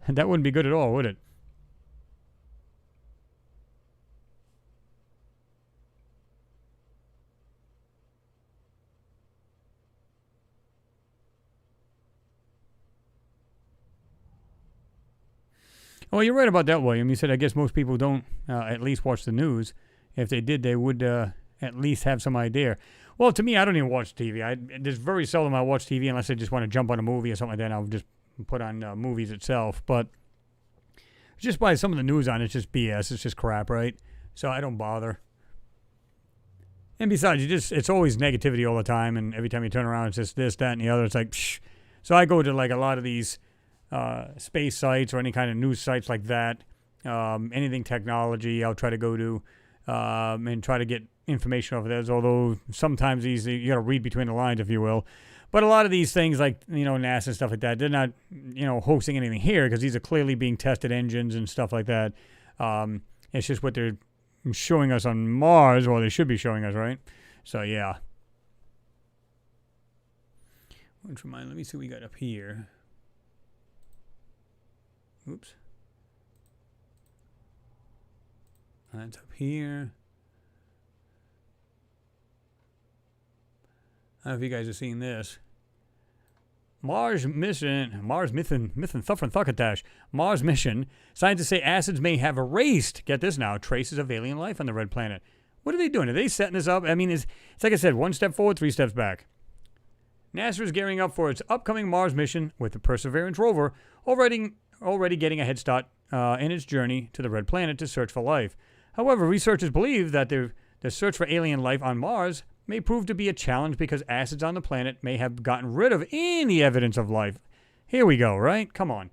Speaker 1: That wouldn't be good at all, would it? Well, you're right about that, William. You said I guess most people don't at least watch the news. If they did, they would at least have some idea. Well, to me, I don't even watch TV. There's very seldom I watch TV unless I just want to jump on a movie or something like that. I'll just put on movies itself. But just by some of the news on it, it's just BS. It's just crap, right? So I don't bother. And besides, it's always negativity all the time. And every time you turn around, it's just this, that, and the other. It's like, psh. So I go to like a lot of these space sites or any kind of news sites like that. Anything technology, I'll try to go to and try to get information over there. Although sometimes you got to read between the lines, if you will. But a lot of these things, like NASA and stuff like that, they're not hosting anything here because these are clearly being tested engines and stuff like that. It's just what they're showing us on Mars, or they should be showing us, right? So yeah. Let me see what we got up here. Oops. That's up here. I don't know if you guys have seen this. Mars mission. Scientists say acids may have erased, get this now, traces of alien life on the red planet. What are they doing? Are they setting this up? I mean, it's like I said, 1 step forward, 3 steps back. NASA is gearing up for its upcoming Mars mission with the Perseverance rover already getting a head start in its journey to the red planet to search for life. However, researchers believe that the search for alien life on Mars may prove to be a challenge because acids on the planet may have gotten rid of any evidence of life. Here we go, right? Come on.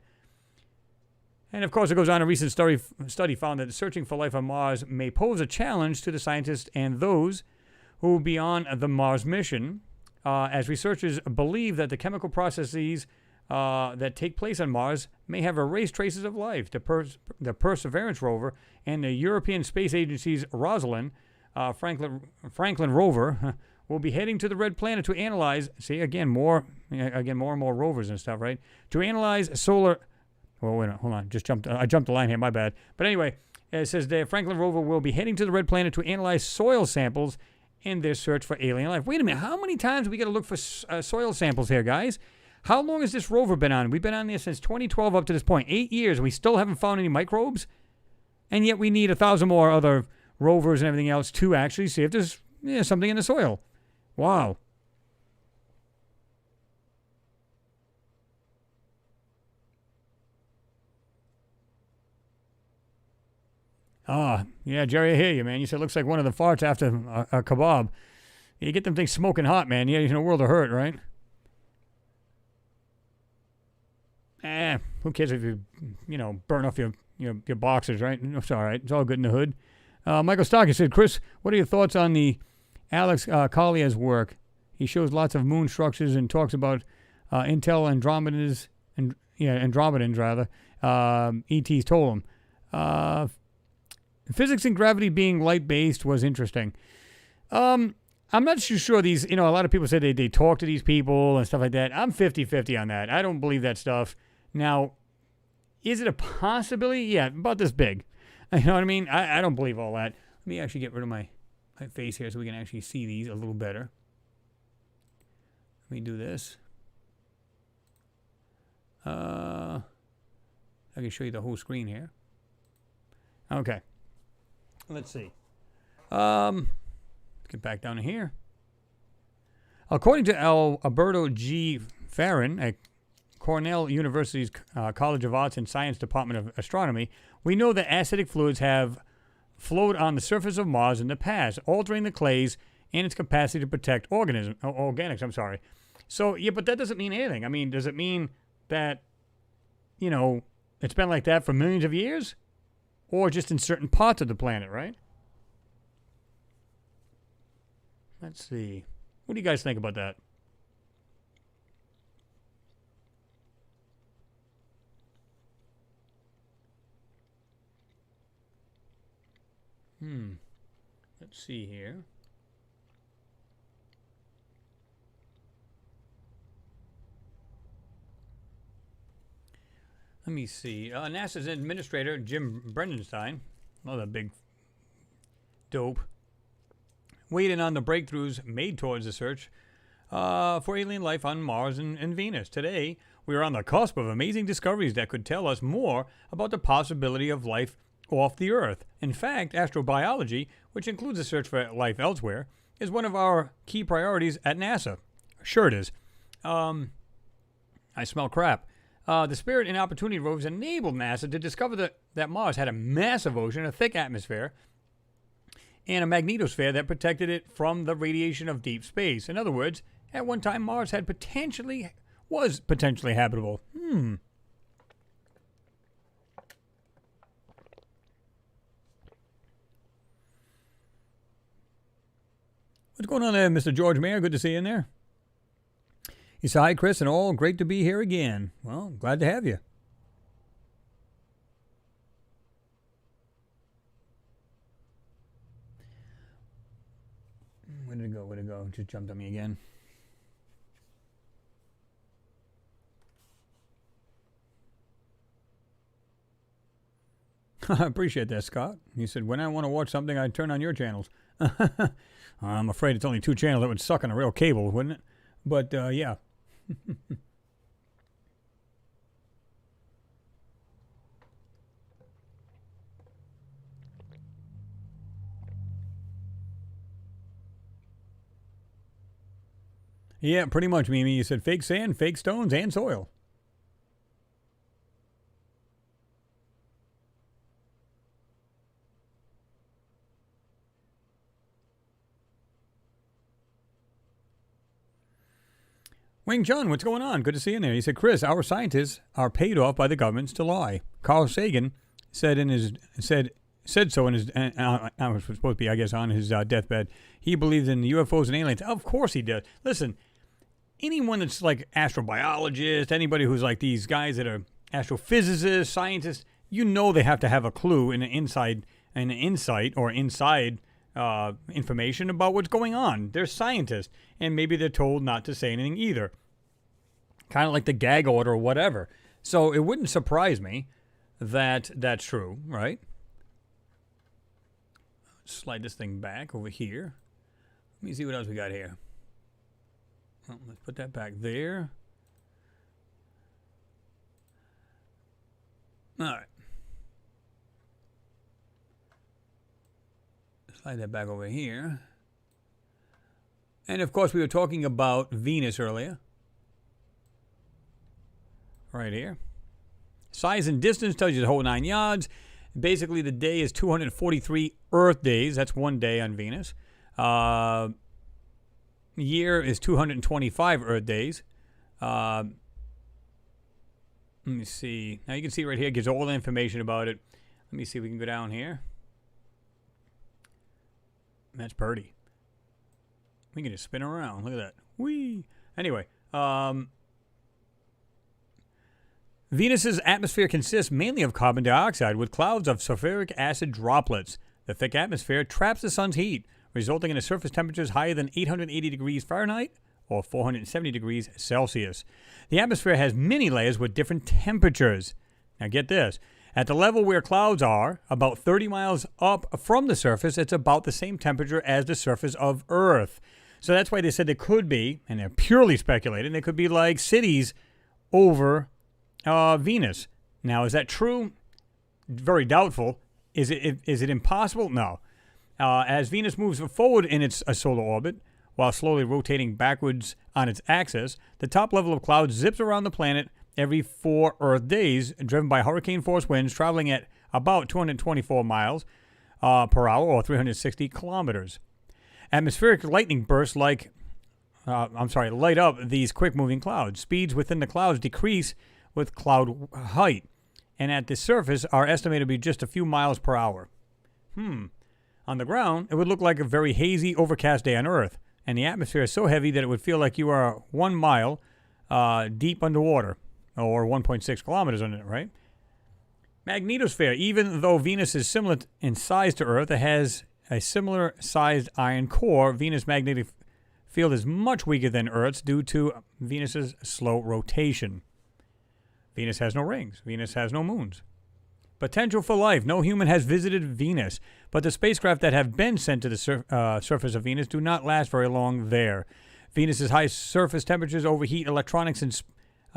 Speaker 1: And of course, it goes on. A recent study found that searching for life on Mars may pose a challenge to the scientists and those who will be on the Mars mission, as researchers believe that the chemical processes that take place on Mars may have erased traces of life. The Perseverance rover and the European Space Agency's Rosalind Franklin rover will be heading to the red planet to analyze. See, more and more rovers and stuff, right? To analyze solar. Oh, wait, hold on. I jumped the line here. My bad. But anyway, it says the Franklin rover will be heading to the red planet to analyze soil samples in their search for alien life. Wait a minute. How many times we got to look for soil samples here, guys? How long has this rover been on? We've been on there since 2012 up to this point. 8 years. We still haven't found any microbes. And yet we need 1,000 more other rovers and everything else to actually see if there's something in the soil. Wow. Yeah, Jerry, I hear you, man. You said it looks like one of the farts after a kebab. You get them things smoking hot, man. Yeah, you're in a world of hurt, right? Who cares if you burn off your boxers, right? It's all right. It's all good in the hood. Michael Stocky said, Chris, what are your thoughts on the Alex Collier's work? He shows lots of moon structures and talks about Intel Andromedans, rather. ET's told him. Physics and gravity being light-based was interesting. I'm not too sure these, a lot of people say they talk to these people and stuff like that. I'm 50-50 on that. I don't believe that stuff. Now, is it a possibility? Yeah, about this big. You know what I mean? I don't believe all that. Let me actually get rid of my face here so we can actually see these a little better. Let me do this. I can show you the whole screen here. Okay. Let's see. Get back down to here. According to Alberto G. Farron at Cornell University's College of Arts and Science Department of Astronomy, we know that acidic fluids have flowed on the surface of Mars in the past, altering the clays and its capacity to protect organics. So, yeah, but that doesn't mean anything. I mean, does it mean that, it's been like that for millions of years? Or just in certain parts of the planet, right? Let's see. What do you guys think about that? Let's see here. Let me see. NASA's administrator, Jim Brendenstein, another big dope, weighed in on the breakthroughs made towards the search for alien life on Mars and Venus. Today, we are on the cusp of amazing discoveries that could tell us more about the possibility of life off the Earth. In fact, astrobiology, which includes the search for life elsewhere, is one of our key priorities at NASA. Sure it is. I smell crap. The Spirit and Opportunity rovers enabled NASA to discover that Mars had a massive ocean, a thick atmosphere, and a magnetosphere that protected it from the radiation of deep space. In other words, at one time Mars was potentially habitable. What's going on there, Mr. George Mayer? Good to see you in there. He said, hi, Chris, and all. Great to be here again. Well, glad to have you. Where did it go? Just jumped on me again. I appreciate that, Scott. He said, when I want to watch something, I turn on your channels. I'm afraid it's only 2 channels. That would suck on a real cable, wouldn't it? But, yeah. Yeah, pretty much, Mimi. You said fake sand, fake stones, and soil. Wing Chun, what's going on? Good to see you in there. He said, Chris, our scientists are paid off by the governments to lie. Carl Sagan said so in his, I was supposed to be, I guess, on his deathbed. He believes in UFOs and aliens. Of course he does. Listen, anyone that's like astrobiologist, anybody who's like these guys that are astrophysicists, scientists, you know they have to have a clue and an insight or inside information about what's going on. They're scientists, and maybe they're told not to say anything either. Kind of like the gag order or whatever. So it wouldn't surprise me that that's true, right? Slide this thing back over here. Let me see what else we got here. Well, let's put that back there. All right. Slide that back over here. And of course, we were talking about Venus earlier. Right here. Size and distance tells you the whole 9 yards. Basically, the day is 243 Earth days. That's 1 day on Venus. Year is 225 Earth days. Let me see. Now you can see right here, it gives all the information about it. Let me see if we can go down here. That's pretty. We can just spin around. Look at that. Whee! Anyway, Venus's atmosphere consists mainly of carbon dioxide with clouds of sulfuric acid droplets. The thick atmosphere traps the sun's heat, resulting in a surface temperatures higher than 880 degrees Fahrenheit or 470 degrees Celsius. The atmosphere has many layers with different temperatures. Now get this. At the level where clouds are, about 30 miles up from the surface, it's about the same temperature as the surface of Earth. So that's why they said there could be, and they're purely speculating, there could be like cities over Venus. Now, is that true? Very doubtful. Is it impossible? No. As Venus moves forward in its solar orbit, while slowly rotating backwards on its axis, the top level of clouds zips around the planet every 4 Earth days, driven by hurricane-force winds traveling at about 224 miles per hour or 360 kilometers. Atmospheric lightning bursts light up these quick-moving clouds. Speeds within the clouds decrease with cloud height, and at the surface are estimated to be just a few miles per hour. On the ground, it would look like a very hazy, overcast day on Earth, and the atmosphere is so heavy that it would feel like you are 1 mile deep underwater, or 1.6 kilometers under it, right? Magnetosphere. Even though Venus is similar in size to Earth, it has a similar sized iron core. Venus' magnetic field is much weaker than Earth's due to Venus's slow rotation. Venus has no rings. Venus has no moons. Potential for life. No human has visited Venus, but the spacecraft that have been sent to the surface of Venus do not last very long there. Venus's high surface temperatures overheat electronics and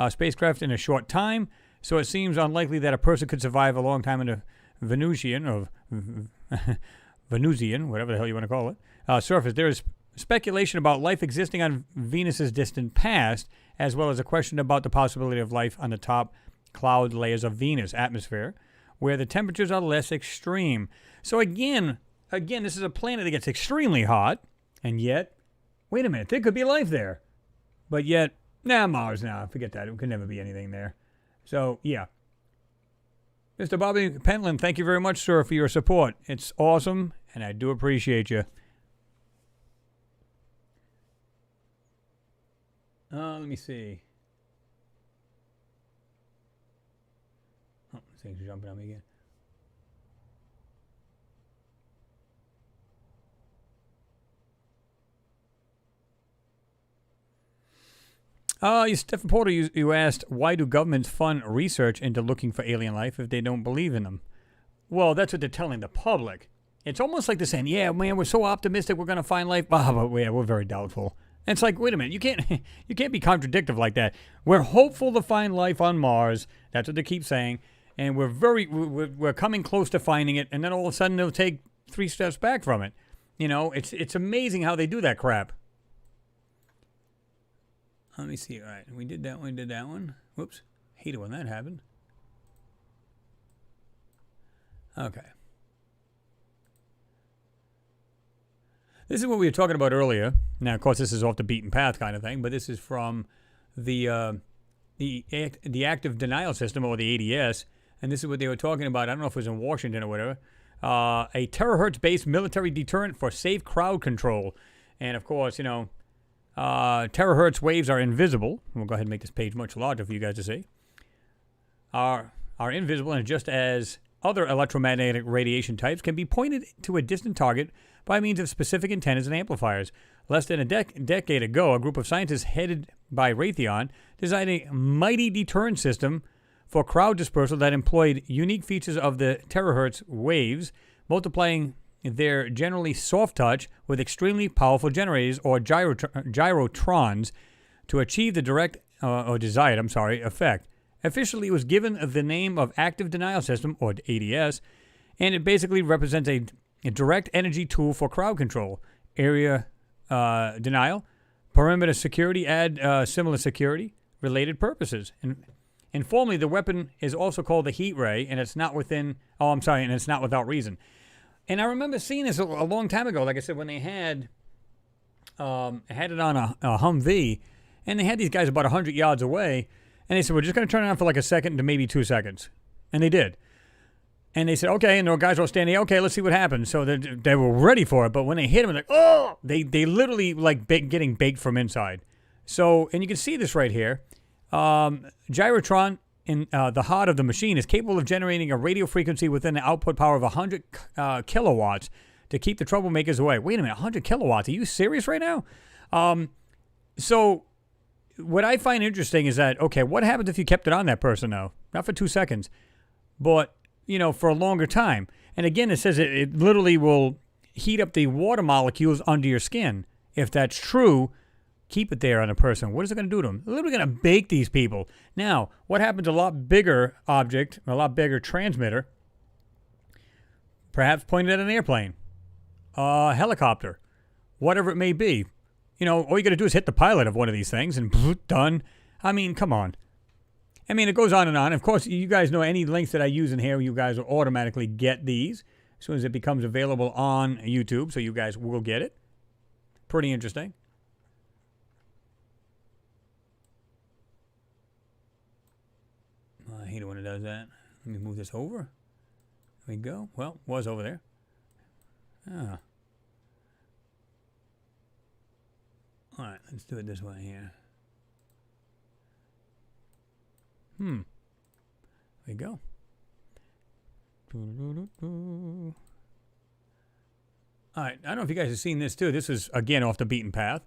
Speaker 1: spacecraft in a short time, so it seems unlikely that a person could survive a long time in a Venusian, whatever the hell you want to call it, surface. There is speculation about life existing on Venus's distant past, as well as a question about the possibility of life on the top cloud layers of Venus atmosphere, where the temperatures are less extreme. So again, this is a planet that gets extremely hot, and yet, wait a minute, there could be life there. But yet, Mars, forget that. It could never be anything there. So, yeah. Mr. Bobby Pentland, thank you very much, sir, for your support. It's awesome, and I do appreciate you. Let me see. Oh, this thing's jumping on me again. Stephen Porter, you asked, why do governments fund research into looking for alien life if they don't believe in them? Well, that's what they're telling the public. It's almost like they're saying, yeah, man, we're so optimistic we're going to find life. But yeah, we're very doubtful. And it's like, wait a minute, you can't be contradictory like that. We're hopeful to find life on Mars. That's what they keep saying. And we're coming close to finding it. And then all of a sudden they'll take 3 steps back from it. You know, it's amazing how they do that crap. Let me see. All right, we did that one. Whoops. Hate it when that happened. Okay. This is what we were talking about earlier. Now, of course, this is off the beaten path kind of thing, but this is from the active denial system, or the ADS, and this is what they were talking about. I don't know if it was in Washington or whatever. A terahertz-based military deterrent for safe crowd control. And, of course, you know, terahertz waves are invisible. We'll go ahead and make this page much larger for you guys to see. Are invisible, and just as other electromagnetic radiation types can be pointed to a distant target by means of specific antennas and amplifiers. Less than a decade ago, a group of scientists headed by Raytheon designed a mighty deterrent system for crowd dispersal that employed unique features of the terahertz waves, multiplying their generally soft touch with extremely powerful generators, or gyrotrons, to achieve the desired effect. Officially, it was given the name of Active Denial System, or ADS, and it basically represents a direct energy tool for crowd control, area denial, perimeter security, similar security related purposes. And informally, the weapon is also called the heat ray, and it's not and it's not without reason. And I remember seeing this a long time ago. Like I said, when they had it on a Humvee, and they had these guys about 100 yards away, and they said, we're just going to turn it on for like a second to maybe 2 seconds. And they did. And they said, okay, and the guys were standing, okay, let's see what happens. So they were ready for it, but when they hit them, like, oh, they literally like getting baked from inside. So, and you can see this right here. Gyrotron in the heart of the machine is capable of generating a radio frequency within the output power of 100 kilowatts to keep the troublemakers away. Wait a minute, 100 kilowatts? Are you serious right now? So what I find interesting is that, okay, what happens if you kept it on that person, though? Not for 2 seconds, but, you know, for a longer time. And again, it says it literally will heat up the water molecules under your skin. If that's true, keep it there on a person. What is it going to do to them? It's literally going to bake these people. Now, what happens to a lot bigger object, a lot bigger transmitter, perhaps pointed at an airplane, a helicopter, whatever it may be? You know, all you got to do is hit the pilot of one of these things and done. I mean, come on. I mean, it goes on and on. Of course, you guys know any links that I use in here, you guys will automatically get these as soon as it becomes available on YouTube, so you guys will get it. Pretty interesting. I hate it when it does that. Let me move this over. There we go. Well, was over there. Ah. All right, let's do it this way here. There we go. All right, I don't know if you guys have seen this too. This is, again, off the beaten path.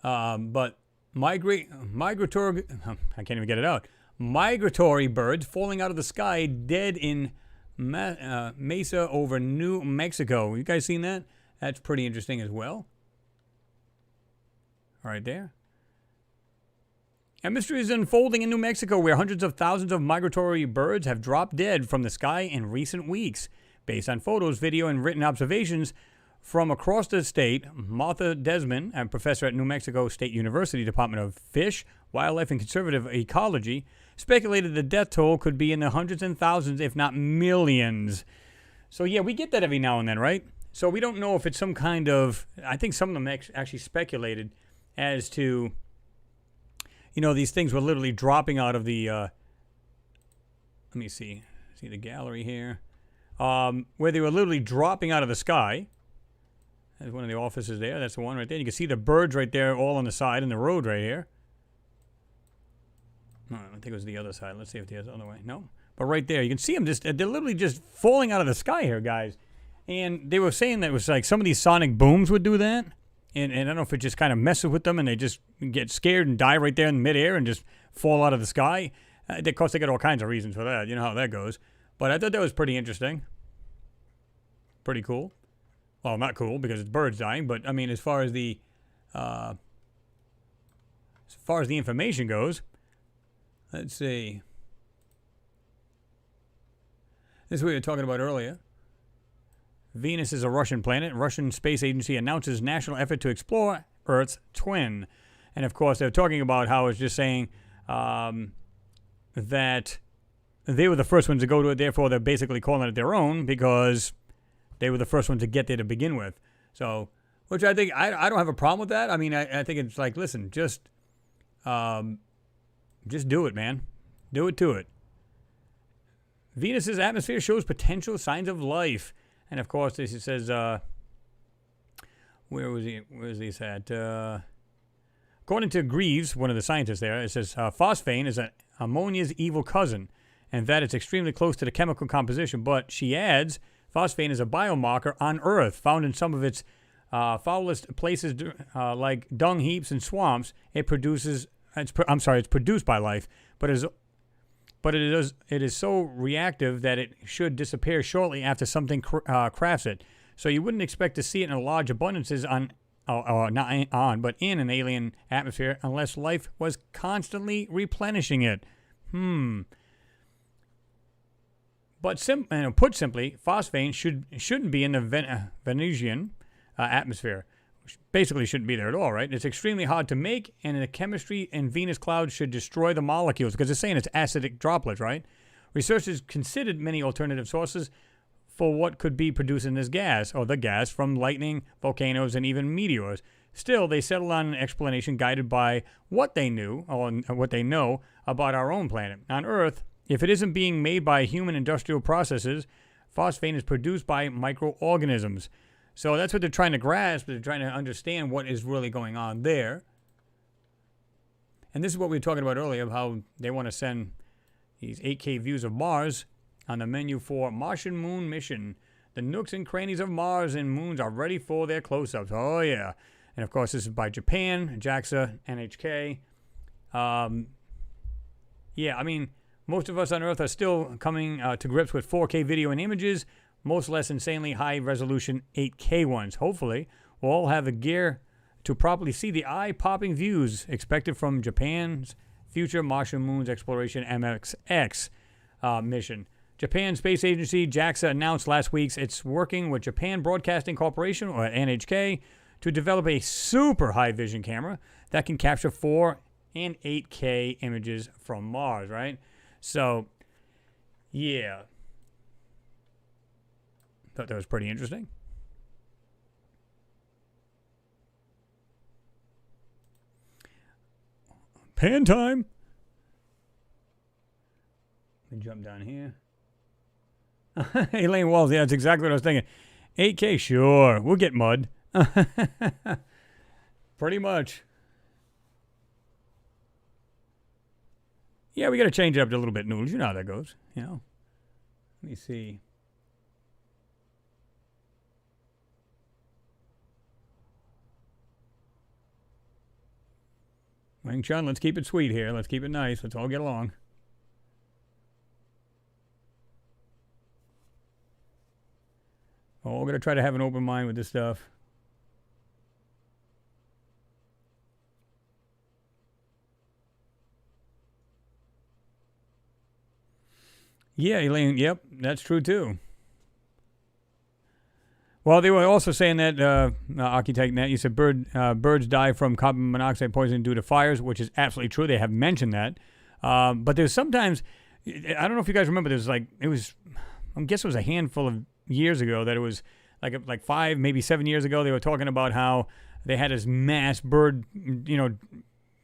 Speaker 1: But migratory, I can't even get it out. Migratory birds falling out of the sky dead in Mesa over New Mexico. You guys seen that? That's pretty interesting as well. Right there. A mystery is unfolding in New Mexico, where hundreds of thousands of migratory birds have dropped dead from the sky in recent weeks. Based on photos, video, and written observations from across the state, Martha Desmond, a professor at New Mexico State University Department of Fish, Wildlife, and Conservative Ecology, speculated the death toll could be in the hundreds and thousands, if not millions. So yeah, we get that every now and then, right? So we don't know if it's some kind of, I think some of them actually speculated as to, you know, these things were literally dropping out of the, let me see the gallery here, where they were literally dropping out of the sky. There's one of the offices there. That's the one right there. You can see the birds right there all on the side in the road right here. No, I think it was the other side. Let's see if there's the other way. No. But right there, you can see them they're literally just falling out of the sky here, guys. And they were saying that it was like some of these sonic booms would do that. And I don't know if it just kind of messes with them and they just get scared and die right there in midair and just fall out of the sky. Of course, they got all kinds of reasons for that. You know how that goes. But I thought that was pretty interesting. Pretty cool. Well, not cool because it's birds dying, but I mean, as far as the information goes, let's see. This is what we were talking about earlier. Venus is a Russian planet. Russian Space Agency announces national effort to explore Earth's twin. And of course, they're talking about how it's just saying that they were the first ones to go to it. Therefore, they're basically calling it their own because they were the first ones to get there to begin with. So, which I think, I don't have a problem with that. I mean, I think it's like, listen, just do it, man. Do it to it. Venus's atmosphere shows potential signs of life. And of course, this it says, where's this at? According to Greaves, one of the scientists there, it says phosphane is ammonia's evil cousin, and that it's extremely close to the chemical composition. But she adds, phosphane is a biomarker on Earth, found in some of its foulest places like dung heaps and swamps. It's produced by life, but it is so reactive that it should disappear shortly after something crafts it. So you wouldn't expect to see it in large abundances but in an alien atmosphere unless life was constantly replenishing it. But put simply, phosphane shouldn't be in the Venusian atmosphere. Basically shouldn't be there at all, right? It's extremely hard to make, and the chemistry in Venus clouds should destroy the molecules because it's saying it's acidic droplets, right? Researchers considered many alternative sources for what could be produced in this gas, or the gas from lightning, volcanoes, and even meteors. Still, they settled on an explanation guided by what they knew, or what they know about our own planet. On Earth, if it isn't being made by human industrial processes, phosphane is produced by microorganisms. So that's what they're trying to grasp. They're trying to understand what is really going on there. And this is what we were talking about earlier, of how they want to send these 8K views of Mars on the menu for Martian Moon Mission. The nooks and crannies of Mars and moons are ready for their close-ups. Oh, yeah. And, of course, this is by Japan, JAXA, NHK. Yeah, I mean, most of us on Earth are still coming to grips with 4K video and images, most less insanely high-resolution 8K ones. Hopefully, we'll all have the gear to properly see the eye-popping views expected from Japan's future Martian Moons Exploration MXX mission. Japan Space Agency, JAXA, announced last week it's working with Japan Broadcasting Corporation, or NHK, to develop a super high-vision camera that can capture 4 and 8K images from Mars, right? So, yeah. Thought that was pretty interesting. Pan time. Let me jump down here. Elaine Walls, yeah, that's exactly what I was thinking. 8K, sure. We'll get mud. Pretty much. Yeah, we got to change it up a little bit, Noodles. You know how that goes, you know. Let me see. Wang Chun, let's keep it sweet here. Let's keep it nice. Let's all get along. Oh, we're going to try to have an open mind with this stuff. Yeah, Elaine, yep, that's true too. Well, they were also saying that, Architect Net, you said birds die from carbon monoxide poisoning due to fires, which is absolutely true. They have mentioned that. But there's sometimes, I don't know if you guys remember, I guess it was a handful of years ago that it was like 5, maybe 7 years ago, they were talking about how they had this mass bird,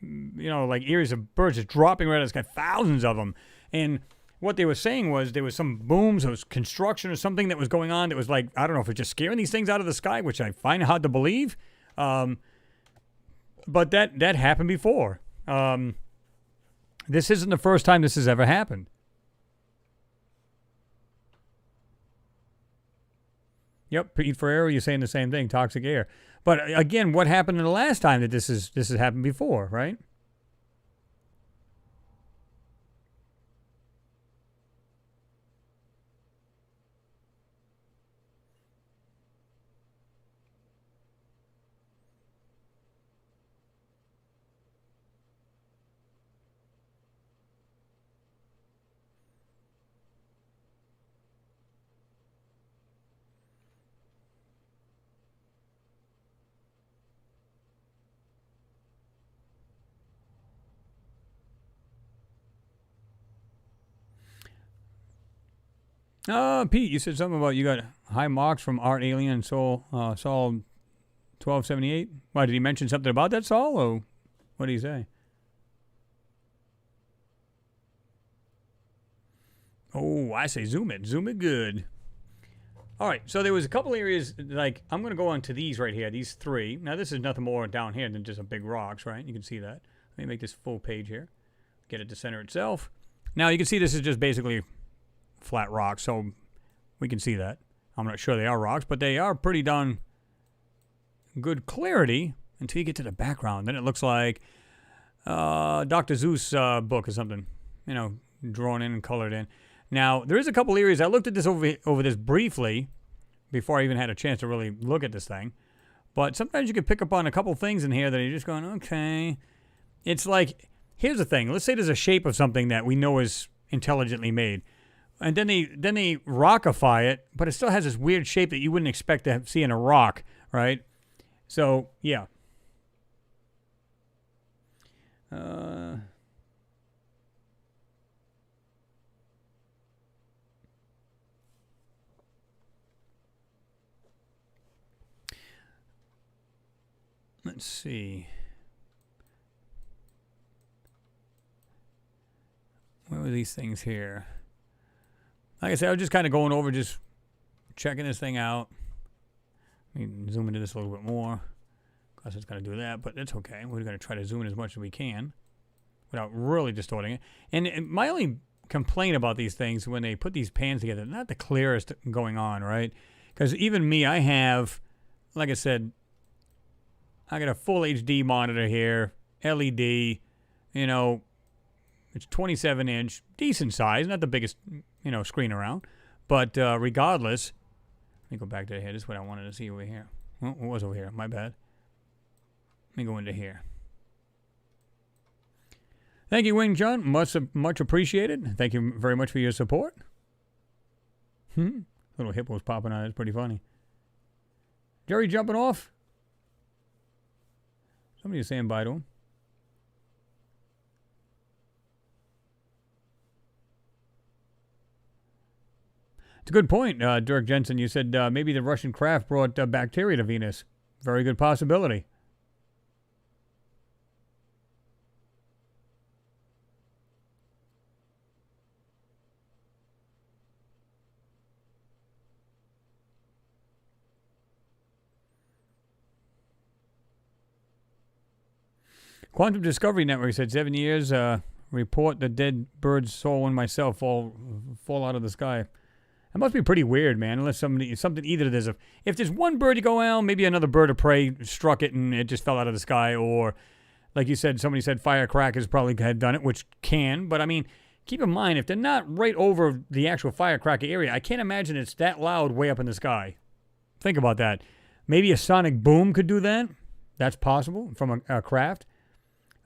Speaker 1: like areas of birds just dropping right out of the sky, thousands of them. And what they were saying was there was some booms, there was construction or something that was going on that was like, I don't know if it's just scaring these things out of the sky, which I find hard to believe. But that happened before. This isn't the first time this has ever happened. Yep, Pete Ferrero, you're saying the same thing, toxic air. But again, what happened in the last time that this has happened before, right? Pete, you said something about you got high marks from Art Alien and Saul 1278. Why, did he mention something about that, Saul, or what did he say? Oh, I say zoom it good. All right, so there was a couple areas, like, I'm going to go on to these right here, these three. Now, this is nothing more down here than just a big rocks, right? You can see that. Let me make this full page here. Get it to center itself. Now, you can see this is just basically flat rocks, so we can see that. I'm not sure they are rocks, but they are pretty darn good clarity until you get to the background. Then it looks like Dr. Zeus book or something, you know, drawn in and colored in. Now, there is a couple areas. I looked at this over this briefly before I even had a chance to really look at this thing. But sometimes you can pick up on a couple things in here that you're just going, okay. It's like, here's the thing. Let's say there's a shape of something that we know is intelligently made. And then they rockify it, but it still has this weird shape that you wouldn't expect to see in a rock, right? So, yeah. Let's see. Where were these things here? Like I said, I was just kind of going over, just checking this thing out. Let me zoom into this a little bit more. Of course, it's going to do that, but it's okay. We're going to try to zoom in as much as we can without really distorting it. And my only complaint about these things, when they put these pans together, not the clearest going on, right? Because even me, I have, like I said, I got a full HD monitor here, LED, you know, it's 27-inch, decent size, not the biggest, you know, screen around. But regardless, let me go back to here. This is what I wanted to see over here. Oh, it was over here. My bad. Let me go into here. Thank you, Wing Chun. Much appreciated. Thank you very much for your support. Little hippos popping out. It's pretty funny. Jerry jumping off. Somebody's saying bye to him. It's a good point, Dirk Jensen. You said maybe the Russian craft brought bacteria to Venus. Very good possibility. Quantum Discovery Network said 7 years. Report the dead bird's soul and myself fall out of the sky. That must be pretty weird, man. Unless something either there's if there's one bird you go, well, maybe another bird of prey struck it and it just fell out of the sky, or like you said, somebody said firecrackers probably had done it, which can. But I mean, keep in mind if they're not right over the actual firecracker area, I can't imagine it's that loud way up in the sky. Think about that. Maybe a sonic boom could do that. That's possible from a craft.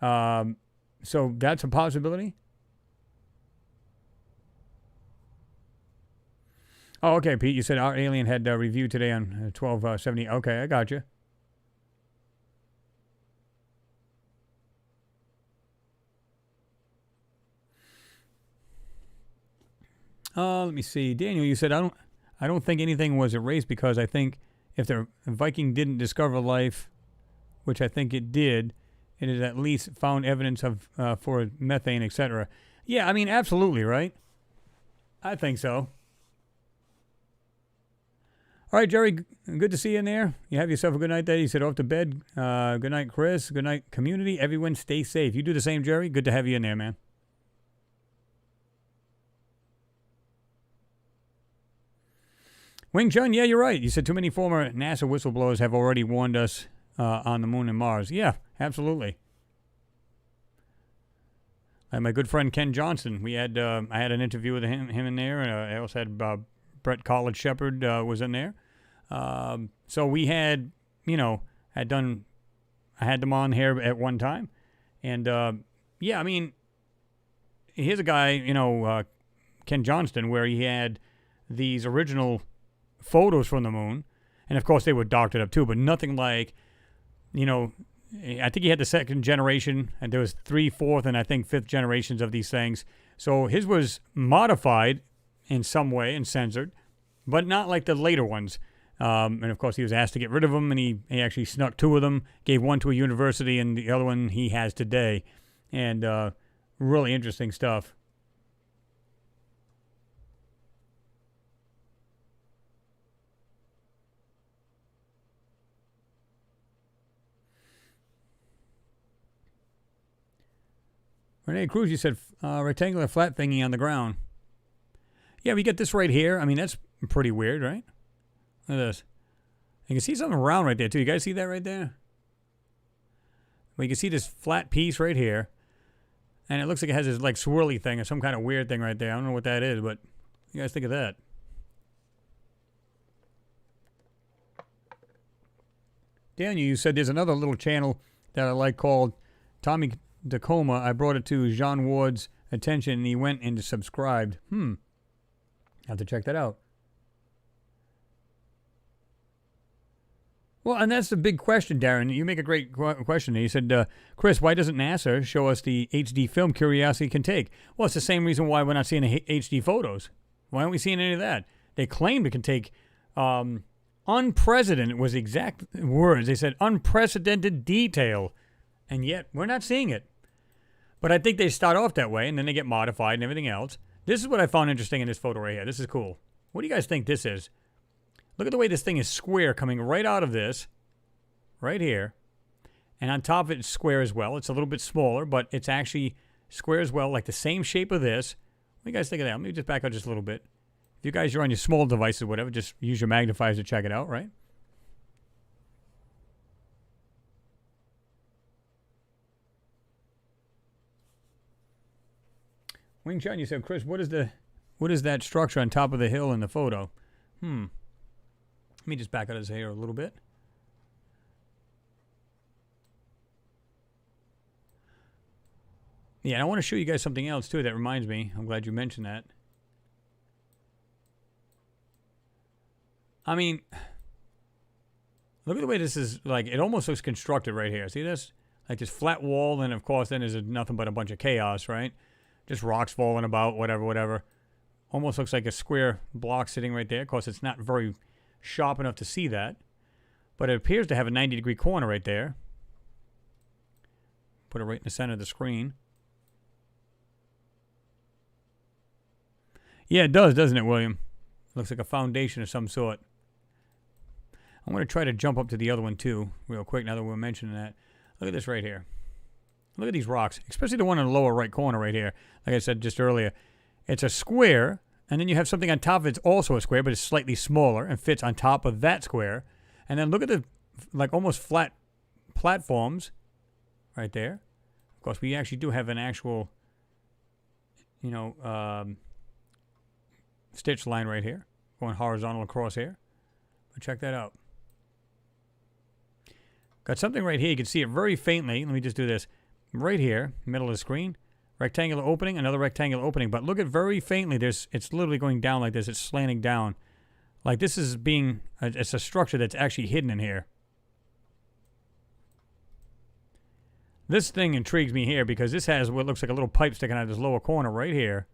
Speaker 1: So that's a possibility. Oh, okay, Pete. You said our alien had review today on 1270. Okay, I got you. Let me see. Daniel, you said I don't think anything was erased because I think if the Viking didn't discover life, which I think it did, it has at least found evidence of for methane, etc. Yeah, I mean, absolutely, right? I think so. All right, Jerry, good to see you in there. You have yourself a good night there. You said off to bed. Good night, Chris. Good night, community. Everyone stay safe. You do the same, Jerry. Good to have you in there, man. Wing Chun, yeah, you're right. You said too many former NASA whistleblowers have already warned us on the moon and Mars. Yeah, absolutely. My good friend Ken Johnson. I had an interview with him in there, and I also had Brett College Shepard was in there. So we had, I had them on here at one time. And, yeah, I mean, here's a guy, Ken Johnston, where he had these original photos from the moon. And, of course, they were doctored up, too, but nothing like, I think he had the second generation, and there was 3, 4th, and I think 5th generations of these things. So his was modified in some way and censored, but not like the later ones. And of course, he was asked to get rid of them, and he actually snuck 2 of them, gave one to a university, and the other one he has today. And really interesting stuff. Rene Cruz, you said rectangular flat thingy on the ground. Yeah, we get this right here. I mean, that's pretty weird, right? Look at this. You can see something round right there, too. You guys see that right there? Well, you can see this flat piece right here. And it looks like it has this, like, swirly thing or some kind of weird thing right there. I don't know what that is, but you guys think of that. Daniel, you said there's another little channel that I like called Tommy Tacoma. I brought it to Jean Ward's attention, and he went and subscribed. Have to check that out. Well, and that's the big question, Darren. You make a great question. He said, Chris, why doesn't NASA show us the HD film Curiosity can take? Well, it's the same reason why we're not seeing the HD photos. Why aren't we seeing any of that? They claimed it can take unprecedented, was the exact words. They said unprecedented detail, and yet we're not seeing it. But I think they start off that way, and then they get modified and everything else. This is what I found interesting in this photo right here. This is cool. What do you guys think this is? Look at the way this thing is square coming right out of this, right here. And on top of it, it's square as well. It's a little bit smaller, but it's actually square as well, like the same shape of this. What do you guys think of that? Let me just back up just a little bit. If you guys are on your small devices or whatever, just use your magnifiers to check it out, right? Wing Chun, you said, Chris, what is that structure on top of the hill in the photo? Let me just back out his hair a little bit. Yeah, and I want to show you guys something else, too, that reminds me. I'm glad you mentioned that. I mean, look at the way this is, like, it almost looks constructed right here. See this? Like this flat wall, and of course, then there's nothing but a bunch of chaos, right? Just rocks falling about, whatever. Almost looks like a square block sitting right there. Of course, it's not very sharp enough to see that. But it appears to have a 90-degree corner right there. Put it right in the center of the screen. Yeah, it does, doesn't it, William? Looks like a foundation of some sort. I'm going to try to jump up to the other one, too, real quick, now that we're mentioning that. Look at this right here. Look at these rocks, especially the one in the lower right corner right here. Like I said just earlier, it's a square, and then you have something on top of it. It's also a square, but it's slightly smaller and fits on top of that square. And then look at the, like, almost flat platforms right there. Of course, we actually do have an actual, stitch line right here, going horizontal across here. But check that out. Got something right here. You can see it very faintly. Let me just do this. Right here, middle of the screen, rectangular opening, another rectangular opening. But look at very faintly. It's literally going down like this. It's slanting down. Like this is being, it's a structure that's actually hidden in here. This thing intrigues me here because this has what looks like a little pipe sticking out of this lower corner right here.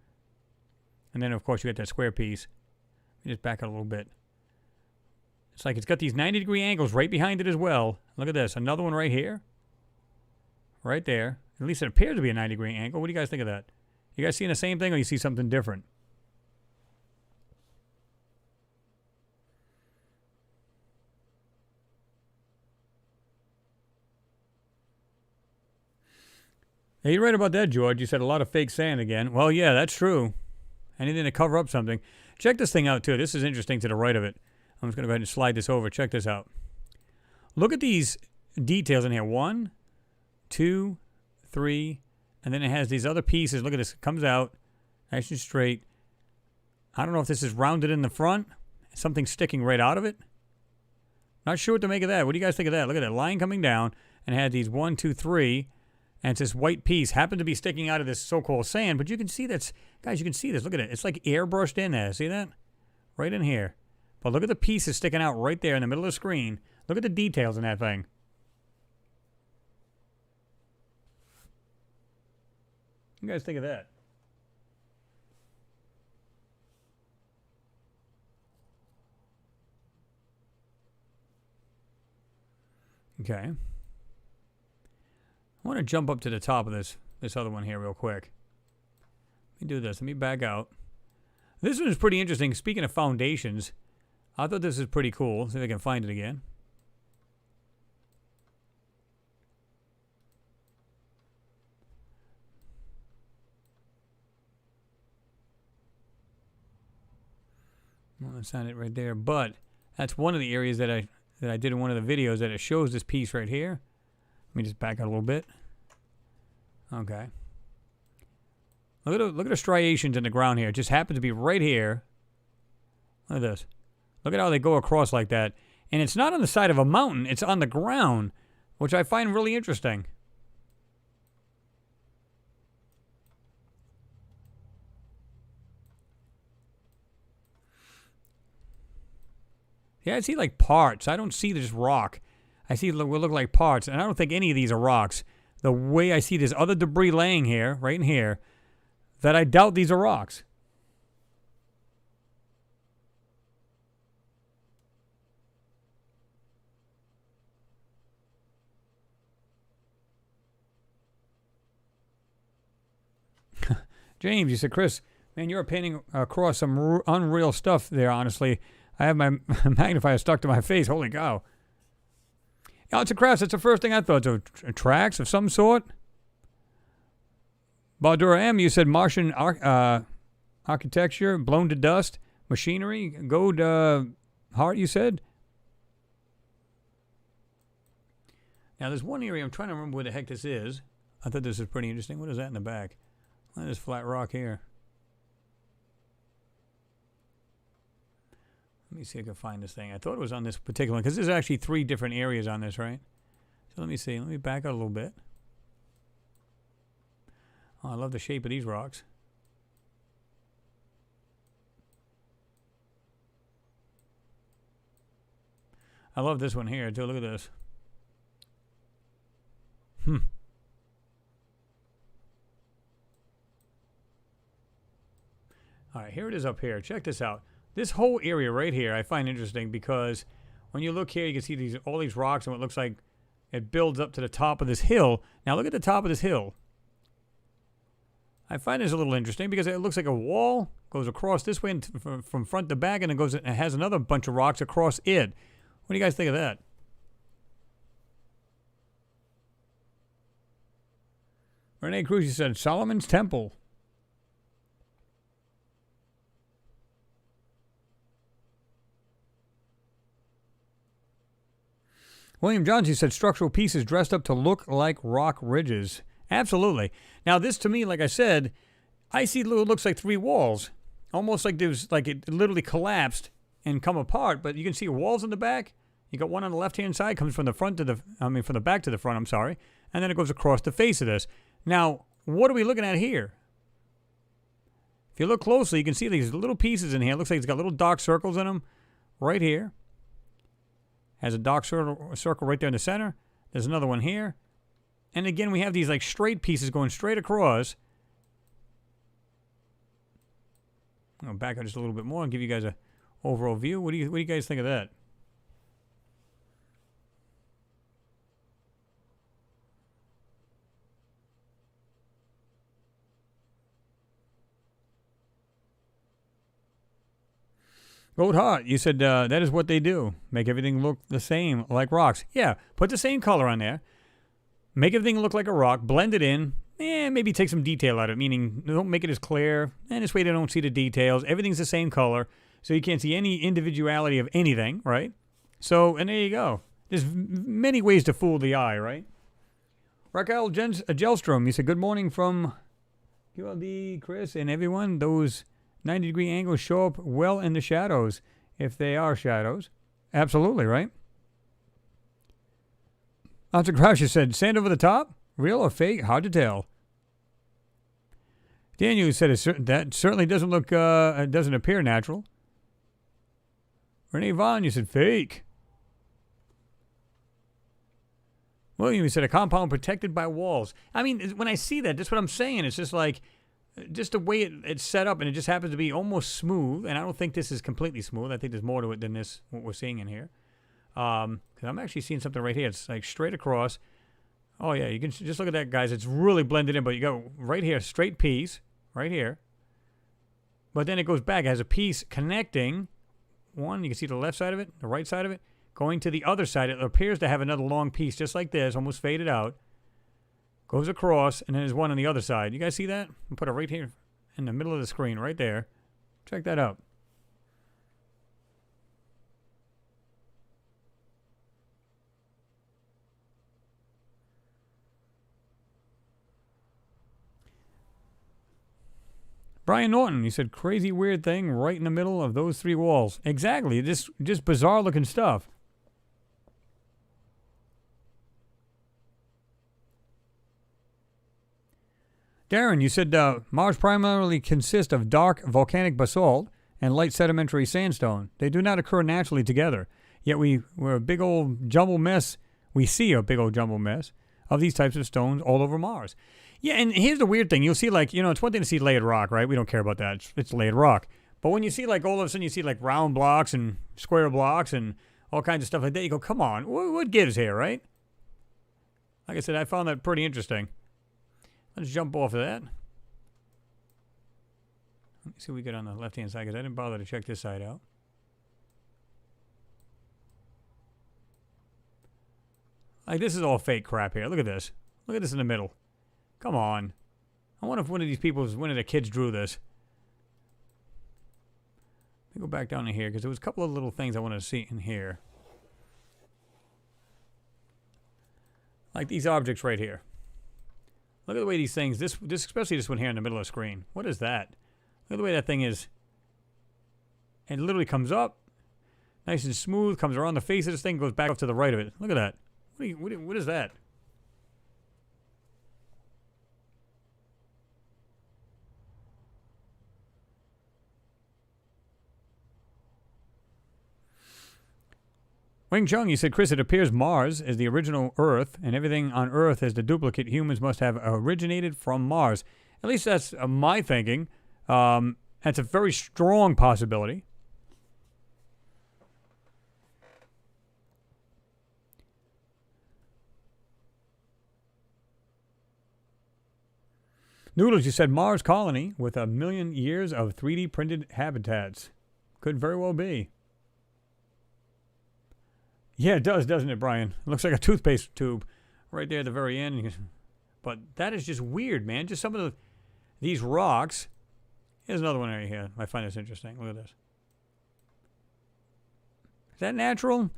Speaker 1: And then, of course, you get that square piece. Let me just back out a little bit. It's like it's got these 90-degree angles right behind it as well. Look at this. Another one right here. Right there. At least it appears to be a 90-degree angle. What do you guys think of that? You guys seeing the same thing or you see something different? Hey, you're right about that, George. You said a lot of fake sand again. Well, yeah, that's true. Anything to cover up something. Check this thing out, too. This is interesting to the right of it. I'm just going to go ahead and slide this over. Check this out. Look at these details in here. 1, 2, 3, and then it has these other pieces. Look at this. It comes out nice and straight. I don't know if this is rounded in the front. Something sticking right out of it. Not sure what to make of that. What do you guys think of that? Look at that line coming down and it had these 1, 2, 3. And it's this white piece. Happened to be sticking out of this so-called sand. But you can see that's... Guys, you can see this. Look at it. It's like airbrushed in there. See that? Right in here. But look at the pieces sticking out right there in the middle of the screen. Look at the details in that thing. What do you guys think of that? Okay. I want to jump up to the top of this other one here real quick. Let me do this. Let me back out. This one is pretty interesting. Speaking of foundations, I thought this was pretty cool. See if I can find it again. Well, that's not it right there, but that's one of the areas that I did in one of the videos that it shows this piece right here. Let me just back out a little bit. Okay. Look at the striations in the ground here. It just happens to be right here. Look at this. Look at how they go across like that. And it's not on the side of a mountain. It's on the ground, which I find really interesting. Yeah, I see like parts. I don't see just rock. I see what look like parts, and I don't think any of these are rocks. The way I see this other debris laying here, right in here, that I doubt these are rocks. James, you said, Chris, man, you're painting across some unreal stuff there, honestly. I have my magnifier stuck to my face. Holy cow. Arts and crafts, that's the first thing I thought. So, tracks of some sort? Baldura M, you said Martian architecture, blown to dust, machinery, gold heart, you said? Now, there's one area, I'm trying to remember where the heck this is. I thought this was pretty interesting. What is that in the back? Look at this flat rock here. Let me see if I can find this thing. I thought it was on this particular one, because there's actually 3 different areas on this, right? So let me see. Let me back out a little bit. Oh, I love the shape of these rocks. I love this one here, too. Look at this. All right, here it is up here. Check this out. This whole area right here I find interesting because when you look here, you can see all these rocks and what looks like it builds up to the top of this hill. Now look at the top of this hill. I find this a little interesting because it looks like a wall goes across this way and from front to back, and it has another bunch of rocks across it. What do you guys think of that? Renee Cruz, you said Solomon's Temple. William Johns, you said structural pieces dressed up to look like rock ridges. Absolutely. Now, this to me, like I said, I see it looks like 3 walls. Almost like there's like it literally collapsed and come apart, but you can see walls in the back. You got one on the left-hand side, comes from the front to from the back to the front, I'm sorry. And then it goes across the face of this. Now, what are we looking at here? If you look closely, you can see these little pieces in here. It looks like it's got little dark circles in them right here. Has a dark circle right there in the center. There's another one here. And again, we have these like straight pieces going straight across. I'm going to back up just a little bit more and give you guys an overall view. What do you guys think of that? Gold Heart, you said that is what they do. Make everything look the same, like rocks. Yeah, put the same color on there. Make everything look like a rock. Blend it in. Maybe take some detail out of it, meaning don't make it as clear. And this way they don't see the details. Everything's the same color, so you can't see any individuality of anything, right? So, and there you go. There's many ways to fool the eye, right? Raquel Gelstrom, you said, good morning from QLD, Chris, and everyone. Those 90-degree angles show up well in the shadows, if they are shadows. Absolutely, right? Lots of Croucher said, sand over the top? Real or fake? Hard to tell. Daniel said, that certainly doesn't look, it doesn't appear natural. Renee Vaughn, you said, fake. William, you said, a compound protected by walls. I mean, when I see that, that's what I'm saying. It's just like, just the way it's set up, and it just happens to be almost smooth, and I don't think this is completely smooth. I think there's more to it than this, what we're seeing in here. Because I'm actually seeing something right here. It's like straight across. Oh, yeah, you can just look at that, guys. It's really blended in, but you go right here, straight piece, right here. But then it goes back. It has a piece connecting. One, you can see the left side of it, the right side of it. Going to the other side, it appears to have another long piece just like this, almost faded out. Goes across, and then there's one on the other side. You guys see that? I'll put it right here in the middle of the screen, right there. Check that out. Brian Norton, he said, crazy weird thing right in the middle of those three walls. Exactly, just bizarre looking stuff. Darren, you said Mars primarily consists of dark volcanic basalt and light sedimentary sandstone. They do not occur naturally together. Yet we're a big old jumble mess. We see a big old jumble mess of these types of stones all over Mars. Yeah, and here's the weird thing. You'll see, like, it's one thing to see layered rock, right? We don't care about that. It's layered rock. But when you see, like, all of a sudden you see, like, round blocks and square blocks and all kinds of stuff like that, you go, come on, what gives here, right? Like I said, I found that pretty interesting. Let's jump off of that. Let me see what we got on the left-hand side, because I didn't bother to check this side out. Like, this is all fake crap here. Look at this. Look at this in the middle. Come on. I wonder if one of the kids drew this. Let me go back down to here, because there was a couple of little things I wanted to see in here. Like these objects right here. Look at the way these things, especially this one here in the middle of the screen. What is that? Look at the way that thing is. It literally comes up, nice and smooth, comes around the face of this thing, goes back up to the right of it. Look at that. What is that? Wing Chung, you said, Chris, it appears Mars is the original Earth, and everything on Earth is the duplicate. Humans must have originated from Mars. At least that's my thinking. That's a very strong possibility. Noodles, you said Mars colony with 1 million years of 3D printed habitats. Could very well be. Yeah, it does, doesn't it, Brian? It looks like a toothpaste tube right there at the very end. But that is just weird, man. Just some of these rocks. Here's another one right here. I find this interesting. Look at this. Is that natural?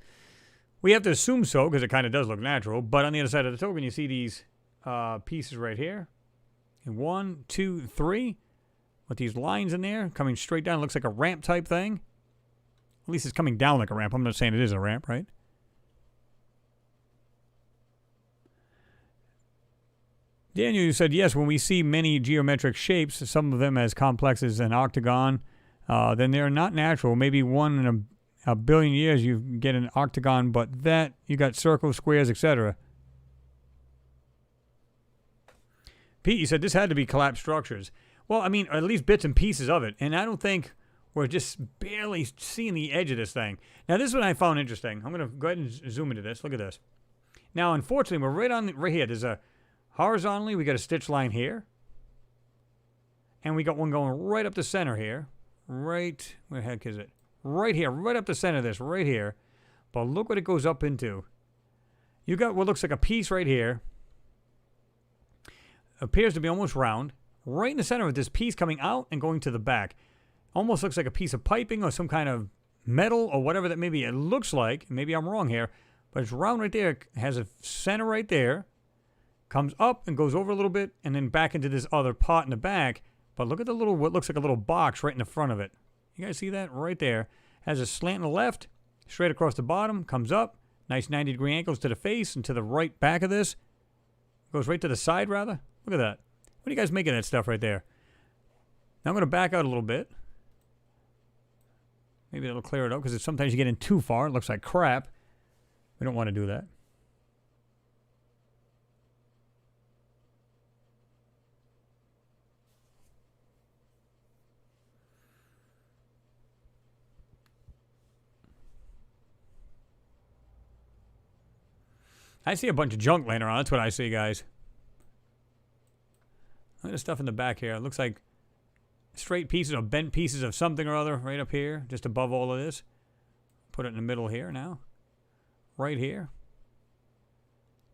Speaker 1: We have to assume so, because it kind of does look natural. But on the other side of the token, you see these pieces right here. And 1, 2, 3. With these lines in there coming straight down. It looks like a ramp type thing. At least it's coming down like a ramp. I'm not saying it is a ramp, right? Daniel, you said, yes, when we see many geometric shapes, some of them as complex as an octagon, then they're not natural. Maybe one in a billion years you get an octagon, but that, you got circles, squares, etc. Pete, you said this had to be collapsed structures. Well, I mean, at least bits and pieces of it. And I don't think we're just barely seeing the edge of this thing. Now, this is what I found interesting. I'm going to go ahead and zoom into this. Look at this. Now, unfortunately, we're right here. There's a horizontally, we got a stitch line here. And we got one going right up the center here. Right, where the heck is it? Right here, right up the center of this, right here. But look what it goes up into. You got what looks like a piece right here. Appears to be almost round. Right in the center of this piece coming out and going to the back. Almost looks like a piece of piping or some kind of metal or whatever that maybe it looks like. Maybe I'm wrong here. But it's round right there. It has a center right there. Comes up and goes over a little bit and then back into this other pot in the back. But look at the little, what looks like a little box right in the front of it. You guys see that? Right there. Has a slant in the left, straight across the bottom, comes up. Nice 90-degree angles to the face and to the right back of this. Goes right to the side, rather. Look at that. What do you guys make of that stuff right there? Now I'm going to back out a little bit. Maybe that'll clear it up, because sometimes you get in too far. It looks like crap. We don't want to do that. I see a bunch of junk laying around. That's what I see, guys. Look at the stuff in the back here. It looks like straight pieces or bent pieces of something or other right up here, just above all of this. Put it in the middle here now. Right here.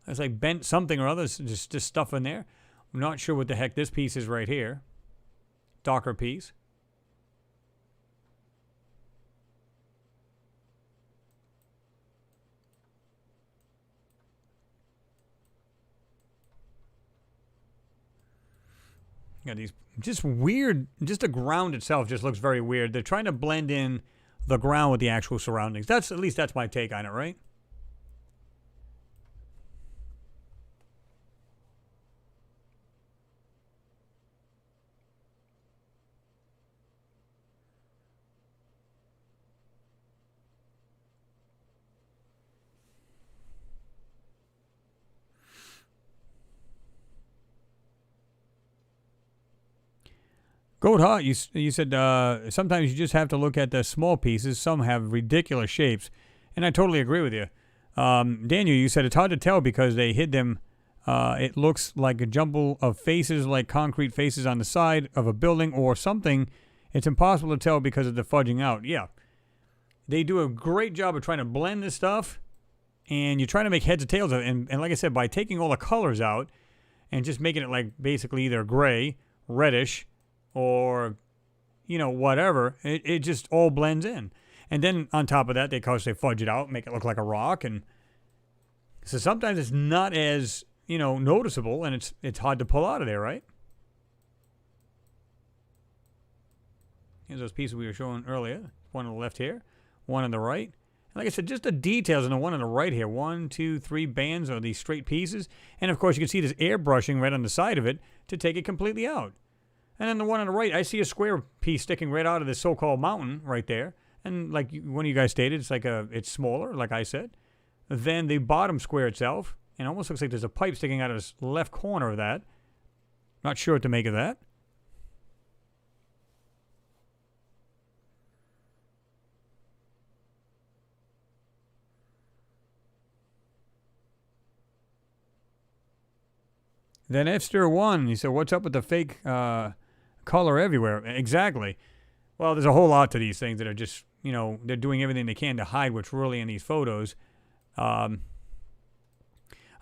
Speaker 1: It's like bent something or other, just stuff in there. I'm not sure what the heck this piece is right here. Darker piece. Yeah, these just weird, just the ground itself just looks very weird. They're trying to blend in the ground with the actual surroundings. At least that's my take on it, right? Goat Hot, you said sometimes you just have to look at the small pieces. Some have ridiculous shapes, and I totally agree with you. Daniel, you said it's hard to tell because they hid them. It looks like a jumble of faces, like concrete faces on the side of a building or something. It's impossible to tell because of the fudging out. Yeah, they do a great job of trying to blend this stuff, and you're trying to make heads or tails of it. And like I said, by taking all the colors out and just making it like basically either gray, reddish, or, you know, whatever, it just all blends in. And then on top of that, they fudge it out, make it look like a rock. And so sometimes it's not as, you know, noticeable, and it's hard to pull out of there, right? Here's those pieces we were showing earlier. One on the left here, one on the right. And like I said, just the details on the one on the right here. 1, 2, 3 bands of these straight pieces. And of course, you can see this airbrushing right on the side of it to take it completely out. And then the one on the right, I see a square piece sticking right out of this so-called mountain right there. And like one of you guys stated, it's like it's smaller, like I said, than the bottom square itself. And it almost looks like there's a pipe sticking out of this left corner of that. Not sure what to make of that. Then Fster1, he said, what's up with the fake color everywhere? Exactly. Well, there's a whole lot to these things that are just, you know, they're doing everything they can to hide what's really in these photos. I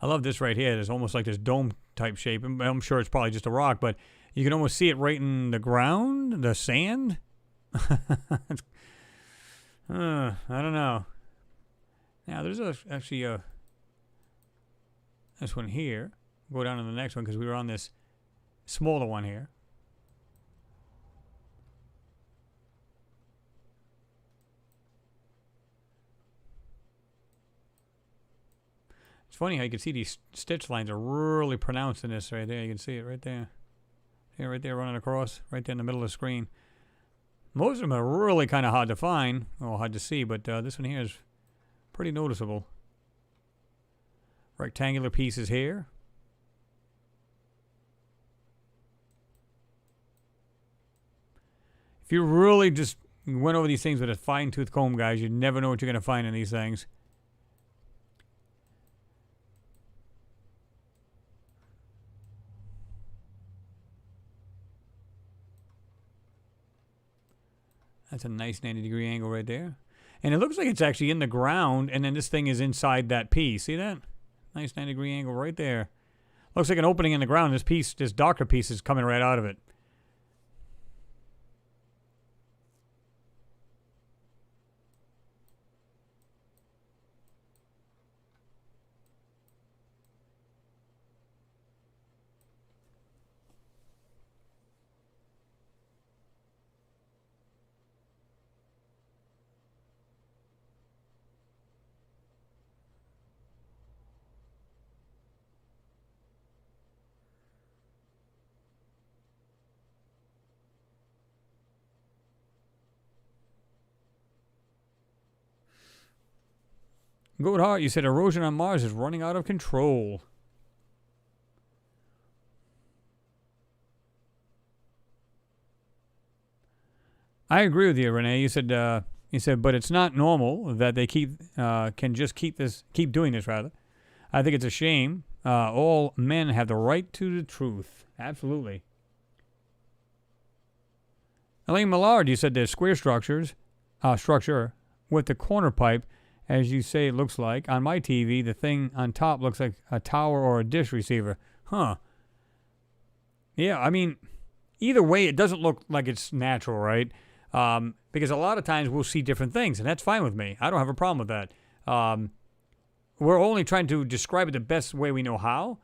Speaker 1: love this right here. There's almost like this dome type shape. I'm sure it's probably just a rock, but you can almost see it right in the ground, the sand. I don't know. Now, there's actually this one here. Go down to the next one because we were on this smaller one here. It's funny how you can see these stitch lines are really pronounced in this right there. You can see it right there. Yeah, right there running across, right there in the middle of the screen. Most of them are really kind of hard to find, or hard to see, but this one here is pretty noticeable. Rectangular pieces here. If you really just went over these things with a fine-tooth comb, guys, you'd never know what you're going to find in these things. That's a nice 90-degree angle right there. And it looks like it's actually in the ground, and then this thing is inside that piece. See that? Nice 90-degree angle right there. Looks like an opening in the ground. This darker piece is coming right out of it. Goat Heart, you said erosion on Mars is running out of control. I agree with you, Renee. You said, but it's not normal that they can just keep doing this rather. I think it's a shame. All men have the right to the truth. Absolutely. Elaine Millard, you said there's square structure with the corner pipe, as you say it looks like. On my TV, the thing on top looks like a tower or a dish receiver. Huh. Yeah, I mean, either way, it doesn't look like it's natural, right? Because a lot of times we'll see different things, and that's fine with me. I don't have a problem with that. We're only trying to describe it the best way we know how.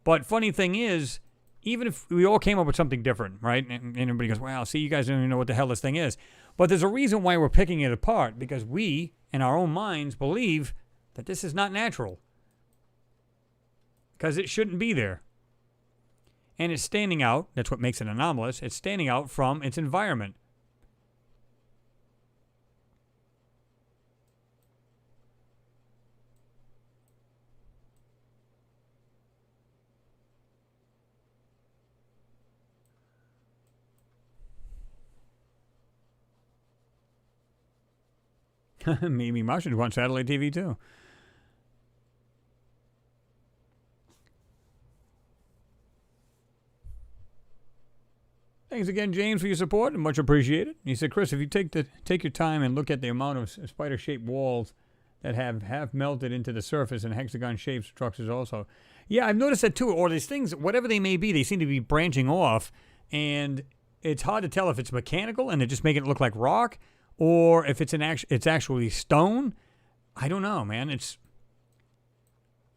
Speaker 1: But funny thing is, even if we all came up with something different, right? And everybody goes, wow, see, you guys don't even know what the hell this thing is. But there's a reason why we're picking it apart, because we, in our own minds, believe that this is not natural. Because it shouldn't be there. And it's standing out. That's what makes it anomalous. It's standing out from its environment. Maybe Martians want satellite TV too. Thanks again, James, for your support, and much appreciated. He said, Chris, if you take your time and look at the amount of spider-shaped walls that have half melted into the surface and hexagon-shaped structures also. Yeah, I've noticed that too. Or these things, whatever they may be, they seem to be branching off, and it's hard to tell if it's mechanical and they're just making it look like rock, or if it's actually stone. I don't know, man. It's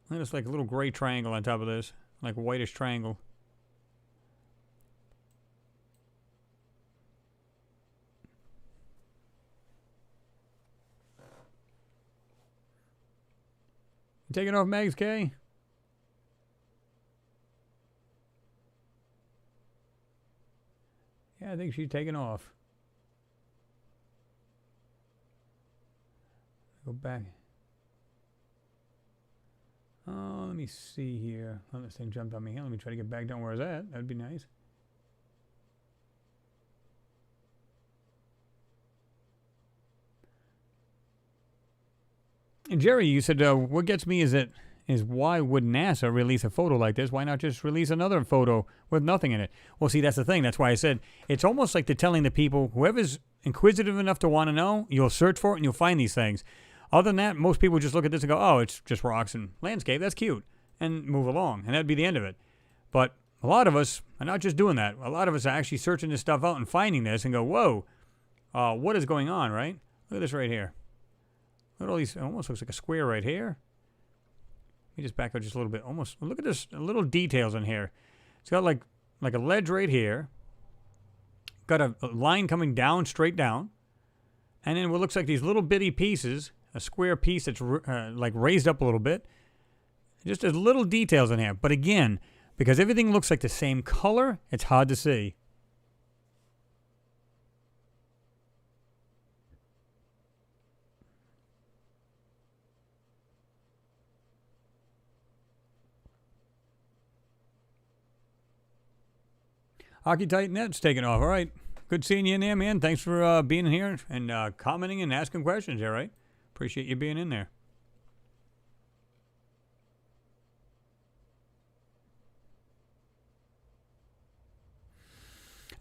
Speaker 1: like a little gray triangle on top of this, like a whitish triangle. You taking off, Mags K? Yeah, I think she's taking off. Go back. Oh, let me see here. Oh, this thing jumped on me here. Let me try to get back down where I was at. That'd be nice. And Jerry, you said, what gets me is why would NASA release a photo like this? Why not just release another photo with nothing in it? Well, see, that's the thing. That's why I said it's almost like they're telling the people, whoever's inquisitive enough to want to know, you'll search for it and you'll find these things. Other than that, most people just look at this and go, oh, it's just rocks and landscape. That's cute. And move along. And that'd be the end of it. But a lot of us are not just doing that. A lot of us are actually searching this stuff out and finding this and go, whoa, what is going on, right? Look at this right here. Look at all these. It almost looks like a square right here. Let me just back up just a little bit. Almost. Look at this. Little details in here. It's got like a ledge right here. Got a line coming down, straight down. And then what looks like these little bitty pieces. A square piece that's like raised up a little bit. Just as little details in here. But again, because everything looks like the same color, it's hard to see. Hockey Tight Net's taking off. All right. Good seeing you in there, man. Thanks for being here and commenting and asking questions. All right. Appreciate you being in there.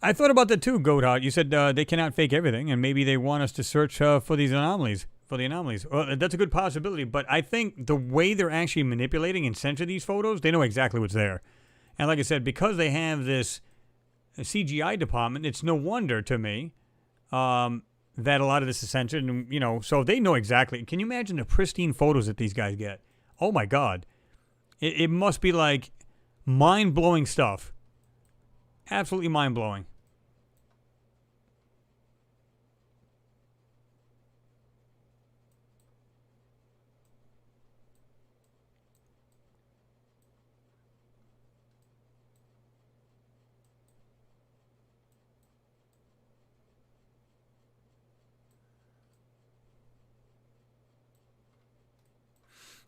Speaker 1: I thought about that too, Goatheart. You said they cannot fake everything, and maybe they want us to search for these anomalies. For the anomalies. Well, that's a good possibility, but I think the way they're actually manipulating and censoring these photos, they know exactly what's there. And like I said, because they have this CGI department, it's no wonder to me that a lot of this is censored, and so they know exactly. Can you imagine the pristine photos that these guys get? Oh my God, it must be like mind-blowing stuff. Absolutely mind-blowing.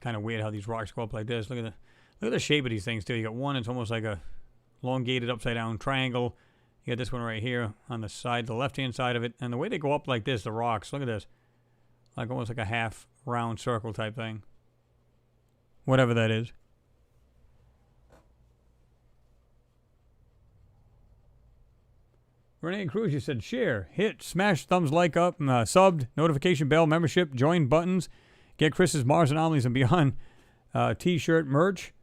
Speaker 1: Kind of weird how these rocks go up like this. Look at the shape of these things too. You got one, it's almost like a elongated upside down triangle. You got this one right here on the side, the left hand side of it, and the way they go up like this, the rocks. Look at this, like almost like a half round circle type thing. Whatever that is. Renee Cruz, you said share, hit, smash, thumbs, like up, subbed, notification bell, membership, join buttons, get Chris's Mars Anomalies and Beyond t-shirt, merch,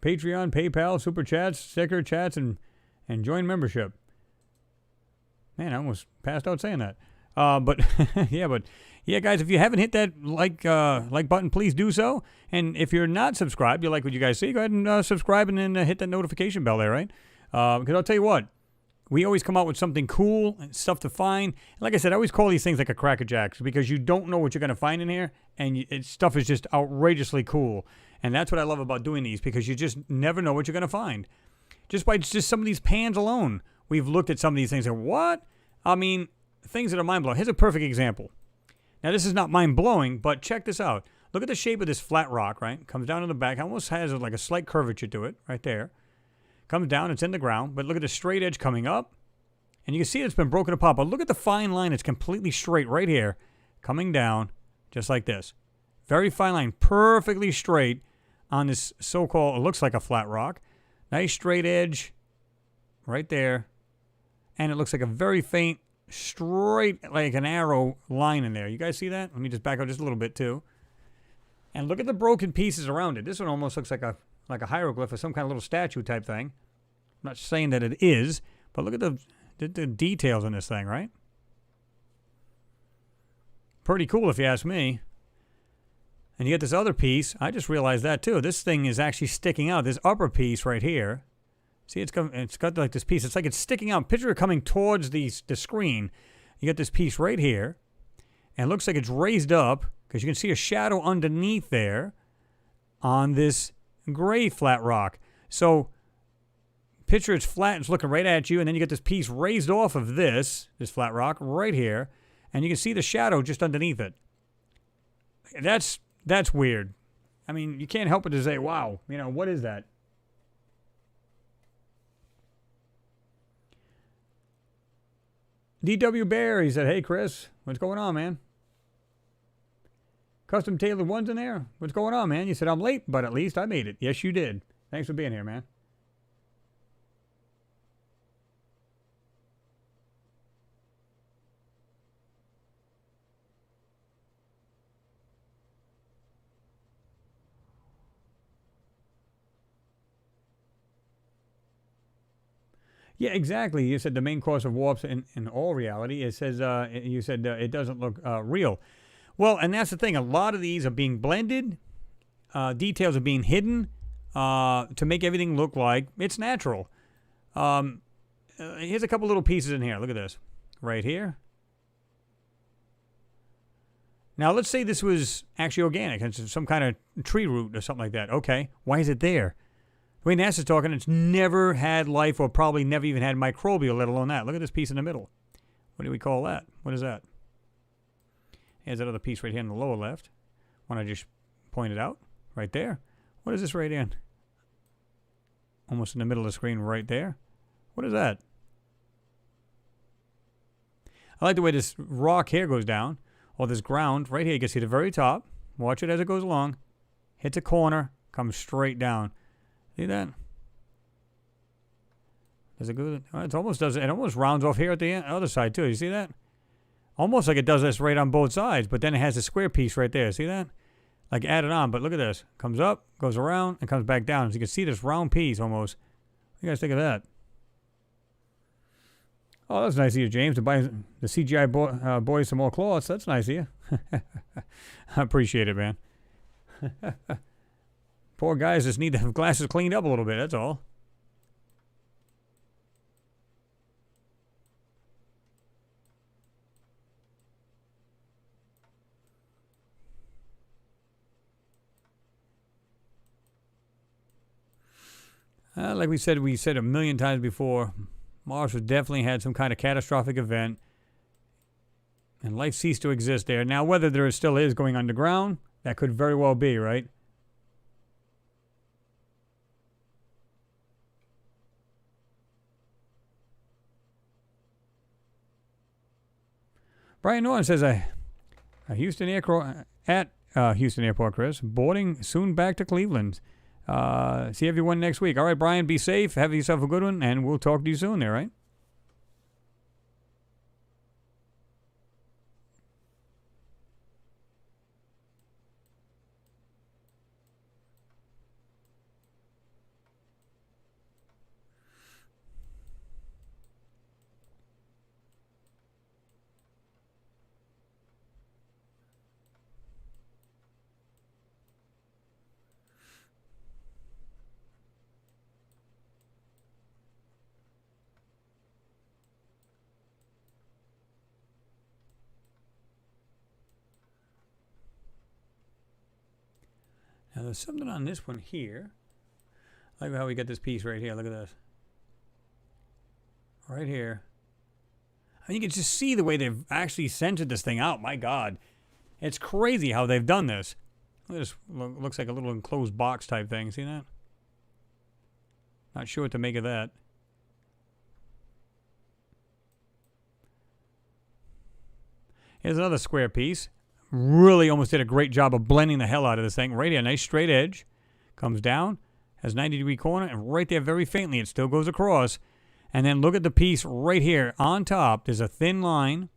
Speaker 1: Patreon, PayPal, super chats, sticker chats, and join membership. Man, I almost passed out saying that. But yeah, guys, if you haven't hit that like button, please do so. And if you're not subscribed, you like what you guys see, go ahead and subscribe and then hit that notification bell there, right? Because I'll tell you what, we always come out with something cool and stuff to find. And like I said, I always call these things like a Cracker Jacks because you don't know what you're going to find in here, and stuff is just outrageously cool. And that's what I love about doing these, because you just never know what you're going to find. Just by just some of these pans alone, we've looked at some of these things and what? I mean, things that are mind-blowing. Here's a perfect example. Now, this is not mind-blowing, but check this out. Look at the shape of this flat rock, right? Comes down to the back. Almost has like a slight curvature to it right there. Comes down, it's in the ground, but look at the straight edge coming up. And you can see it's been broken apart, but look at the fine line. It's completely straight right here, coming down just like this. Very fine line, perfectly straight on this so-called, it looks like a flat rock. Nice straight edge right there. And it looks like a very faint, straight, like an arrow line in there. You guys see that? Let me just back up just a little bit too. And look at the broken pieces around it. This one almost looks like a hieroglyph or some kind of little statue type thing. I'm not saying that it is, but look at the details on this thing, right? Pretty cool if you ask me. And you get this other piece. I just realized that too. This thing is actually sticking out. This upper piece right here. See, it's got like this piece. It's like it's sticking out. Picture it coming towards the screen. You get this piece right here. And it looks like it's raised up because you can see a shadow underneath there on this gray flat rock. So picture it's flat, it's looking right at you, and then you get this piece raised off of this flat rock right here, and you can see the shadow just underneath it. That's weird. I mean, you can't help but to say, wow, what is that? DW Bear, he said, hey, Chris, what's going on, man? Custom tailored ones in there? What's going on, man? You said I'm late, but at least I made it. Yes, you did. Thanks for being here, man. Yeah, exactly. You said the main cause of warps in all reality. It says, you said it doesn't look real. Well, and that's the thing. A lot of these are being blended. Details are being hidden to make everything look like it's natural. Here's a couple little pieces in here. Look at this. Right here. Now, let's say this was actually organic. It's some kind of tree root or something like that. Okay. Why is it there? The way NASA's talking, it's never had life or probably never even had microbial, let alone that. Look at this piece in the middle. What do we call that? What is that? Here's that other piece right here in the lower left. One I just pointed out. Right there. What is this right in? Almost in the middle of the screen right there. What is that? I like the way this rock here goes down. Or this ground right here. You can see the very top. Watch it as it goes along. Hits a corner. Comes straight down. See that? Does it go? It almost rounds off here at the other side too. You see that? Almost like it does this right on both sides, but then it has a square piece right there. See that? Like added on, but look at this. Comes up, goes around, and comes back down. So you can see this round piece almost. What do you guys think of that? Oh, that's nice of you, James, to buy the CGI boys some more cloths. That's nice of you. I appreciate it, man. Poor guys just need to have glasses cleaned up a little bit, that's all. Like we said a million times before, Mars has definitely had some kind of catastrophic event, and life ceased to exist there. Now, whether there still is going underground, that could very well be, right? Brian Norton says a Houston Houston Airport, Chris. Boarding soon back to Cleveland. See everyone next week. All right, Brian, be safe. Have yourself a good one, and we'll talk to you soon there, right? Now, there's something on this one here. I like how we got this piece right here. Look at this. Right here. I mean, you can just see the way they've actually centered this thing out. My God. It's crazy how they've done this. This looks like a little enclosed box type thing. See that? Not sure what to make of that. Here's another square piece. Really almost did a great job of blending the hell out of this thing. Right here, nice straight edge. Comes down, has 90-degree corner, and right there very faintly it still goes across. And then look at the piece right here on top. There's a thin line,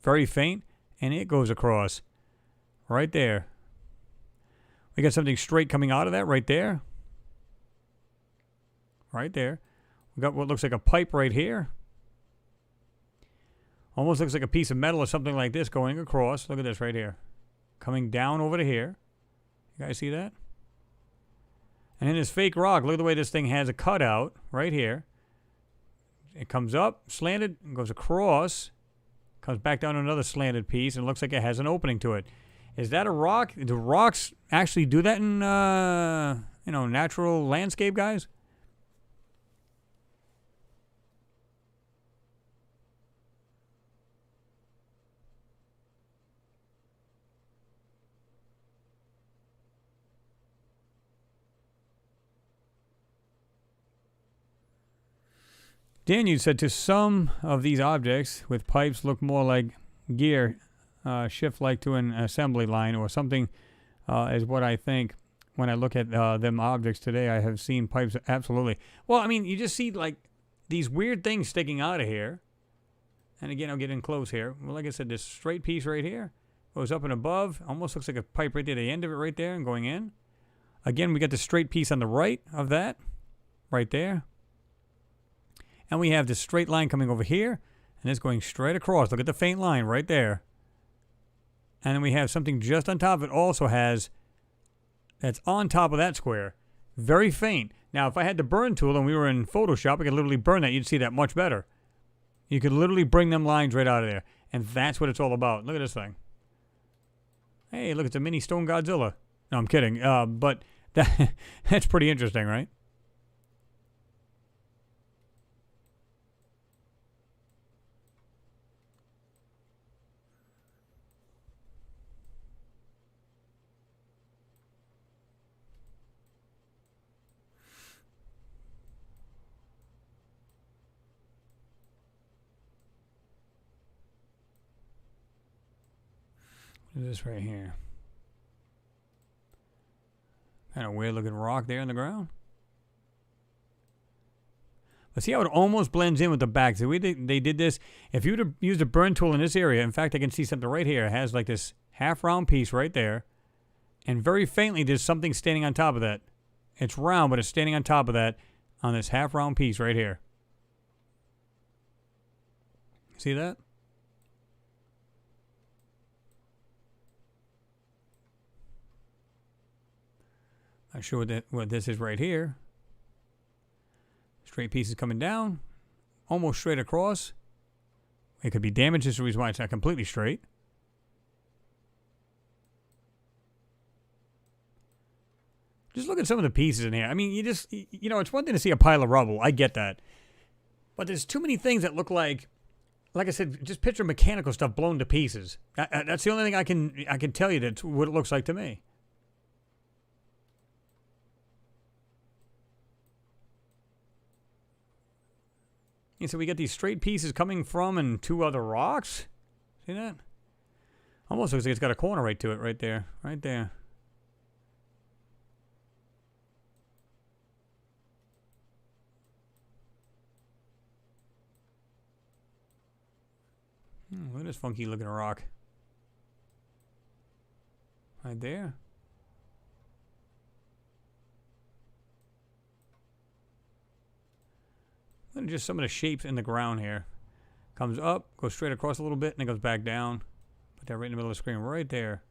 Speaker 1: very faint, and it goes across. Right there. We got something straight coming out of that right there. Right there. We got what looks like a pipe right here. Almost looks like a piece of metal or something like this going across. Look at this right here. Coming down over to here. You guys see that? And then this fake rock. Look at the way this thing has a cutout right here. It comes up, slanted, and goes across. Comes back down to another slanted piece, and it looks like it has an opening to it. Is that a rock? Do rocks actually do that in, natural landscape, guys? Dan, you said to some of these objects with pipes look more like gear shift like to an assembly line or something is what I think when I look at them objects today. I have seen pipes, absolutely. Well, I mean, you just see like these weird things sticking out of here. And again, I'll get in close here. Well, like I said, this straight piece right here goes up and above. Almost looks like a pipe right there, the end of it right there and going in. Again, we got the straight piece on the right of that, right there. And we have this straight line coming over here, and it's going straight across. Look at the faint line right there. And then we have something just on top of it also has, that's on top of that square. Very faint. Now, if I had the burn tool and we were in Photoshop, I could literally burn that. You'd see that much better. You could literally bring them lines right out of there. And that's what it's all about. Look at this thing. Hey, look, it's a mini Stone Godzilla. No, I'm kidding. But that's pretty interesting, right? What is this right here? Kind of weird looking rock there in the ground. But see how it almost blends in with the back. So they did this. If you would have used a burn tool in this area, in fact, I can see something right here. It has like this half round piece right there. And very faintly, there's something standing on top of that. It's round, but it's standing on top of that on this half round piece right here. See that? Not sure what this is right here. Straight pieces coming down, almost straight across. It could be damaged. This is the reason why it's not completely straight. Just look at some of the pieces in here. I mean, it's one thing to see a pile of rubble. I get that. But there's too many things that look like I said, just picture mechanical stuff blown to pieces. That's the only thing I can tell you that's what it looks like to me. And so we get these straight pieces coming from and two other rocks. See that? Almost looks like it's got a corner right to it, right there. Right there. Look at this funky looking rock. Right there. Look at just some of the shapes in the ground here. Comes up, goes straight across a little bit, and then goes back down. Put that right in the middle of the screen, right there.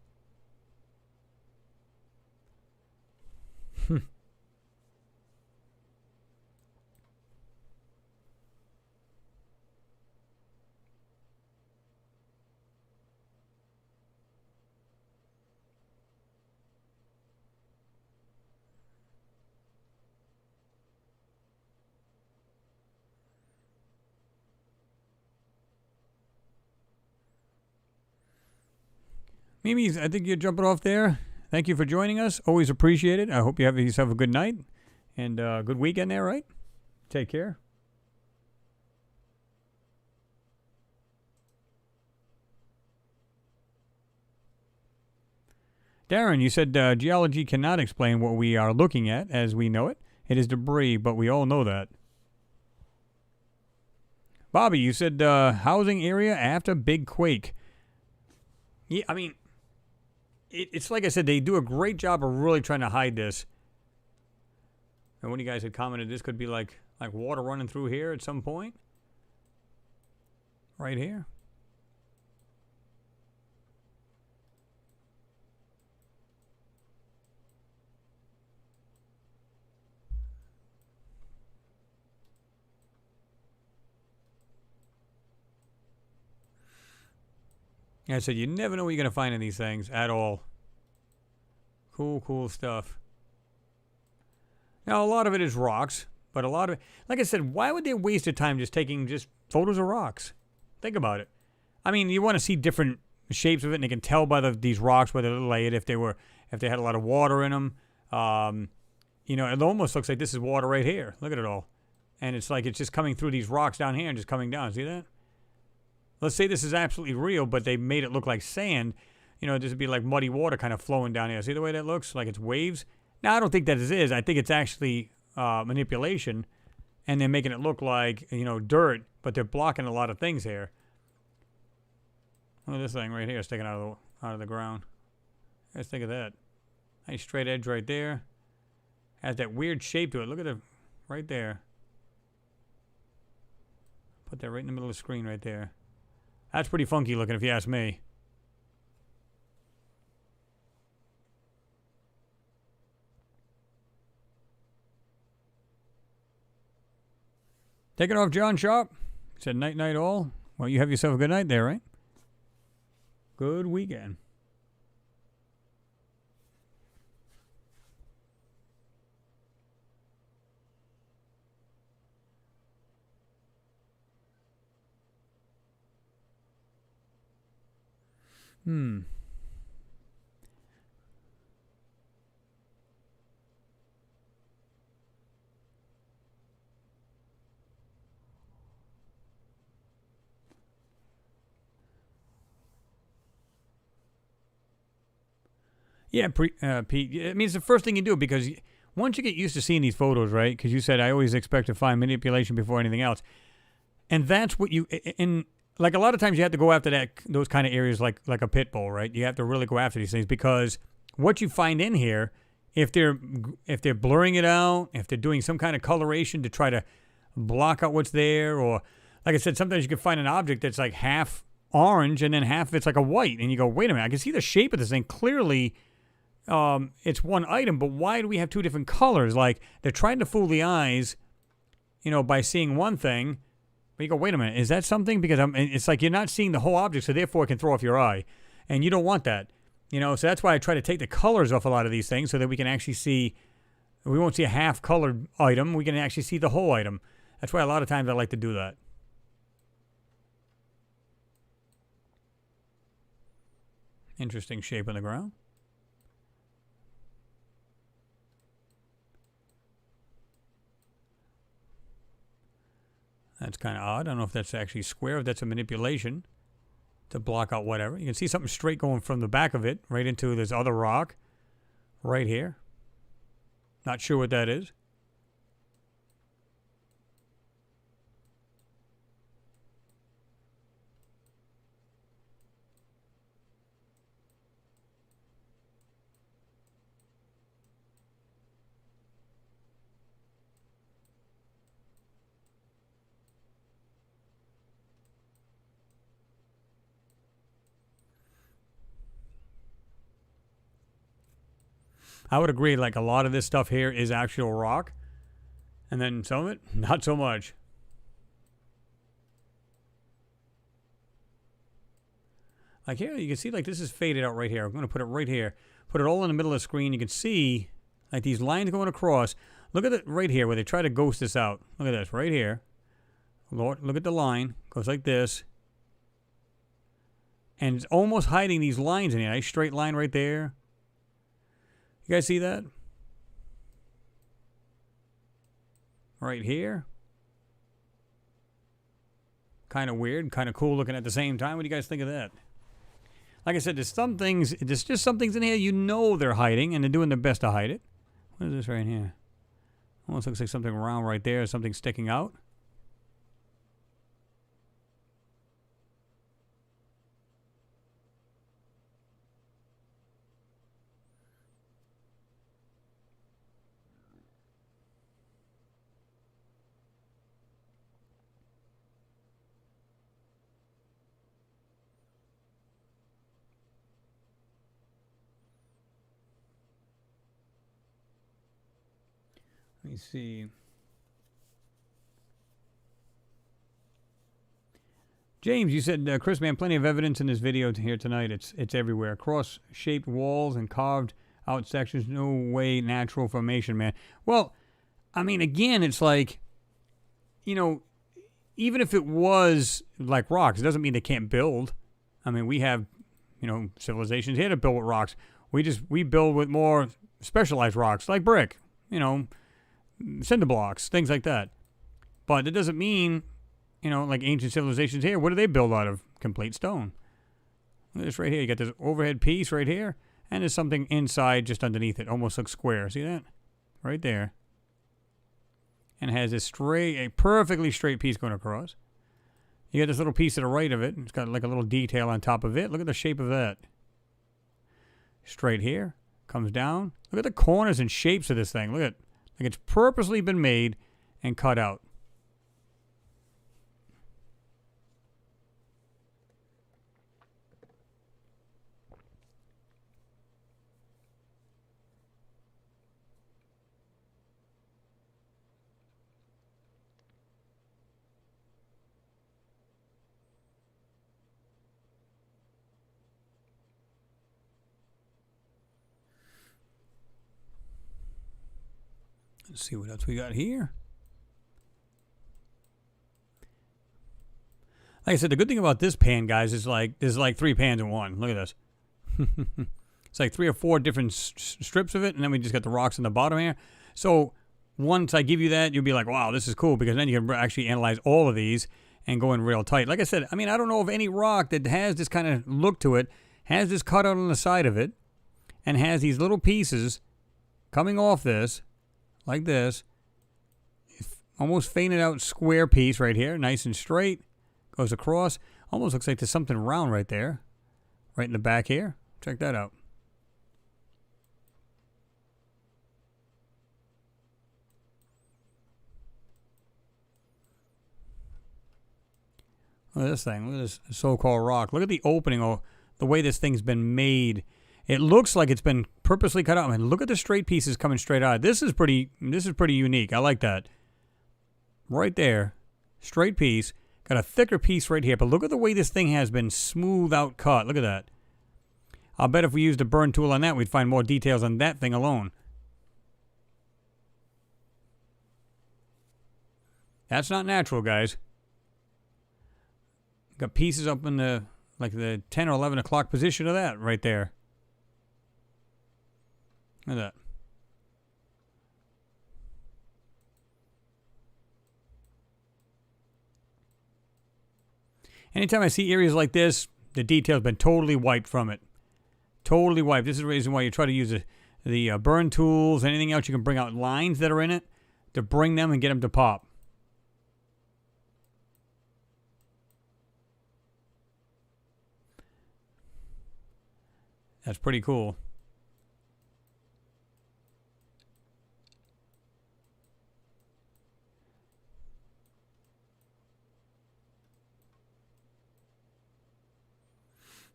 Speaker 1: Mimi, I think you're jumping off there. Thank you for joining us. Always appreciate it. I hope you have yourself a good night and good weekend there, right? Take care. Darren, you said geology cannot explain what we are looking at as we know it. It is debris, but we all know that. Bobby, you said housing area after big quake. Yeah, I mean, it's like I said, they do a great job of really trying to hide this. And one of you guys had commented this could be like water running through here at some point. Right here. I said, you never know what you're going to find in these things at all. Cool stuff. Now, a lot of it is rocks, but a lot of it, like I said, why would they waste their time just taking just photos of rocks? Think about it. I mean, you want to see different shapes of it, and they can tell by these rocks whether they're layered, if they had a lot of water in them. You know, it almost looks like this is water right here. Look at it all. And it's like it's just coming through these rocks down here and just coming down. See that? Let's say this is absolutely real, but they made it look like sand. You know, this would be like muddy water kind of flowing down here. See the way that looks? Like it's waves? Now, I don't think that it is. I think it's actually manipulation, and they're making it look like, you know, dirt, but they're blocking a lot of things here. Look at this thing right here sticking out of the ground. Let's think of that. Nice straight edge right there. Has that weird shape to it. Look at it right there. Put that right in the middle of the screen right there. That's pretty funky looking if you ask me. Take it off, John Sharp. Said night all. Well, you have yourself a good night there, right? Good weekend. Yeah, Pete, I mean, it's the first thing you do because once you get used to seeing these photos, right? Because you said I always expect to find manipulation before anything else. And that's what you, in like a lot of times you have to go after those kind of areas like a pit bull, right? You have to really go after these things because what you find in here, if they're blurring it out, if they're doing some kind of coloration to try to block out what's there, or like I said, sometimes you can find an object that's like half orange and then half of it's like a white, and you go, wait a minute, I can see the shape of this thing clearly. It's one item, but why do we have two different colors? Like they're trying to fool the eyes, you know, by seeing one thing. But you go, wait a minute, is that something? Because it's like you're not seeing the whole object, so therefore it can throw off your eye. And you don't want that. You know, so that's why I try to take the colors off a lot of these things so that we can actually see, we won't see a half-colored item. We can actually see the whole item. That's why a lot of times I like to do that. Interesting shape on the ground. That's kind of odd. I don't know if that's actually square, if that's a manipulation to block out whatever. You can see something straight going from the back of it right into this other rock right here. Not sure what that is. I would agree, like a lot of this stuff here is actual rock. And then some of it, not so much. Like here, you can see like this is faded out right here. I'm going to put it right here. Put it all in the middle of the screen. You can see like these lines going across. Look at it right here where they try to ghost this out. Look at this right here. Look at the line. Goes like this. And it's almost hiding these lines in here. Nice straight line right there. You guys see that? Right here. Kind of weird, kind of cool looking at the same time. What do you guys think of that? Like I said, there's just some things in here you know they're hiding, and they're doing their best to hide it. What is this right here? Almost looks like something round right there, something sticking out. Let me see. James, you said, Chris, man, plenty of evidence in this video here tonight. It's everywhere. Cross-shaped walls and carved out sections. No way natural formation, man. Well, I mean, again, it's like, you know, even if it was like rocks, it doesn't mean they can't build. I mean, we have, you know, civilizations here to build with rocks. We build with more specialized rocks, like brick, you know, cinder blocks, things like that. But it doesn't mean, you know, like ancient civilizations here, what do they build out of? Complete stone. Look at this right here. You got this overhead piece right here, and there's something inside just underneath it. Almost looks square. See that? Right there. And it has this a perfectly straight piece going across. You got this little piece to the right of it. It's got like a little detail on top of it. Look at the shape of that. Straight here. Comes down. Look at the corners and shapes of this thing. Look at, like it's purposely been made and cut out. Let's see what else we got here. Like I said, the good thing about this pan, guys, is like there's like 3 pans in one. Look at this. It's like 3 or 4 different strips of it, and then we just got the rocks in the bottom here. So once I give you that, you'll be like, wow, this is cool, because then you can actually analyze all of these and go in real tight. Like I said, I mean, I don't know of any rock that has this kind of look to it, has this cutout on the side of it, and has these little pieces coming off this, like this, almost fainted out square piece right here, nice and straight, goes across, almost looks like there's something round right there, right in the back here. Check that out. Look at this thing, look at this so-called rock. Look at the opening, or the way this thing's been made. It looks like it's been purposely cut out. I mean, look at the straight pieces coming straight out. This is pretty unique. I like that. Right there. Straight piece. Got a thicker piece right here. But look at the way this thing has been smooth out cut. Look at that. I'll bet if we used a burn tool on that, we'd find more details on that thing alone. That's not natural, guys. Got pieces up in the, like the 10 or 11 o'clock position of that right there. Look at that. Anytime I see areas like this, The detail's been totally wiped from it. Totally wiped. This is the reason why you try to use the burn tools, anything else you can bring out lines that are in it to bring them and get them to pop. That's pretty cool.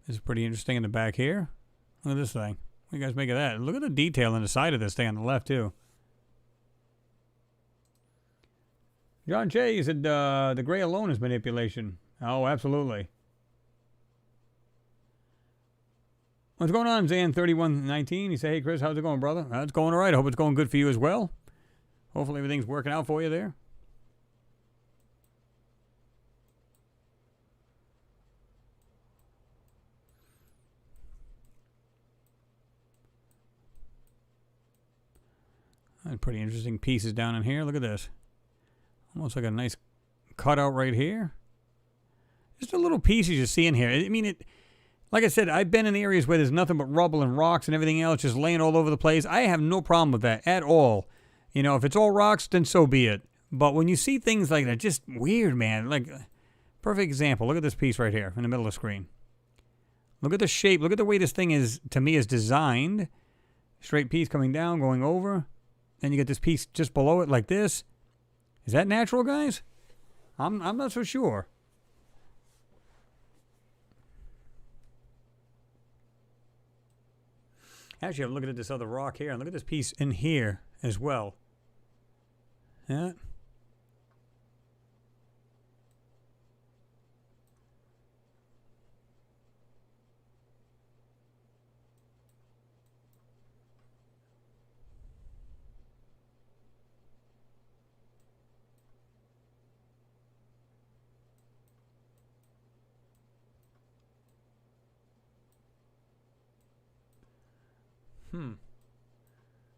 Speaker 1: This is pretty interesting in the back here. Look at this thing. What do you guys make of that? Look at the detail on the side of this thing on the left, too. John Jay said the gray alone is manipulation. Oh, absolutely. What's going on, Zan3119? You say, hey, Chris, how's it going, brother? It's going all right. I hope it's going good for you as well. Hopefully everything's working out for you there. Pretty interesting pieces down in here. Look at this. Almost like a nice cutout right here. Just a little pieces you see in here. I mean, like I said, I've been in areas where there's nothing but rubble and rocks and everything else just laying all over the place. I have no problem with that at all. You know, if it's all rocks, then so be it. But when you see things like that, just weird, man. Like, perfect example. Look at this piece right here in the middle of the screen. Look at the shape. Look at the way this thing is, to me, is designed. Straight piece coming down, going over. Then you get this piece just below it like this. Is that natural, guys? I'm not so sure. Actually, I'm looking at this other rock here, and look at this piece in here as well. Yeah.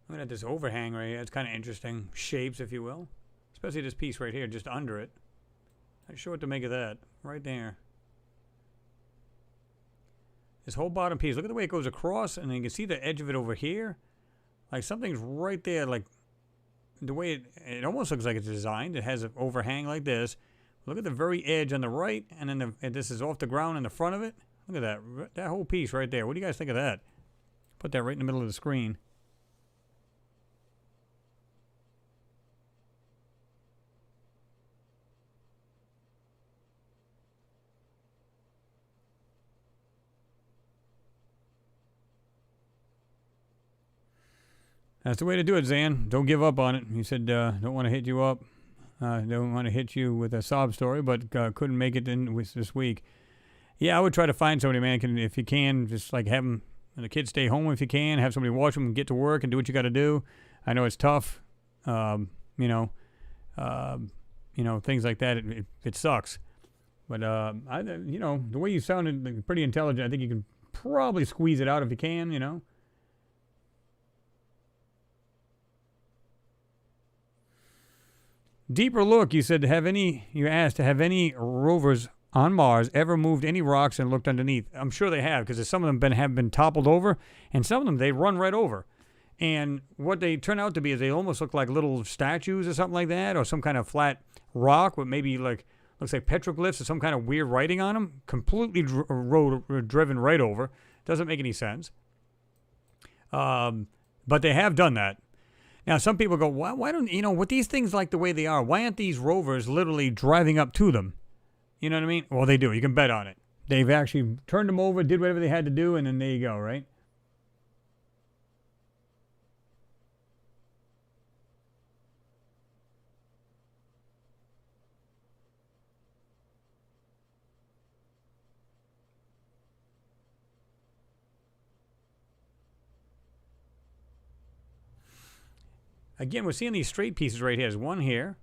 Speaker 1: Looking at this overhang right here, it's kind of interesting. Shapes, if you will. Especially this piece right here, just under it. Not sure what to make of that. Right there. This whole bottom piece, look at the way it goes across, and then you can see the edge of it over here. Like something's right there, like the way it almost looks like it's designed. It has an overhang like this. Look at the very edge on the right, and then this is off the ground in the front of it. Look at that. That whole piece right there. What do you guys think of that? Put that right in the middle of the screen. That's the way to do it, Zan. Don't give up on it. He said, don't want to hit you up. Don't want to hit you with a sob story, but couldn't make it in this week. Yeah, I would try to find somebody, man. If you can, just like have them, the kids stay home if you can. Have somebody watch them, get to work, and do what you got to do. I know it's tough. You know, things like that. It sucks. But you know, the way you sounded pretty intelligent. I think you can probably squeeze it out if you can. You know. Deeper look, you said, you asked, have any rovers on Mars ever moved any rocks and looked underneath? I'm sure they have, because some of them have been toppled over, and some of them they run right over. And what they turn out to be is they almost look like little statues or something like that, or some kind of flat rock with maybe looks like petroglyphs or some kind of weird writing on them, completely driven right over. Doesn't make any sense. But they have done that. Now, some people go, why don't, with these things like the way they are, why aren't these rovers literally driving up to them? You know what I mean? Well, they do. You can bet on it. They've actually turned them over, did whatever they had to do, and then there you go, right? Again, we're seeing these straight pieces right here. There's one here.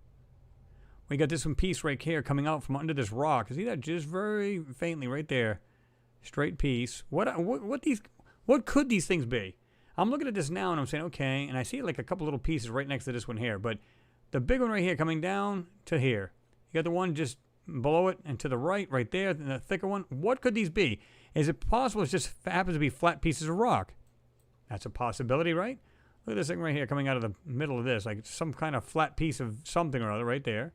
Speaker 1: We got this one piece right here coming out from under this rock. See that just very faintly right there. Straight piece. What could these things be? I'm looking at this now and I'm saying, okay, and I see like a couple little pieces right next to this one here. But the big one right here coming down to here. You got the one just below it and to the right, right there, and the thicker one. What could these be? Is it possible it just happens to be flat pieces of rock? That's a possibility, right? Look at this thing right here coming out of the middle of this, like some kind of flat piece of something or other right there.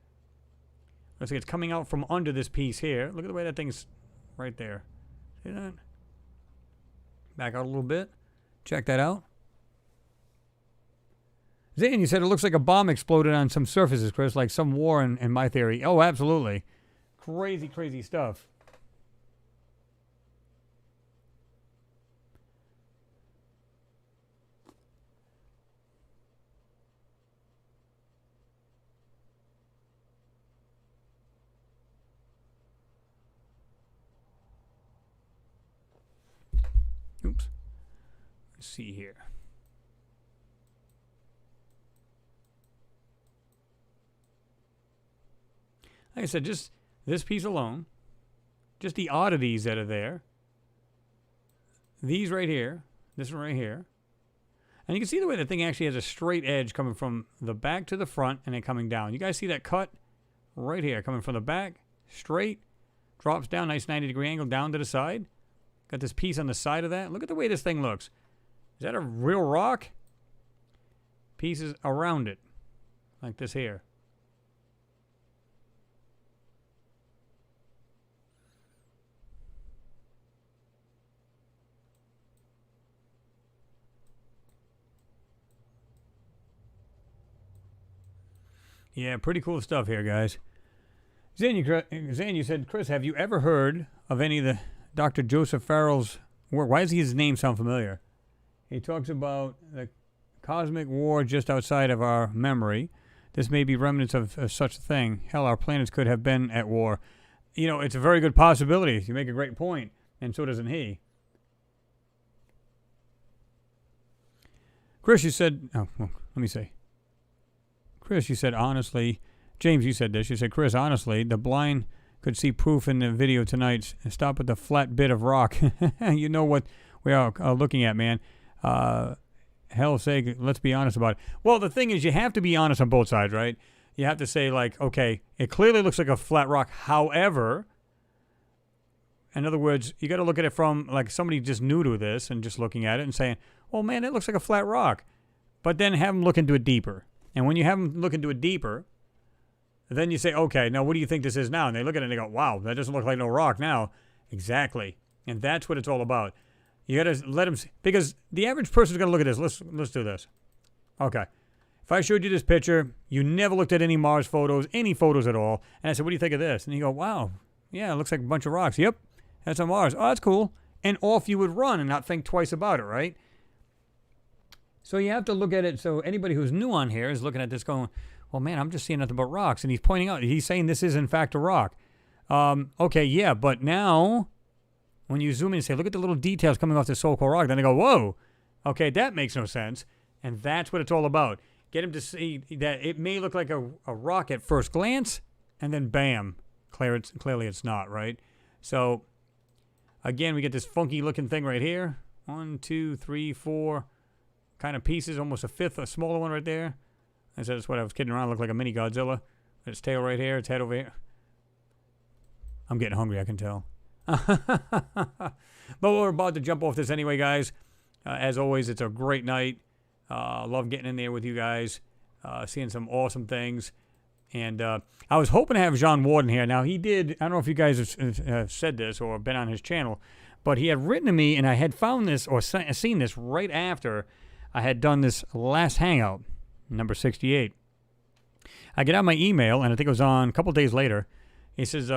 Speaker 1: Looks like it's coming out from under this piece here. Look at the way that thing's right there. See that? Back out a little bit. Check that out. Zane, you said it looks like a bomb exploded on some surfaces, Chris, like some war in my theory. Oh, absolutely. Crazy, crazy stuff. Oops. Let's see here. Like I said, just this piece alone, just the oddities that are there. These right here, this one right here. And you can see the way the thing actually has a straight edge coming from the back to the front and then coming down. You guys see that cut right here, coming from the back, straight, drops down, nice 90-degree angle down to the side. Got this piece on the side of that. Look at the way this thing looks. Is that a real rock? Pieces around it, like this here. Yeah, pretty cool stuff here, guys. Zane, you said, Chris, have you ever heard of any of the Dr. Joseph Farrell's work? Why does his name sound familiar? He talks about the cosmic war just outside of our memory. This may be remnants of such a thing. Hell, our planets could have been at war. You know, it's a very good possibility. You make a great point, and so doesn't he. Chris, you said, oh, well, let me see. Chris, you said, honestly, James, you said this. You said, Chris, honestly, the blind could see proof in the video tonight. Stop at the flat bit of rock. You know what we are looking at, man. Hell's sake, let's be honest about it. Well, the thing is, you have to be honest on both sides, right? You have to say, like, okay, it clearly looks like a flat rock. However, in other words, you got to look at it from, like, somebody just new to this and just looking at it and saying, well, man, it looks like a flat rock. But then have them look into it deeper. And when you have them look into it deeper, then you say, okay, now what do you think this is now? And they look at it and they go, wow, that doesn't look like no rock now. Exactly. And that's what it's all about. You got to let them see. Because the average person is going to look at this. Let's do this. Okay. If I showed you this picture, you never looked at any Mars photos, any photos at all, and I said, what do you think of this? And you go, wow, yeah, it looks like a bunch of rocks. Yep, that's on Mars. Oh, that's cool. And off you would run and not think twice about it, right? So you have to look at it. So anybody who's new on here is looking at this going, well, man, I'm just seeing nothing but rocks. And he's pointing out, he's saying this is, in fact, a rock. Okay, yeah, but now when you zoom in and say, look at the little details coming off this so-called rock, then they go, whoa, okay, that makes no sense. And that's what it's all about. Get him to see that it may look like a rock at first glance, and then bam, clearly it's not, right? So, again, we get this funky-looking thing right here. 1, 2, 3, 4 kind of pieces, almost a fifth, a smaller one right there. I said that's what I was kidding around. It looked like a mini Godzilla. Its tail right here, its head over here. I'm getting hungry, I can tell. But we're about to jump off this anyway, guys. As always, it's a great night. Love getting in there with you guys, seeing some awesome things. And I was hoping to have John Ward in here. Now, he did, I don't know if you guys have said this or been on his channel, but he had written to me, and I had found this or seen this right after I had done this last Hangout, number 68. I get out my email, and I think it was on a couple days later. He says,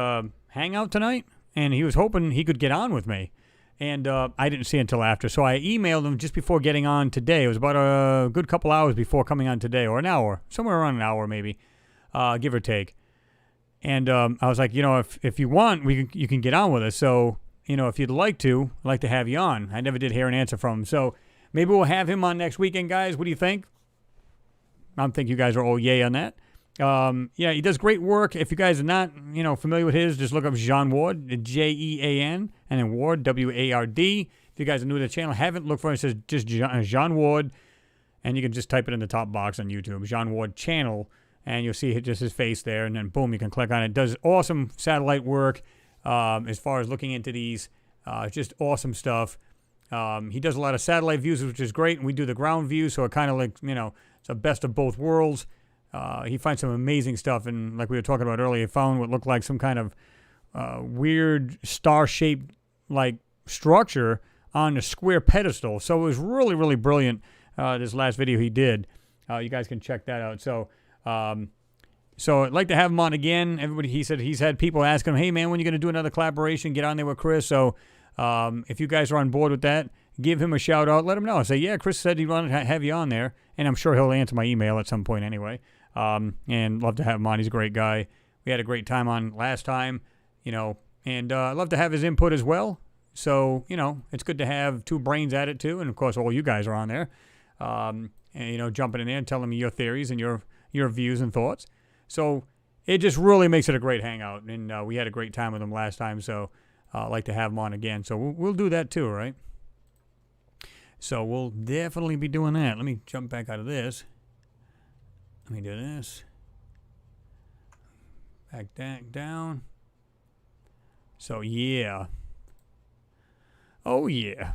Speaker 1: Hangout tonight? And he was hoping he could get on with me. And I didn't see it until after. So I emailed him just before getting on today. It was about a good couple hours before coming on today, or an hour, somewhere around an hour maybe, give or take. And I was like, you know, if you want, you can get on with us. So, you know, if you'd like to, I'd like to have you on. I never did hear an answer from him. So maybe we'll have him on next weekend, guys. What do you think? I think you guys are all yay on that. Yeah, he does great work. If you guys are not, you know, familiar with his, just look up Jean Ward, Jean, and then Ward, W-A-R-D. If you guys are new to the channel, haven't looked for it, it says just Jean Ward, and you can just type it in the top box on YouTube, Jean Ward channel, and you'll see just his face there, and then boom, you can click on it. It does awesome satellite work as far as looking into these. Just awesome stuff. He does a lot of satellite views, which is great, and we do the ground view, so it kind of like, it's a best of both worlds. He finds some amazing stuff, and like we were talking about earlier, he found what looked like some kind of weird star-shaped like structure on a square pedestal. So it was really, really brilliant, this last video he did. You guys can check that out. So I'd like to have him on again. He said he's had people ask him, hey, man, when are you going to do another collaboration? Get on there with Chris. So if you guys are on board with that, give him a shout out. Let him know. Say, yeah, Chris said he wanted to have you on there. And I'm sure he'll answer my email at some point anyway. And love to have him on. He's a great guy. We had a great time on last time, and I'd love to have his input as well. So, it's good to have two brains at it too. And of course, all you guys are on there, and, jumping in there and telling me your theories and your views and thoughts. So it just really makes it a great hangout. And we had a great time with him last time. So I'd like to have him on again. So we'll do that too, right? So we'll definitely be doing that. Let me jump back out of this. Let me do this. Back down. So, yeah. Oh, yeah.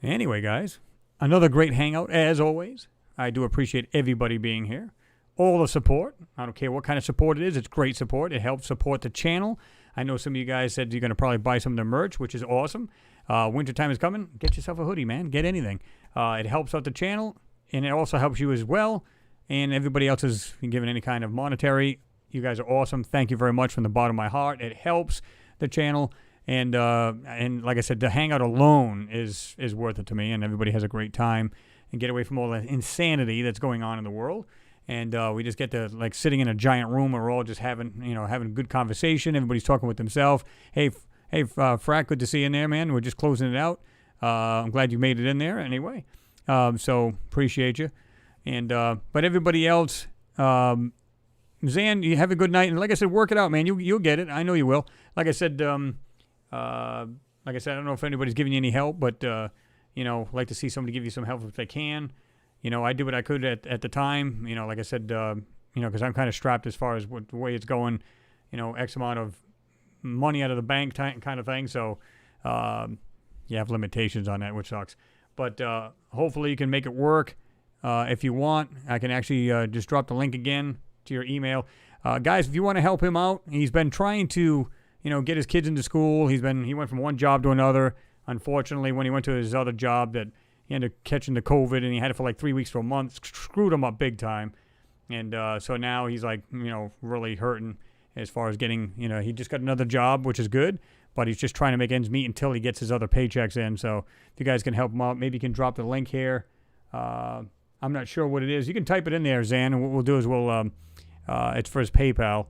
Speaker 1: Anyway, guys, another great hangout, as always. I do appreciate everybody being here. All the support. I don't care what kind of support it is. It's great support. It helps support the channel. I know some of you guys said you're going to probably buy some of the merch, which is awesome. Wintertime is coming. Get yourself a hoodie, man. Get anything. It helps out the channel, and it also helps you as well. And everybody else is giving any kind of monetary. You guys are awesome. Thank you very much from the bottom of my heart. It helps the channel. And like I said, the hangout alone is worth it to me. And everybody has a great time and get away from all the insanity that's going on in the world. And we just get to, like, sitting in a giant room where we're all just having a good conversation. Everybody's talking with themselves. Hey, Frack, good to see you in there, man. We're just closing it out. I'm glad you made it in there anyway. So appreciate you. And but everybody else, Zan, you have a good night. And like I said, work it out, man. You'll get it. I know you will. Like I said, I don't know if anybody's giving you any help, but like to see somebody give you some help if they can. I did what I could at the time. Like I said, because I'm kind of strapped as far as the way it's going. X amount of money out of the bank kind of thing. So you have limitations on that, which sucks. But hopefully you can make it work. If you want, I can actually just drop the link again to your email. Guys, if you want to help him out, he's been trying to, get his kids into school. He went from one job to another. Unfortunately, when he went to his other job, that he ended up catching the COVID, and he had it for like 3 weeks to a month. Screwed him up big time. And so now he's like, really hurting as far as getting, he just got another job, which is good. But he's just trying to make ends meet until he gets his other paychecks in. So if you guys can help him out, maybe you can drop the link here. I'm not sure what it is. You can type it in there, Zan, and what we'll do is it's for his PayPal.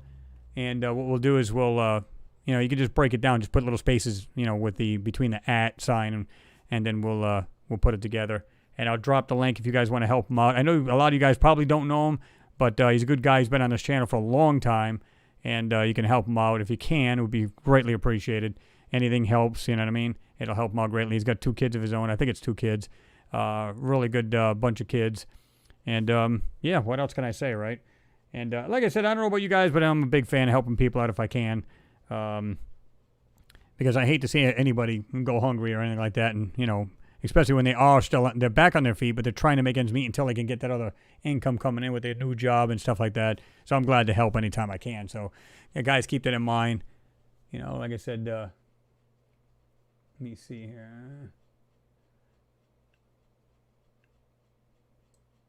Speaker 1: And what we'll do is you can just break it down, just put little spaces, with between the @ sign, and then we'll put it together. And I'll drop the link if you guys want to help him out. I know a lot of you guys probably don't know him, but he's a good guy. He's been on this channel for a long time, and you can help him out if you can. It would be greatly appreciated. Anything helps, you know what I mean? It'll help him out greatly. He's got 2 kids of his own. I think it's 2 kids. Really good bunch of kids. And, what else can I say, right? And like I said, I don't know about you guys, but I'm a big fan of helping people out if I can. Because I hate to see anybody go hungry or anything like that. And, especially when they're back on their feet, but they're trying to make ends meet until they can get that other income coming in with their new job and stuff like that. So I'm glad to help anytime I can. So, guys, keep that in mind. Like I said, let me see here.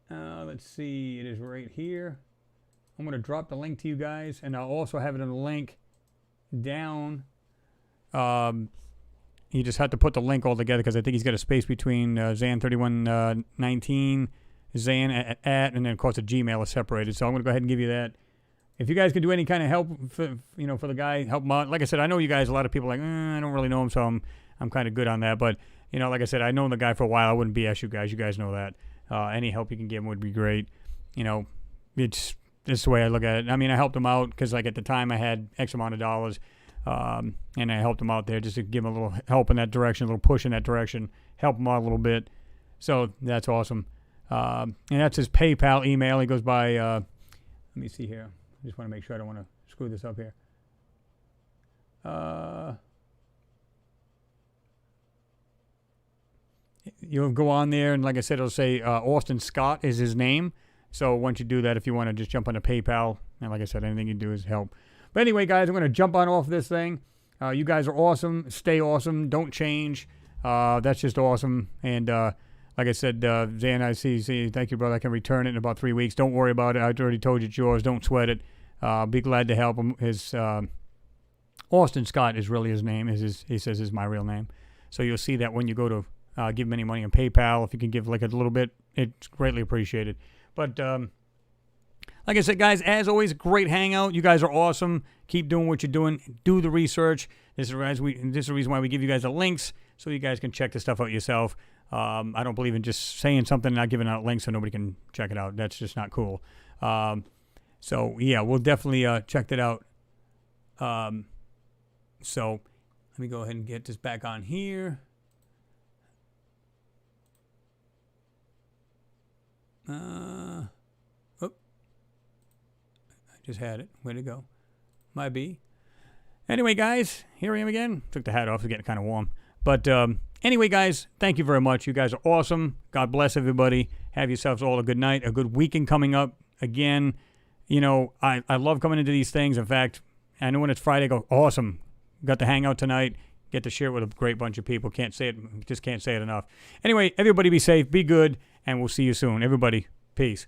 Speaker 1: Let's see. It is right here. I'm going to drop the link to you guys, and I'll also have it in a link down. You just have to put the link all together because I think he's got a space between Zan3119, Zan and then, of course, the Gmail is separated. So I'm going to go ahead and give you that. If you guys can do any kind of help, for the guy, help him out. Like I said, I know you guys, a lot of people are like, I don't really know him, so I'm kind of good on that. But, like I said, I know the guy for a while. I wouldn't BS you guys. You guys know that. Any help you can give him would be great. It's the way I look at it. I mean, I helped him out because, like, at the time I had X amount of dollars, and I helped him out there just to give him a little help in that direction, a little push in that direction, help him out a little bit. So that's awesome. And that's his PayPal email. He goes by, let me see here. I just want to make sure I don't want to screw this up here. You'll go on there, and like I said, it'll say Austin Scott is his name. So once you do that, if you want to just jump on the PayPal, and like I said, anything you do is help. But anyway, guys, I'm going to jump on off this thing. You guys are awesome. Stay awesome. Don't change. That's just awesome. And like I said, Zan, I see, thank you, brother. I can return it in about 3 weeks. Don't worry about it. I already told you it's yours. Don't sweat it. Be glad to help him. His Austin Scott is really his name. He says is my real name. So you'll see that when you go to give him any money on PayPal. If you can give like a little bit, it's greatly appreciated. But like I said, guys, as always, great hangout. You guys are awesome. Keep doing what you're doing. Do the research. This is the reason why we give you guys the links so you guys can check the stuff out yourself. I don't believe in just saying something and not giving out links so nobody can check it out. That's just not cool. So, yeah, we'll definitely check that out. So let me go ahead and get this back on here. I just had it. Way to go. Might be. Anyway, guys, here I am again. Took the hat off. It's getting kind of warm. But anyway, guys, thank you very much. You guys are awesome. God bless everybody. Have yourselves all a good night, a good weekend coming up. Again, you know, I love coming into these things. In fact, I know when it's Friday, I go, awesome. Got to hang out tonight. Get to share it with a great bunch of people. Can't say it. Just can't say it enough. Anyway, everybody be safe. Be good. And we'll see you soon. Everybody, peace.